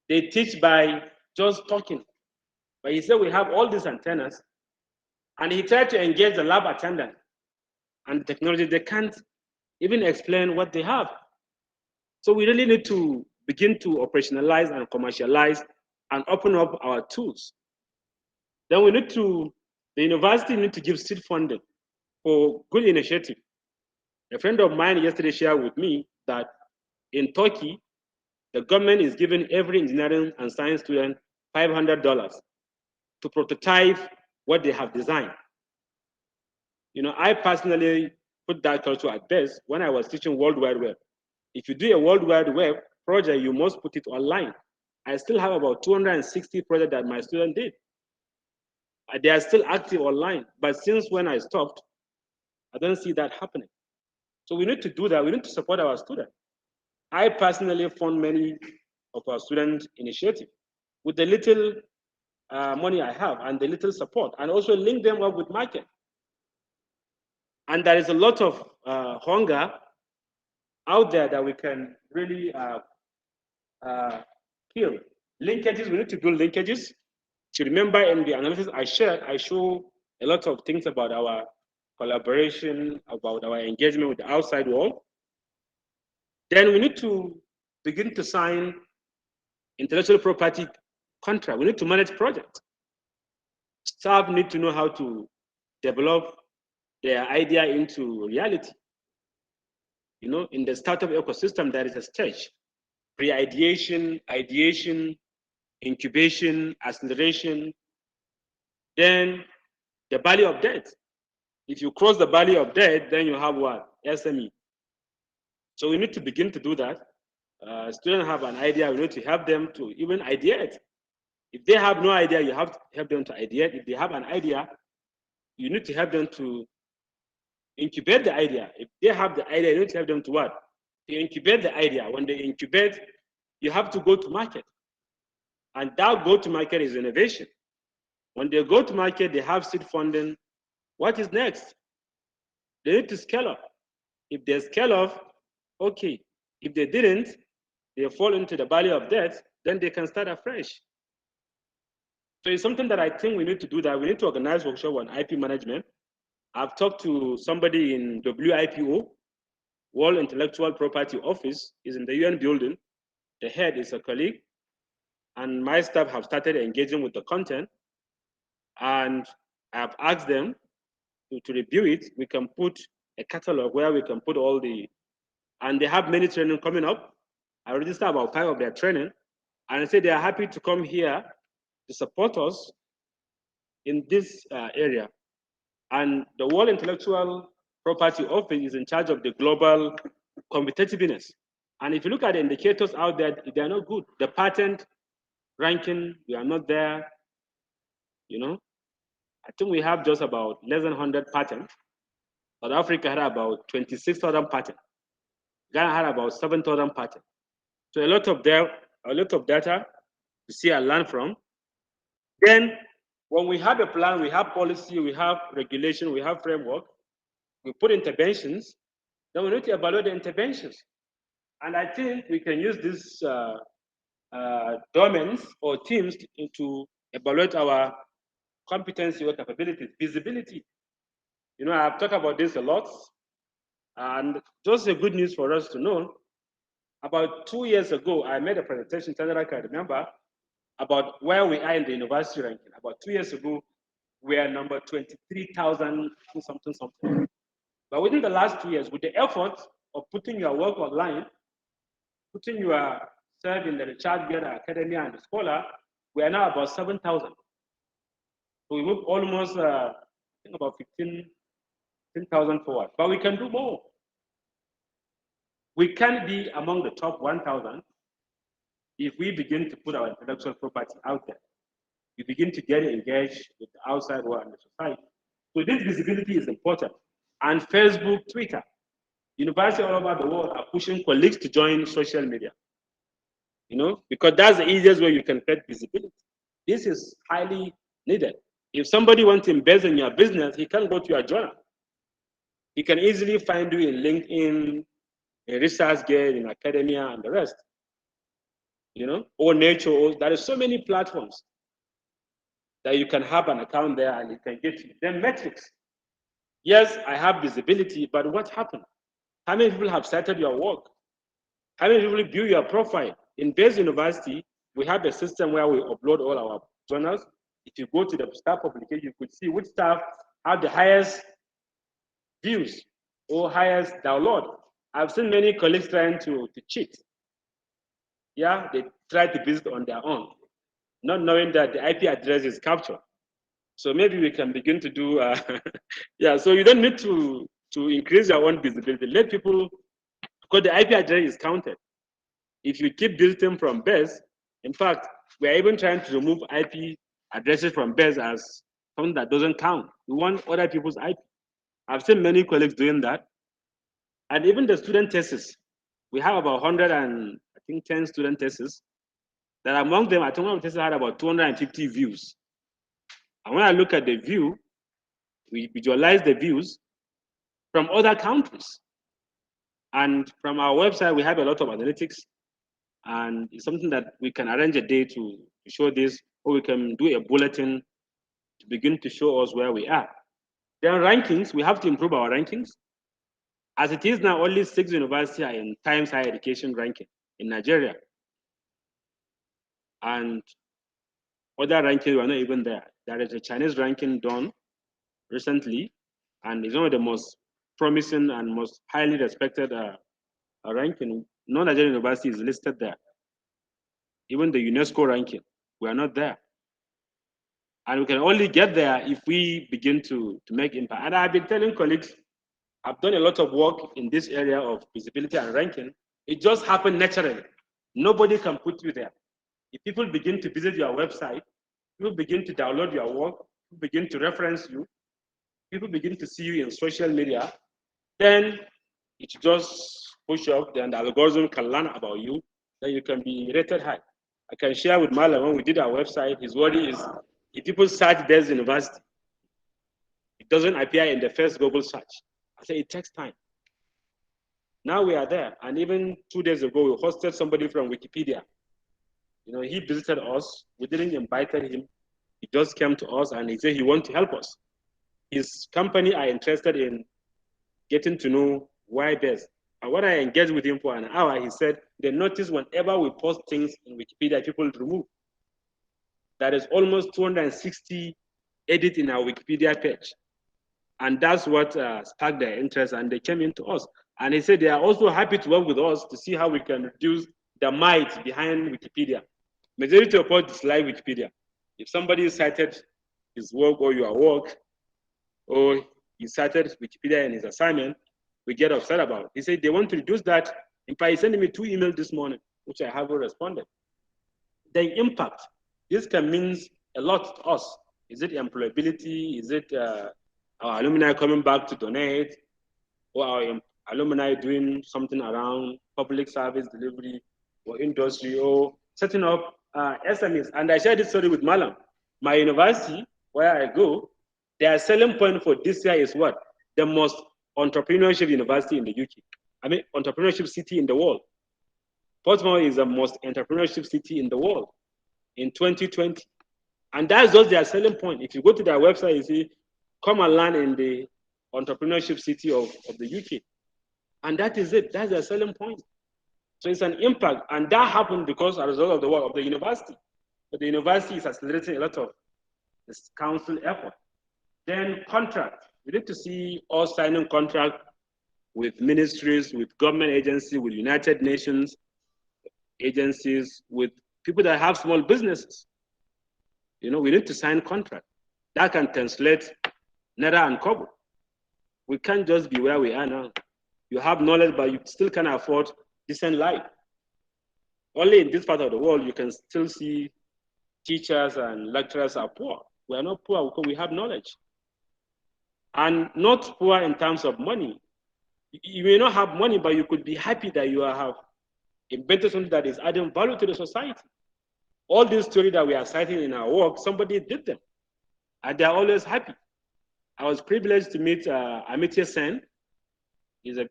They teach by just talking. But he said we have all these antennas. And he tried to engage the lab attendant and the technology. They can't even explain what they have. So we really need to begin to operationalize and commercialize and open up our tools. Then we need to, the university need to give seed funding for good initiative. A friend of mine yesterday shared with me that in Turkey, the government is giving every engineering and science student $500 to prototype what they have designed. You know, I personally put that culture at best when I was teaching World Wide Web. If you do a World Wide Web project, you must put it online. I still have about 260 projects that my students did. They are still active online, but since when I stopped, I don't see that happening. So we need to do that. We need to support our students. I personally fund many of our student initiatives with the little money I have and the little support, and also link them up with market. And there is a lot of hunger out there that we can really kill. Linkages, we need to do linkages. To remember in the analysis I shared, I show a lot of things about our collaboration, about our engagement with the outside world. Then we need to begin to sign intellectual property contract. We need to manage projects. Staff need to know how to develop their idea into reality. You know, in the startup ecosystem, there is a stage: pre-ideation, ideation, incubation, acceleration, then the valley of death. If you cross the valley of death, then you have what? SME. So we need to begin to do that. Students have an idea, we need to help them to even ideate. If they have no idea, you have to help them to ideate. If they have an idea, you need to help them to incubate the idea. If they have the idea, you need to help them to what? To incubate the idea. When they incubate, you have to go to market. And that go to market is innovation. When they go to market, they have seed funding. What is next? They need to scale up. If they scale up, okay. If they didn't, they fall into the valley of death, then they can start afresh. So it's something that I think we need to do that. We need to organize workshop on IP management. I've talked to somebody in WIPO, World Intellectual Property Office, is in the UN building. The head is a colleague, and my staff have started engaging with the content. And I've asked them to review it. We can put a catalog where we can put all the, and they have many training coming up. I registered about 5 of their training, and I say they are happy to come here to support us in this area. And the World Intellectual Property Office is in charge of the global competitiveness. And if you look at the indicators out there, they are not good. The patent ranking, we are not there. You know, I think we have just about less than 100 patents. South Africa had about 26,000 patents. Ghana had about 7,000 patents. So a lot of data to see and learn from. Then when we have a plan, we have policy, we have regulation, we have framework, we put interventions, then we need to evaluate the interventions. And I think we can use these domains or teams to evaluate our competency or capabilities, visibility. You know, I've talked about this a lot, and just a good news for us to know. About 2 years ago, I made a presentation, Chandra can remember, about where we are in the university ranking. About 2 years ago, we are number 23,000 something. But within the last 2 years, with the effort of putting your work online, putting yourself in the ResearchGate Academy and the Scholar, we are now about 7,000. So we moved almost, I think about 15,000 forward. But we can do more. We can be among the top 1,000, if we begin to put our intellectual property out there, we begin to get engaged with the outside world and the society. So this visibility is important. And Facebook, Twitter, universities all over the world are pushing colleagues to join social media. Because that's the easiest way you can get visibility. This is highly needed. If somebody wants to invest in your business, he can go to your journal. He can easily find you in LinkedIn, in ResearchGate, in academia, and the rest. Or Nature. There are so many platforms that you can have an account there and you can get to. Then metrics. Yes, I have visibility, but what happened? How many people have cited your work? How many people view your profile? In Base University, we have a system where we upload all our journals. If you go to the staff publication, you could see which staff have the highest views or highest download. I've seen many colleagues trying to cheat. Yeah, they try to visit on their own, not knowing that the IP address is captured. So maybe we can begin to do, yeah, so you don't need to increase your own visibility. Let people, because the IP address is counted. If you keep visiting from base, in fact, we are even trying to remove IP addresses from base as something that doesn't count. We want other people's IP. I've seen many colleagues doing that. And even the student thesis, we have about 110 student theses. That among them, I think one of the theses had about 250 views. And when I look at the view, we visualize the views from other countries. And from our website, we have a lot of analytics. And it's something that we can arrange a day to show this, or we can do a bulletin to begin to show us where we are. Then rankings, we have to improve our rankings. As it is now, only 6 universities are in Times Higher Education ranking in Nigeria. And other rankings were not even there. There is a Chinese ranking done recently, and it's one of the most promising and most highly respected ranking. No Nigerian university is listed there. Even the UNESCO ranking, we are not there. And we can only get there if we begin to make impact. And I've been telling colleagues, I've done a lot of work in this area of visibility and ranking. It just happened naturally. Nobody can put you there. If people begin to visit your website, people begin to download your work, people begin to reference you, people begin to see you in social media, then it just push up, then the algorithm can learn about you, then you can be rated high. I can share with Marlon, when we did our website, his worry is, if people search Base University, it doesn't appear in the first Google search. I say it takes time. Now we are there, and even 2 days ago, we hosted somebody from Wikipedia. He visited us. We didn't invite him. He just came to us and he said he wants to help us. His company are interested in getting to know why Base. And when I engaged with him for an hour, he said they notice whenever we post things in Wikipedia, people remove. There is almost 260 edits in our Wikipedia page. And that's what sparked their interest, and they came into us. And he said they are also happy to work with us to see how we can reduce the might behind Wikipedia. Majority of us dislike Wikipedia. If somebody cited his work or your work, or he cited Wikipedia in his assignment, we get upset about it. He said they want to reduce that. In fact, he sent me 2 emails this morning, which I haven't responded. The impact, this can mean a lot to us. Is it employability? Is it our alumni coming back to donate? Or our alumni doing something around public service delivery or industry, or setting up SMEs? And I shared this story with Malam. My university, where I go, their selling point for this year is what? The most entrepreneurship university in the UK. I mean, entrepreneurship city in the world. Portsmouth is the most entrepreneurship city in the world in 2020. And that's just their selling point. If you go to their website, you see, come and learn in the entrepreneurship city of the UK. And that is it. That's their selling point. So it's an impact. And that happened because as a result of the work of the university. But the university is accelerating a lot of this council effort. Then contract. We need to see us signing contract with ministries, with government agencies, with United Nations agencies, with people that have small businesses. We need to sign contract. That can translate Naira and Kobo. We can't just be where we are now. You have knowledge, but you still can't afford decent life. Only in this part of the world you can still see teachers and lecturers are poor. We are not poor because we have knowledge. And not poor in terms of money. You may not have money, but you could be happy that you have invented something that is adding value to the society. All these stories that we are citing in our work, somebody did them. And they're always happy. I was privileged to meet Amitya Sen. He's an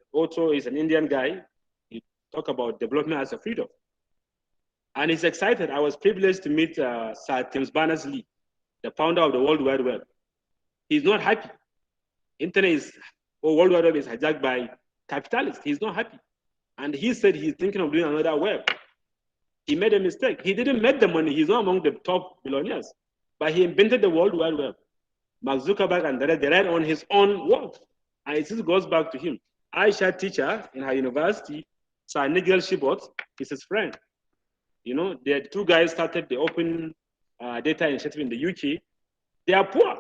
Indian guy. He talk about development as a freedom. And he's excited. I was privileged to meet Sir Tim Berners-Lee, the founder of the World Wide Web. He's not happy. World Wide Web is hijacked by capitalists. He's not happy. And he said he's thinking of doing another web. He made a mistake. He didn't make the money. He's not among the top billionaires. But he invented the World Wide Web. Mark Zuckerberg and they read on his own work. And it just goes back to him. Aisha, teacher in her university, Sir Nigel Shibot, is his friend. You know, the two guys started the open data initiative in the UK. They are poor.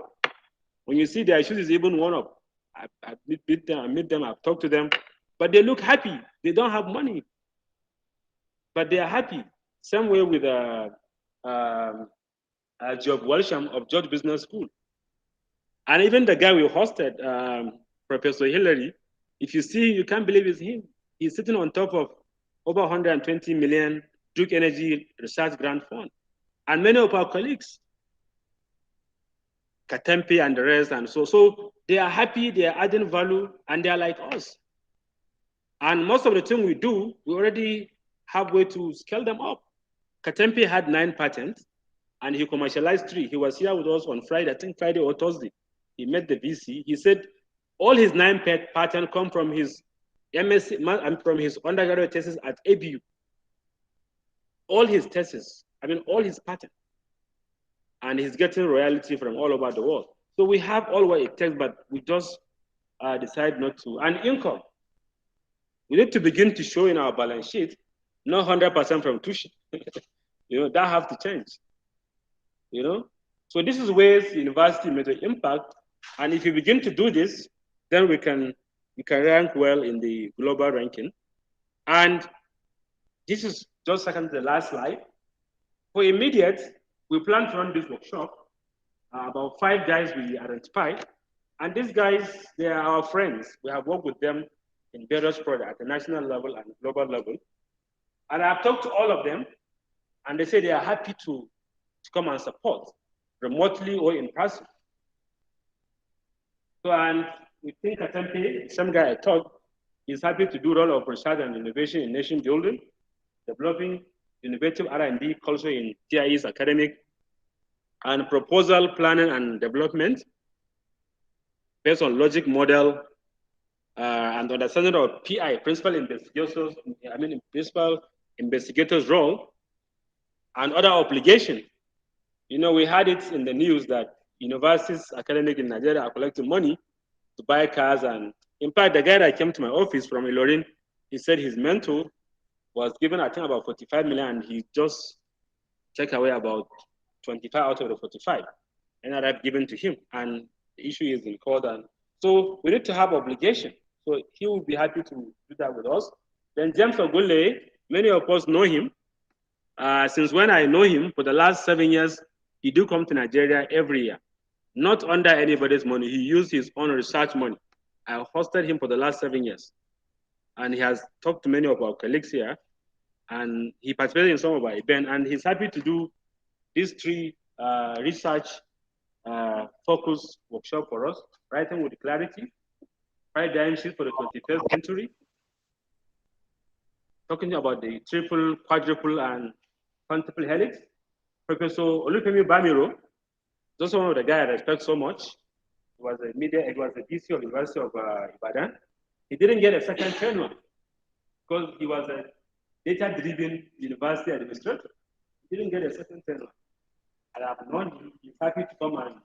When you see their issues is even one up. I meet them, I've talked to them, but they look happy. They don't have money, but they are happy. Same way with Job Walsham of George Business School. And even the guy we hosted, Professor Hillary, if you see, you can't believe it's him. He's sitting on top of over 120 million Duke Energy Research Grant Fund. And many of our colleagues, Katempe and the rest, and so they are happy, they are adding value, and they are like us. And most of the things we do, we already have way to scale them up. Katempe had 9 patents, and he commercialized 3. He was here with us on Friday, I think Friday or Thursday. He met the VC. He said all his 9 patents come from his MSc and from his undergraduate thesis at ABU. All his thesis, all his patents. And he's getting royalty from all over the world. So we have all what it takes, but we just decide not to. And income, we need to begin to show in our balance sheet, not 100% from tuition. That have to change. So this is ways the university made an impact. And if you begin to do this, then we can rank well in the global ranking. And this is just the last slide. For immediate, we plan to run this workshop. About 5 guys we identified. And these guys, they are our friends. We have worked with them in various projects at the national level and global level. And I've talked to all of them, and they say they are happy to come and support, remotely or in person. So, and we think Katempe, some guy I talked, is happy to do role of research and innovation in nation building, developing innovative R&D culture in TIE's academic, and proposal planning and development based on logic model and understanding of PI, principal investigators role and other obligation. We had it in the news that universities, academic in Nigeria are collecting money to buy cars. And in fact, the guy that came to my office from Ilorin, he said his mentor was given, I think, about 45 million, and he just took away about 25 out of the 45 ended up given to him, and the issue is in court. And so we need to have obligation. So he will be happy to do that with us. Then James Ogule, many of us know him. Since when I know him, for the last 7 years, he do come to Nigeria every year, not under anybody's money. He used his own research money. I hosted him for the last 7 years. And he has talked to many of our colleagues here, and he participated in some of our events, and he's happy to do these 3 research focus workshop for us, writing with clarity, paradigm shift for the 21st century, talking about the triple, quadruple, and quintuple helix. Professor Olufemi Bamiro, just one of the guys I respect so much. He was a DC of the University of Ibadan. He didn't get a second tenure because he was a data-driven university administrator. He didn't get a second tenure. And I've known him. He's happy to come and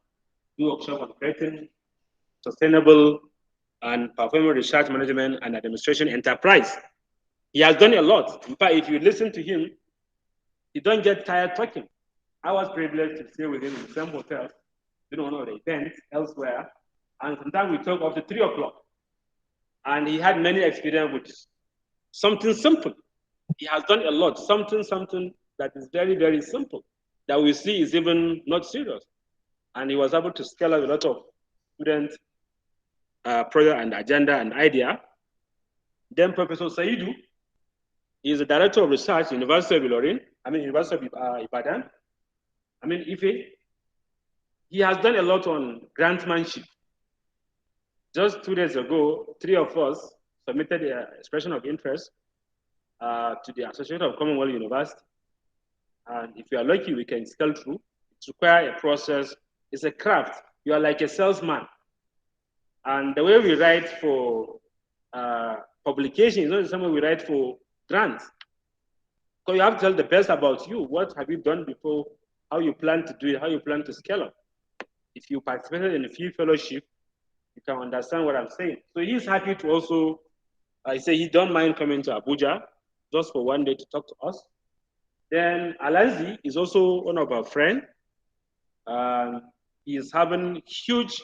do workshop on creating sustainable and performing research management and administration enterprise. He has done a lot. In fact, if you listen to him, you don't get tired talking. I was privileged to stay with him in the same hotel, one of the events elsewhere, and sometimes we talk up to 3 o'clock. And he had many experience with something simple. he has done a lot, something that is very, very simple, that we see is even not serious. And he was able to scale up a lot of student project and agenda and idea. Then Professor Saidu, he is the Director of Research, University of University of Ibadan. Ife. He has done a lot on grantmanship. Just 2 days ago, 3 of us submitted an expression of interest to the Association of Commonwealth University. And if you are lucky, we can scale through. It requires a process. It's a craft. You are like a salesman. And the way we write for publication is not the same way we write for grants. So you have to tell the best about you. What have you done before? How you plan to do it? How you plan to scale up? If you participated in a few fellowship, you can understand what I'm saying. So he's happy to also, I say he don't mind coming to Abuja just for 1 day to talk to us. Then Alazi is also one of our friends. He is having huge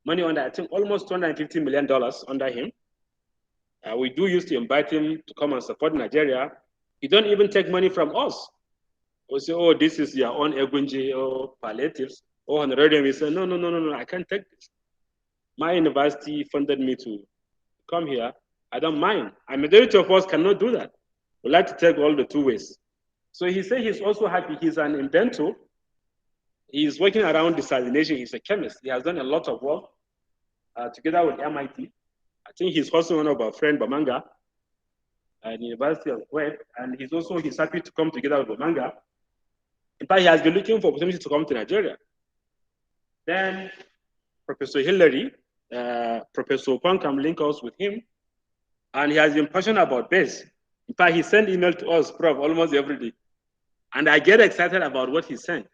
money under, I think almost $250 million under him. We do used to invite him to come and support Nigeria. He don't even take money from us. We say, oh, this is your own Egunji or palliatives or honorarium. We say, no, I can't take this. My university funded me to come here. I don't mind. A majority of us cannot do that. We like to take all the 2 ways. So he said he's also happy. He's an inventor. He's working around desalination. He's a chemist. He has done a lot of work together with MIT. I think he's also one of our friend Bamanga at the University of Web, and he's happy to come together with Bamanga. In fact, he has been looking for opportunity to come to Nigeria. Then Professor Hillary, Professor Pankam link us with him, and he has been passionate about BASE. In fact, he sent email to us, Prof, almost every day. And I get excited about what he sent.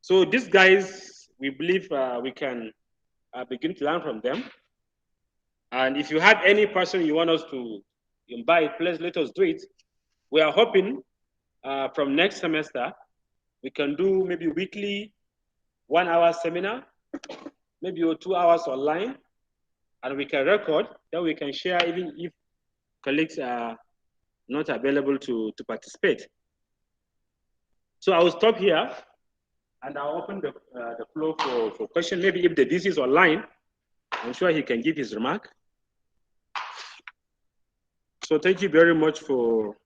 So these guys, we believe we can begin to learn from them. And if you have any person you want us to invite, please let us do it. We are hoping from next semester, we can do maybe weekly 1 hour seminar, maybe 2 hours online, and we can record, then we can share even if colleagues are not available to participate. So I will stop here and I'll open the floor for questions. Maybe if the DC is online, I'm sure he can give his remark. So thank you very much for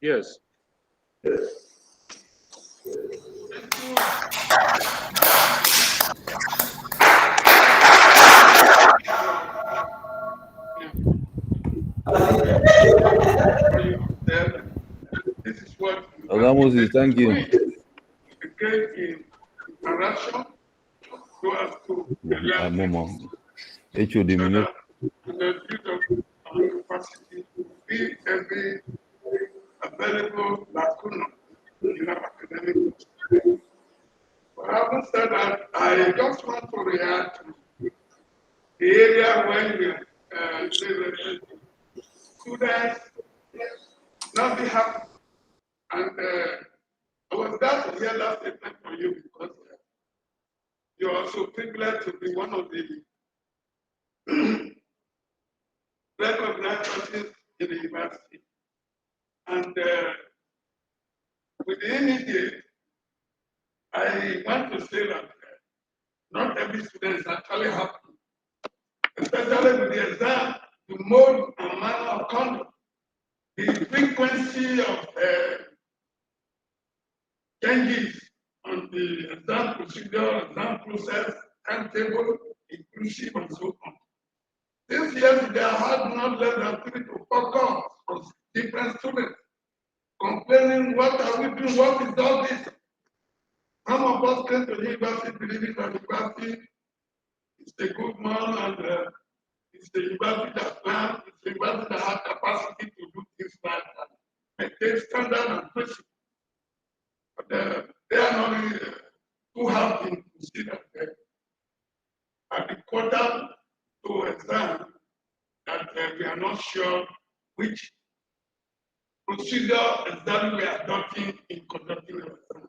yes. This is what Moses, thank you. A great interaction so as to the build of our capacity to fill every available lacuna in our academic history. But having said that, I just want to react to the area where we students not be happy. And I was glad to hear that statement from you because you're also privileged to be one of the recognized persons in the university. And with the immediate, I want to say that not every student is actually happy, especially with the exam, the mode and manner of conduct, the frequency of changes on the exam procedure, exam process, timetable, inclusive, and so on. This year, they had not less than 3 to 4 calls from different students complaining, what are we doing? What is all this? Some of us came to the university believing that the university is a good man and it's the university that plans, it's the university that has capacity to do things like that, maintain standard and principle. But they are not really too happy to see that at the quarter to exam that we are not sure which procedure exactly we are adopting in conducting our exam.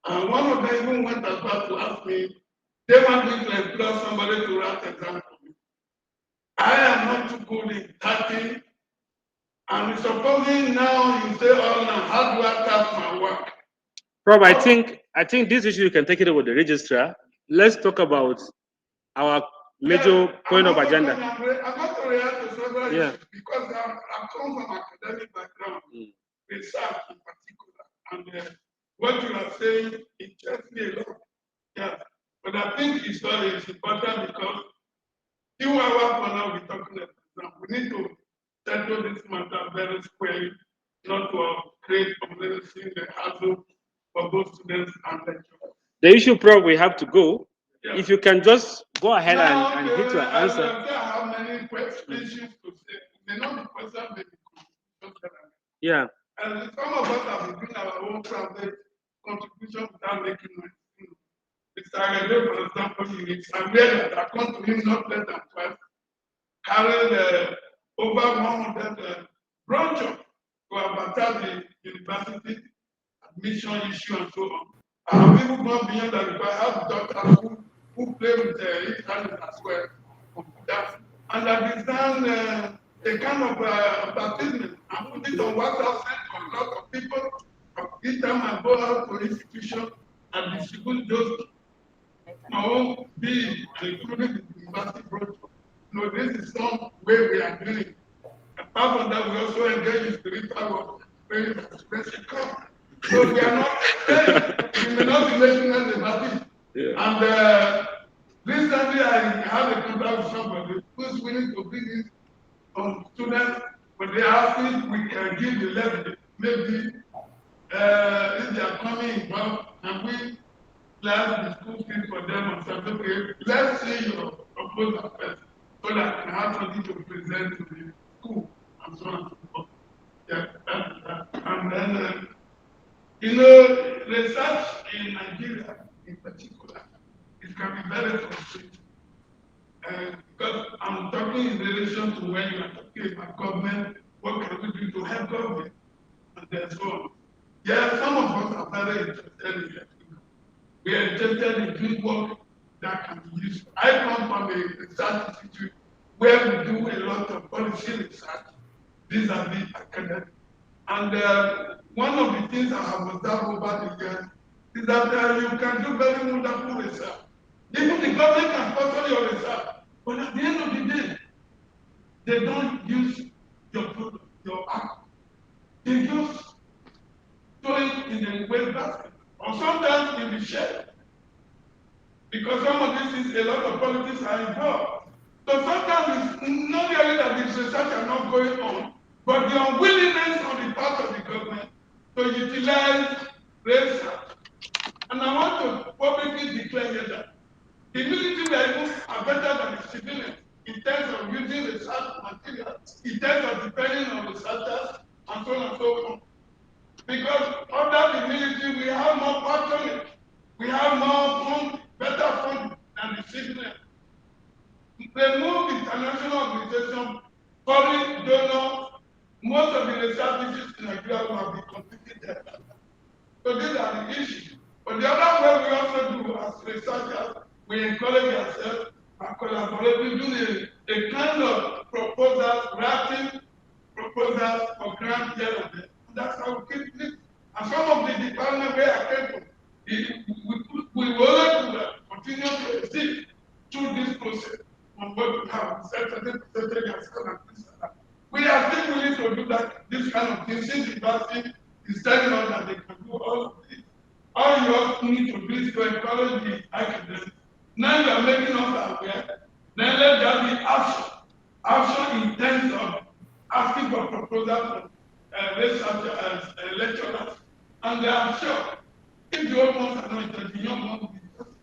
And one of them even went as far to ask me, they want me to employ somebody to write exam for me. I am not too good in typing. And supposing now you say, oh, now how do I type my work? Prof, I think this issue you can take it with the registrar. Let's talk about our major point of agenda. I'm going to react to several Yeah. issues because I come from academic background, research in particular, and what you are saying interests me a lot. Yeah, but I think it's important because few hours from now we're talking about exam. We need to settle this matter very squarely, not to create unnecessary hassle for both students and lecturers. The issue, Prof, we have to go. Yeah. If you can just go ahead now, and hit your answer. I have many issues to say. May not be question, may be yeah. And some of us have been doing our own private contribution without making noise. Mr. Agade, for example, is aware that I come to him not less than twice, carrying over 100 brochures to advertise the university admission issue and so on. And people gone beyond that because I have doctors who play with the internet as well, computer, and I designed a kind of advertisement and put it on WhatsApp, sent to a lot of people. Each time I go out to institution and distribute those my own be including the university project. No, this is some way we are doing it. Apart from that, we also engage in spiritual work, praying for special come. So we are not we may not be making us about it. Yeah. And recently I had a contact with somebody who's willing to bring in students, but they asked if we can give the level, maybe if they are coming involved, and we plan the school fees for them and say, okay, let's see your proposal first, so that I can have something to present to the school and so on and so forth. Yeah, that. And then, research in Nigeria in particular, it can be very frustrating. Because I'm talking in relation to when you are talking about government, what can we do to help government, and so on. Yeah, some of us are very interested in it. We are interested in doing work that can be useful. I come from a research institute where we do a lot of policy research. These are the academic. And one of the things I have observed over the years is that you can do very wonderful research. Even the government can sponsor your research, but at the end of the day, they don't use your product, your art. They use throw it in the waste basket, or sometimes in the shed. Because some of this is a lot of politics are involved. So sometimes it's not really that these research are not going on, but the unwillingness on the part of the government to utilize research. And I want to publicly declare here that the military are better than the civilians in terms of using research material, in terms of depending on researchers, and so on and so forth. Because under the military, we have more patronage, we have more fund, better fund than the civilians. They move international organizations, foreign donors, most of the research issues in Nigeria will have been completed there. So these are the issues. But the other way we also do as researchers, we encourage ourselves by collaborating, do a kind of proposals, writing proposals for grant here and there. And that's how we keep it. And some of the department where I came from, we will continue to exist through this process on what we have. We are still willing to do that, this kind of thing, since the university is telling us that they can do all of this. All you also need to do is to encourage the academics. Now you are making us aware, then let there be action. Action in terms of asking for proposals from researchers, lecturers, and they are sure if the old ones are not interested, the young ones will be interested.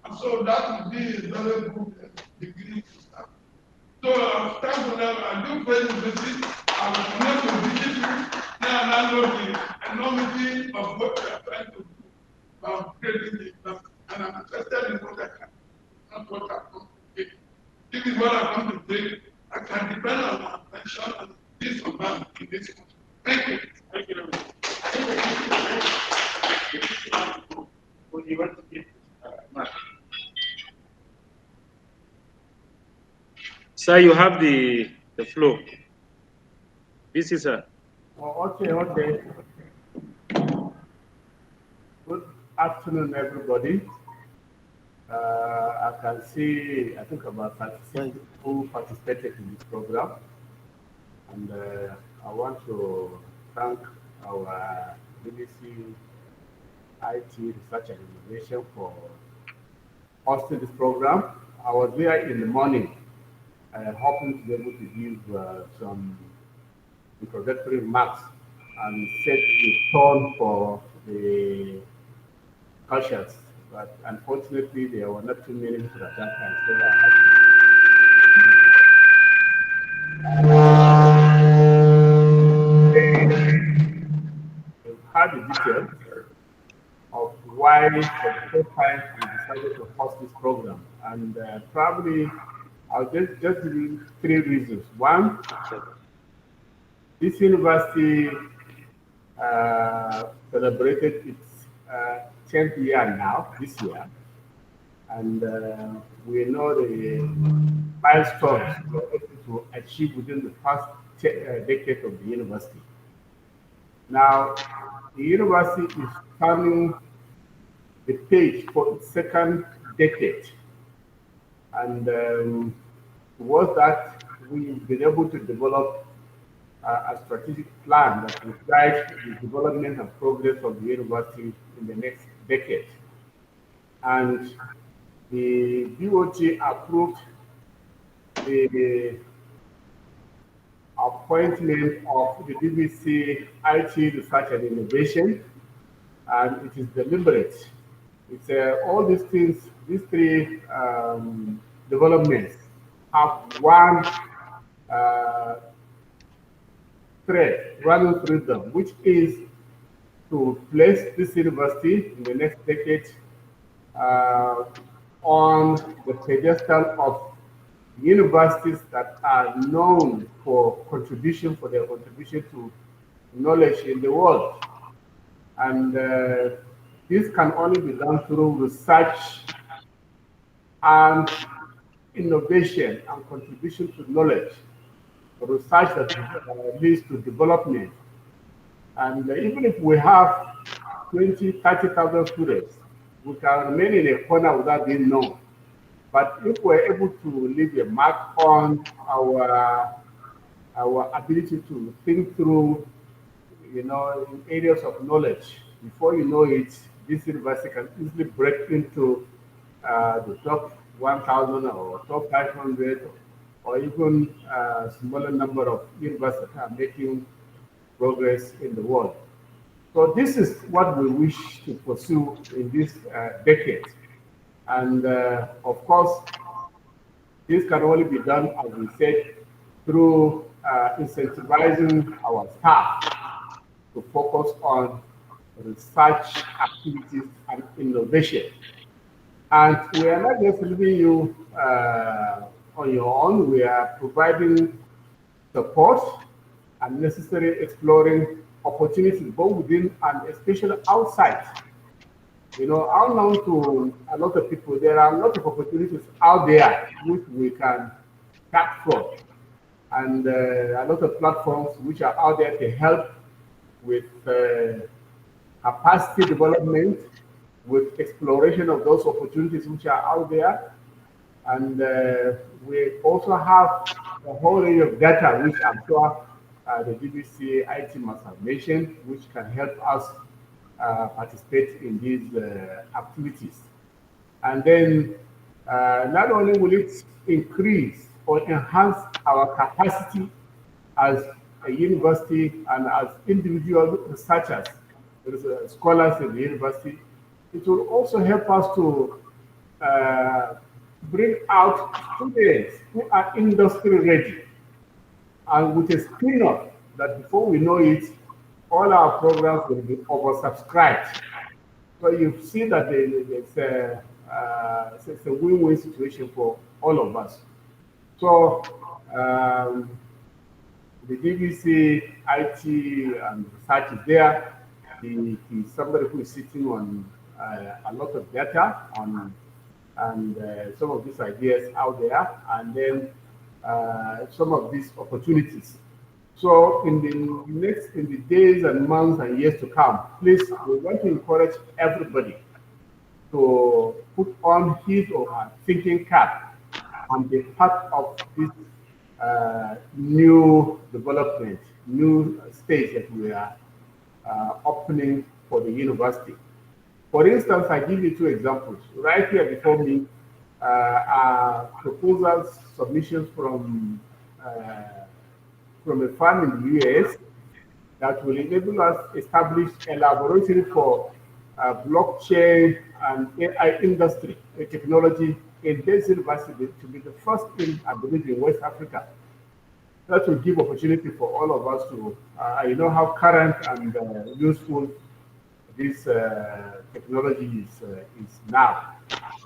And so that would be a very good beginning to start. So I'll start with that. I do pray to visit. I will connect to visit you. Now I know the enormity of what we are trying to do about creating the university. And I'm interested in what I can, not what I come to take. This is what I come to take. I can depend on my attention and this or that in this country. Sir, you have the floor. This is sir. Oh, okay. Good afternoon, everybody. I can see, I think about 36 people participated in this program. And I want to thank our BBC IT Research and Innovation for hosting this program. I was there in the morning, hoping to be able to give some introductory remarks and set the tone for the questions. But unfortunately, there were not too many people at that time. So we've had the details of why, for the first time, we decided to host this program. And probably, I'll just give you 3 reasons. One, this university celebrated its 10th year now, this year. And we know the milestones we were able to achieve within the past decade of the university. Now, the university is turning the page for its second decade. And towards that, we've been able to develop a strategic plan that will guide the development and progress of the university in the next decade. And the BOT approved the appointment of the BBC IT Research and Innovation, and it is deliberate. It's all these things, these 3 developments have one thread running through them, which is to place this university in the next decade on the pedestal of universities that are known for their contribution to knowledge in the world. And this can only be done through research and innovation and contribution to knowledge, research that leads to development. And even if we have 20, 30,000 students, we can remain in a corner without being known. But if we're able to leave a mark on our ability to think through, in areas of knowledge, before you know it, this university can easily break into the top 1,000 or top 500, or even a smaller number of universities that are making progress in the world. So this is what we wish to pursue in this decade. And of course, this can only be done, as we said, through incentivizing our staff to focus on research activities and innovation. And we are not just leaving you on your own. We are providing support and necessary exploring opportunities both within and especially outside. Unknown to a lot of people, there are a lot of opportunities out there which we can tap from, and a lot of platforms which are out there to help with capacity development, with exploration of those opportunities which are out there. And we also have a whole range of data which I'm sure the BBC IT must have mentioned, which can help us participate in these activities. And then not only will it increase or enhance our capacity as a university and as individual researchers, scholars in the university, it will also help us to bring out students who are industry ready, and with a spin-off that before we know it, all our programs will be oversubscribed. So you see that it's a win-win situation for all of us. So the BBC IT and research is there. He's somebody who is sitting on a lot of data and some of these ideas out there. And then some of these opportunities. So in the days and months and years to come, please, we want to encourage everybody to put on his or her thinking cap and be part of this new development, new stage that we are opening for the university. For instance, I give you two examples. Right here before me are proposals, submissions from a firm in the US that will enable us establish a laboratory for blockchain and AI industry technology in this university to be the first in, I believe, in West Africa. That will give opportunity for all of us to, know how current and useful this technology is now.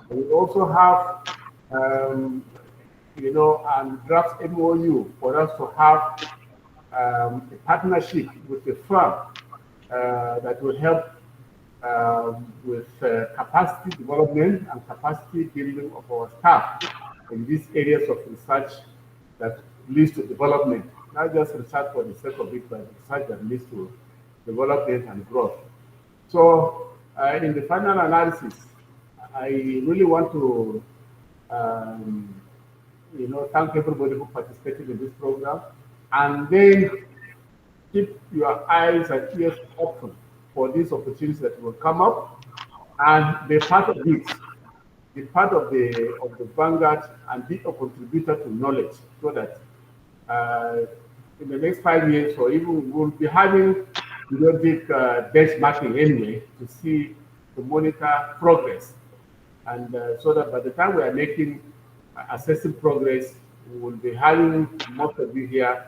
We also have, and draft MOU for us to have a partnership with a firm that will help with capacity development and capacity building of our staff in these areas of research that leads to development, not just research for the sake of it, but research that leads to development and growth. So in the final analysis, I really want to thank everybody who participated in this program, and then keep your eyes and ears open for these opportunities that will come up, and be part of this, be part of the vanguard, and be a contributor to knowledge, so that in the next 5 years, or even we'll be having periodic benchmarking anyway to see, to monitor progress, and so that by the time we are making assessing progress, we will be having most of you here,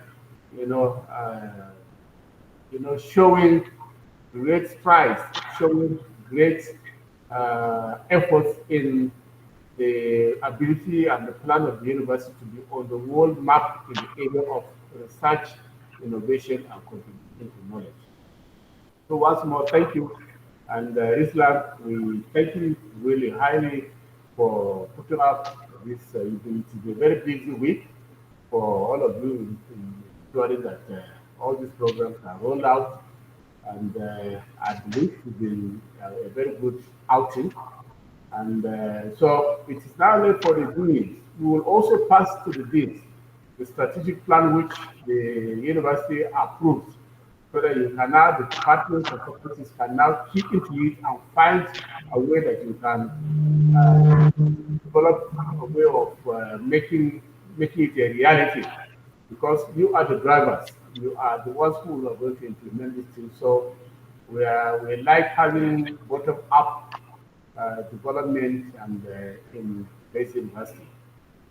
showing great strides, showing great efforts in the ability and the plan of the university to be on the world map in the area of research, innovation, and contribution to knowledge. So once more, thank you. And Rislan, we thank you really highly for putting up this. It will be a very busy week for all of you, ensuring that all these programs are rolled out, and I believe it will be a very good outing. And so it is now left for the deans. We will also pass to the deans the strategic plan which the university approved, so that you can now, the departments and faculties can now keep into it and find a way that you can develop a way of making it a reality, because you are the drivers, you are the ones who are going to implement this thing. So we like having bottom up development and in basic university.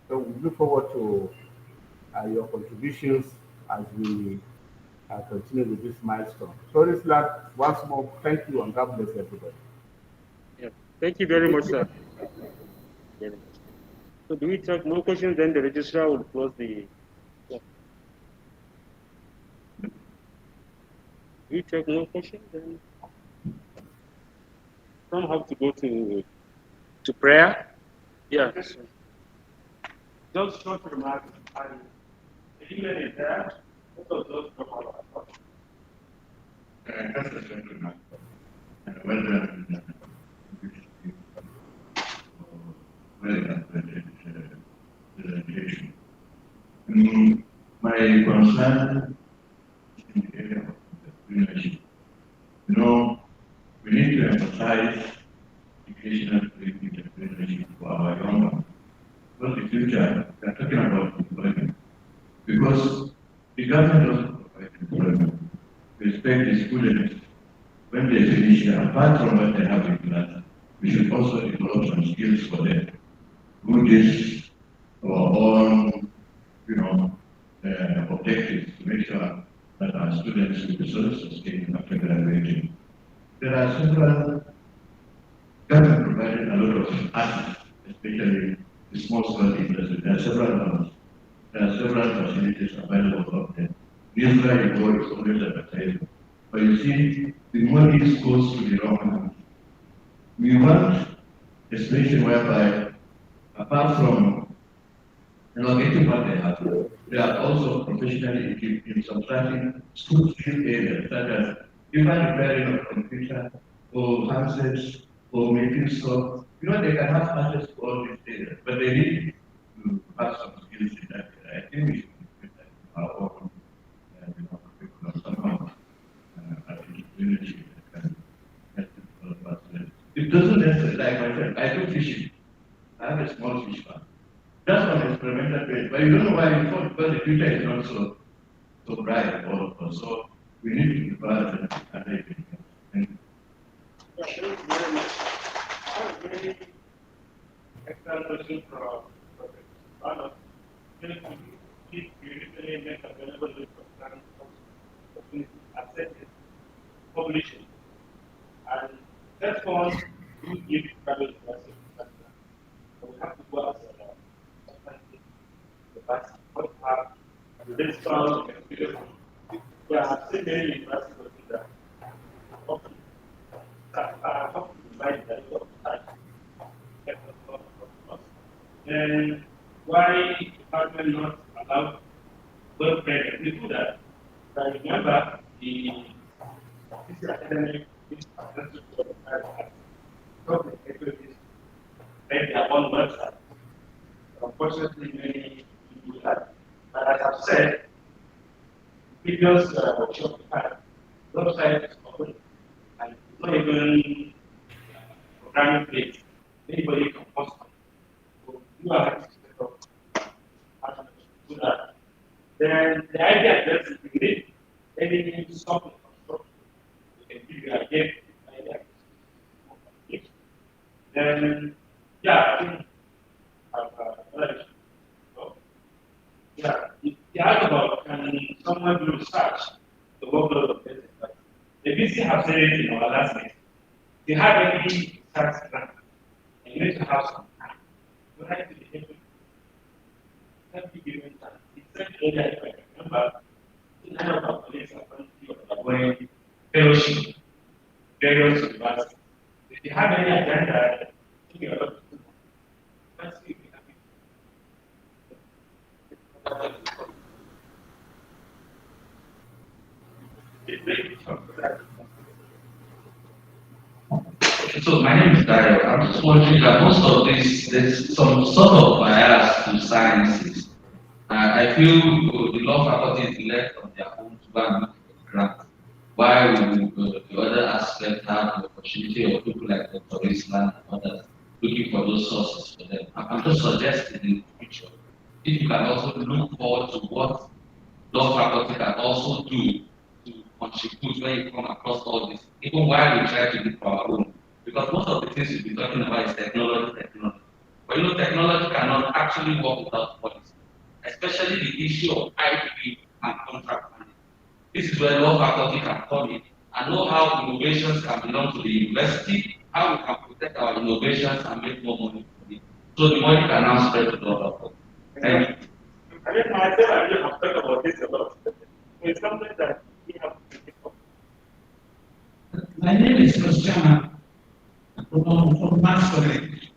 So we look forward to your contributions as we continue with this milestone. So Rislan, once more, thank you, and God bless everybody. Yeah. Thank you very much, sir. Very much. So do we take more questions? Then the registrar will close the. Yeah. Do we take more questions? Then some have to go to prayer. Yeah. Just short remarks. Even in that, what of those come out? That's a short remark. Well done. Well done presentation. My concern is in the area of entrepreneurship. We need to emphasize educational entrepreneurship for our young ones. For the future, we are talking about employment. Because the government doesn't provide employment. We expect the students, when they finish here, apart from what they have in class, we should also develop some skills for them. Do this our own, objectives to make sure that our students will be self-sustaining after graduating. There are several government providing a lot of assets, especially the small scale industry. There are several ones. There are several facilities available out there. This is where you go, is always advertising. But you see, the money goes to the wrong hands. We want a situation whereby, apart from getting what they have. They are also professionally equipped in subtracting school field areas such as even repairing of computer or handsets or making stuff. They can have access to all these areas, but they need to have some skills in that area. I think we should include that in our own curriculum somehow. I think leadership that can help all of us. It doesn't necessarily, like myself, I do fishing. I have a small fish farm. Just on experimental base, but you don't know why before because the future is not so bright for all of us. So we need to prepare and everything. Thank you very much. I have a very excellent question from Professor Bala. Can you please beautifully make available list of plans of assets, population, and that one you give private investors. So we have to go as the best what have this strong experience. We have seen many universities that often provide that lot of time. Then why department not allowed work credit? We do that. I remember this academic public activities made their own website. Unfortunately, many people do that. But as I've said, previous workshop we had, website is open and it's not even programming based. Anybody can post it. So you are happy to set up how to do that. Then the idea is that you need any software construction. You can give you a game idea. Then, yeah, I think yeah, the other about can someone do research the workload of this? The BC have said it in our last meeting. If you have any research plan, and you need to have some time, you have to be able to help you given time. It's said earlier, if I remember, in kind of our colleagues are going fellowship, various universities. If you have any agenda, think about it. Let's see if we can So my name is Dario. I'm just wondering that most of this, there's some sort of bias to sciences. I feel the law faculty is left on their own to go and look for the grant. While the other aspect have the opportunity of people like Dr. Rislan and others looking for those sources for them. I'm just suggesting in the future, if you can also look forward to what law faculty can also do to contribute when you come across all this, even while we try to do for our own. Because most of the things we'll be talking about is technology. But technology cannot actually work without policy, especially the issue of IP and contract management. This is where law faculty can come in and know how innovations can belong to the university, how we can protect our innovations and make more money from it. So the money can now spread to law faculty. Thank you. I mean, myself, I have talked about this a lot. It's something that we have to think of. My name is Christiana from Masquerade.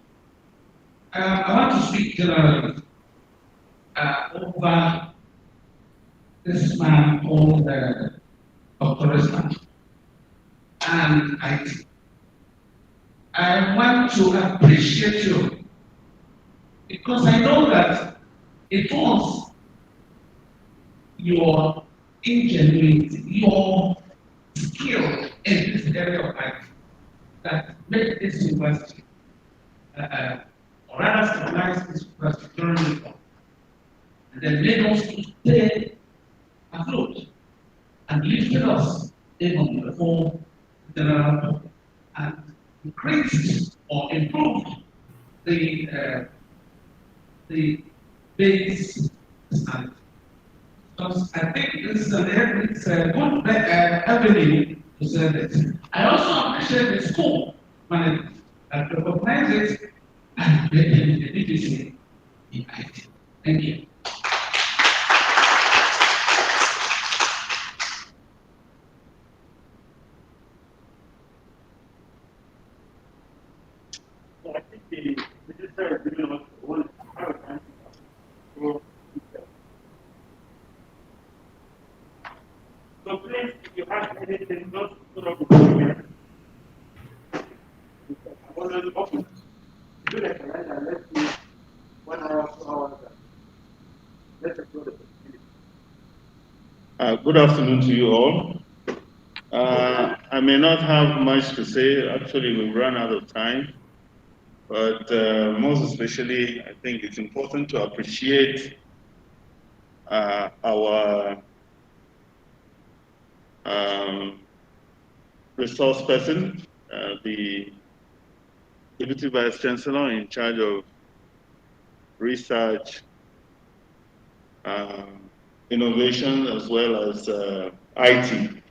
I want to speak generally over this man called Dr. Rislan. And I want to appreciate you because I know that it was your ingenuity, your skill in this area of life that made this university, or rather stabilize this university during the war, and then made us to stay afloat and lifted us even before the general public and increased or improved the base standard. Because I think it's a good avenue to say this. I also appreciate the school management that recognizes and the BBC in IT. Thank you. So I think the minister is doing what one let's do 1 hour, 2 hours, and let's explore the possibility. Good afternoon to you all. I may not have much to say. Actually, we've run out of time. But most especially, I think it's important to appreciate our resource person, the Deputy Vice Chancellor in charge of research, innovation, as well as IT.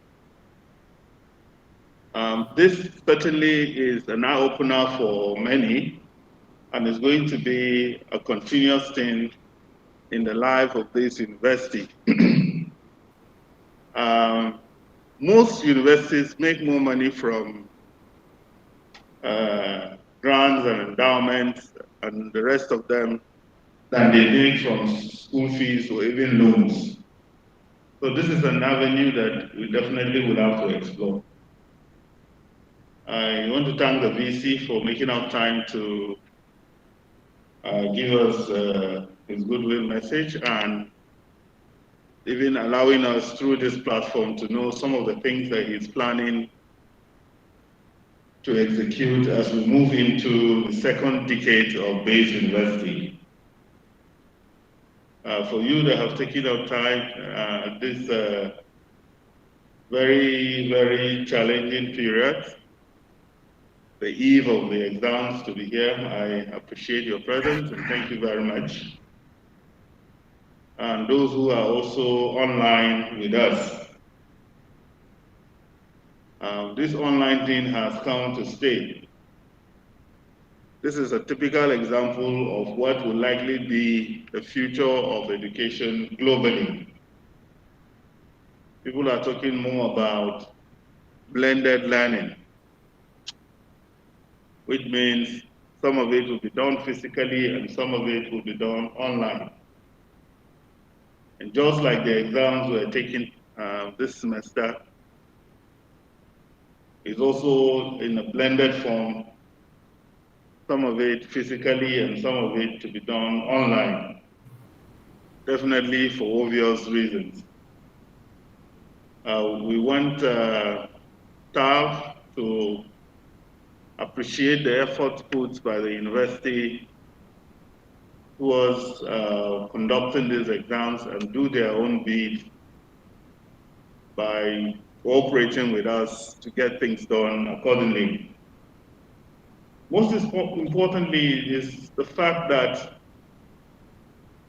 This certainly is an eye-opener for many, and is going to be a continuous thing in the life of this university. Most universities make more money from grants and endowments and the rest of them than they make from school fees or even loans. So this is an avenue that we definitely will have to explore. I want to thank the VC for making out time to give us his goodwill message and even allowing us through this platform to know some of the things that he's planning to execute as we move into the second decade of Bayes University. For you that have taken out time this very, very challenging period, the eve of the exams to be here, I appreciate your presence and thank you very much. And those who are also online with us. This online thing has come to stay. This is a typical example of what will likely be the future of education globally. People are talking more about blended learning, which means some of it will be done physically and some of it will be done online. And just like the exams we're taking this semester, is also in a blended form, some of it physically and some of it to be done online, definitely for obvious reasons. We want staff to appreciate the efforts put by the university towards conducting these exams and do their own bit by cooperating with us to get things done accordingly. Most importantly is the fact that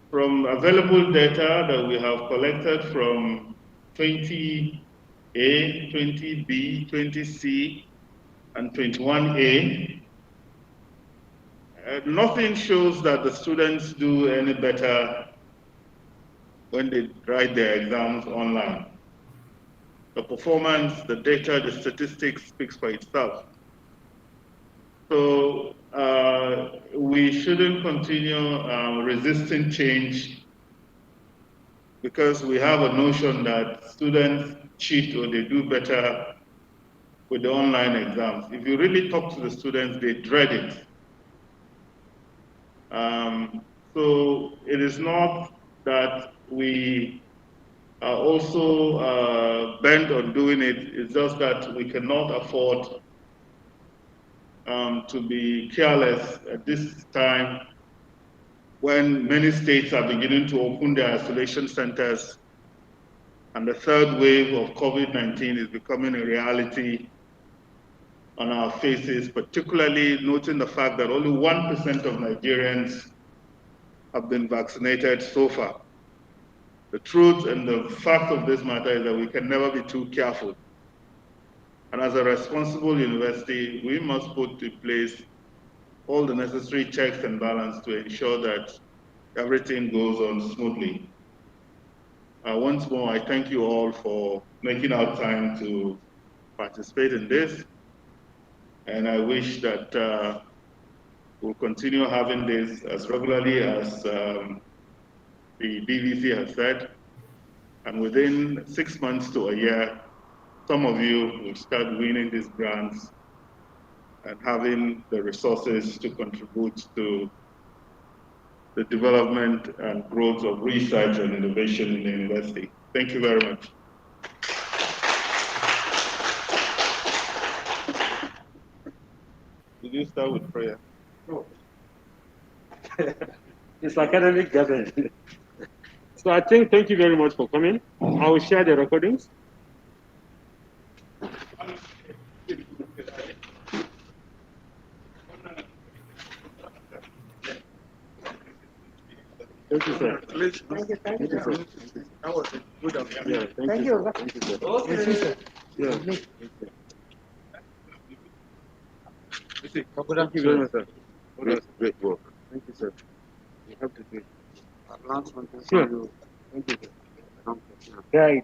from available data that we have collected from 20A, 20B, 20C, and 21A, nothing shows that the students do any better when they write their exams online. The performance, the data, the statistics speaks for itself. So we shouldn't continue resisting change because we have a notion that students cheat or they do better with the online exams. If you really talk to the students, they dread it. So it is not that we are also bent on doing it, it's just that we cannot afford to be careless at this time when many states are beginning to open their isolation centers and the third wave of COVID-19 is becoming a reality on our faces, particularly noting the fact that only 1% of Nigerians have been vaccinated so far. The truth and the fact of this matter is that we can never be too careful. And as a responsible university, we must put in place all the necessary checks and balance to ensure that everything goes on smoothly. Once more, I thank you all for making out time to participate in this. And I wish that we'll continue having this as regularly as the DVC has said. And within 6 months to a year, some of you will start winning these grants and having the resources to contribute to the development and growth of research and innovation in the university. Thank you very much. Did you start with prayer? No. It's academic gathering. So I think, thank you very much for coming. I will share the recordings. Thank you, sir. Thank you, Thank you, sir. That was good of you. Yeah, thank you, sir. Thank you, sir. Okay. Yeah. Thank you very much, sir. Great work. Thank you, sir. You have to do it. Sure. Thank you, sir. Guide.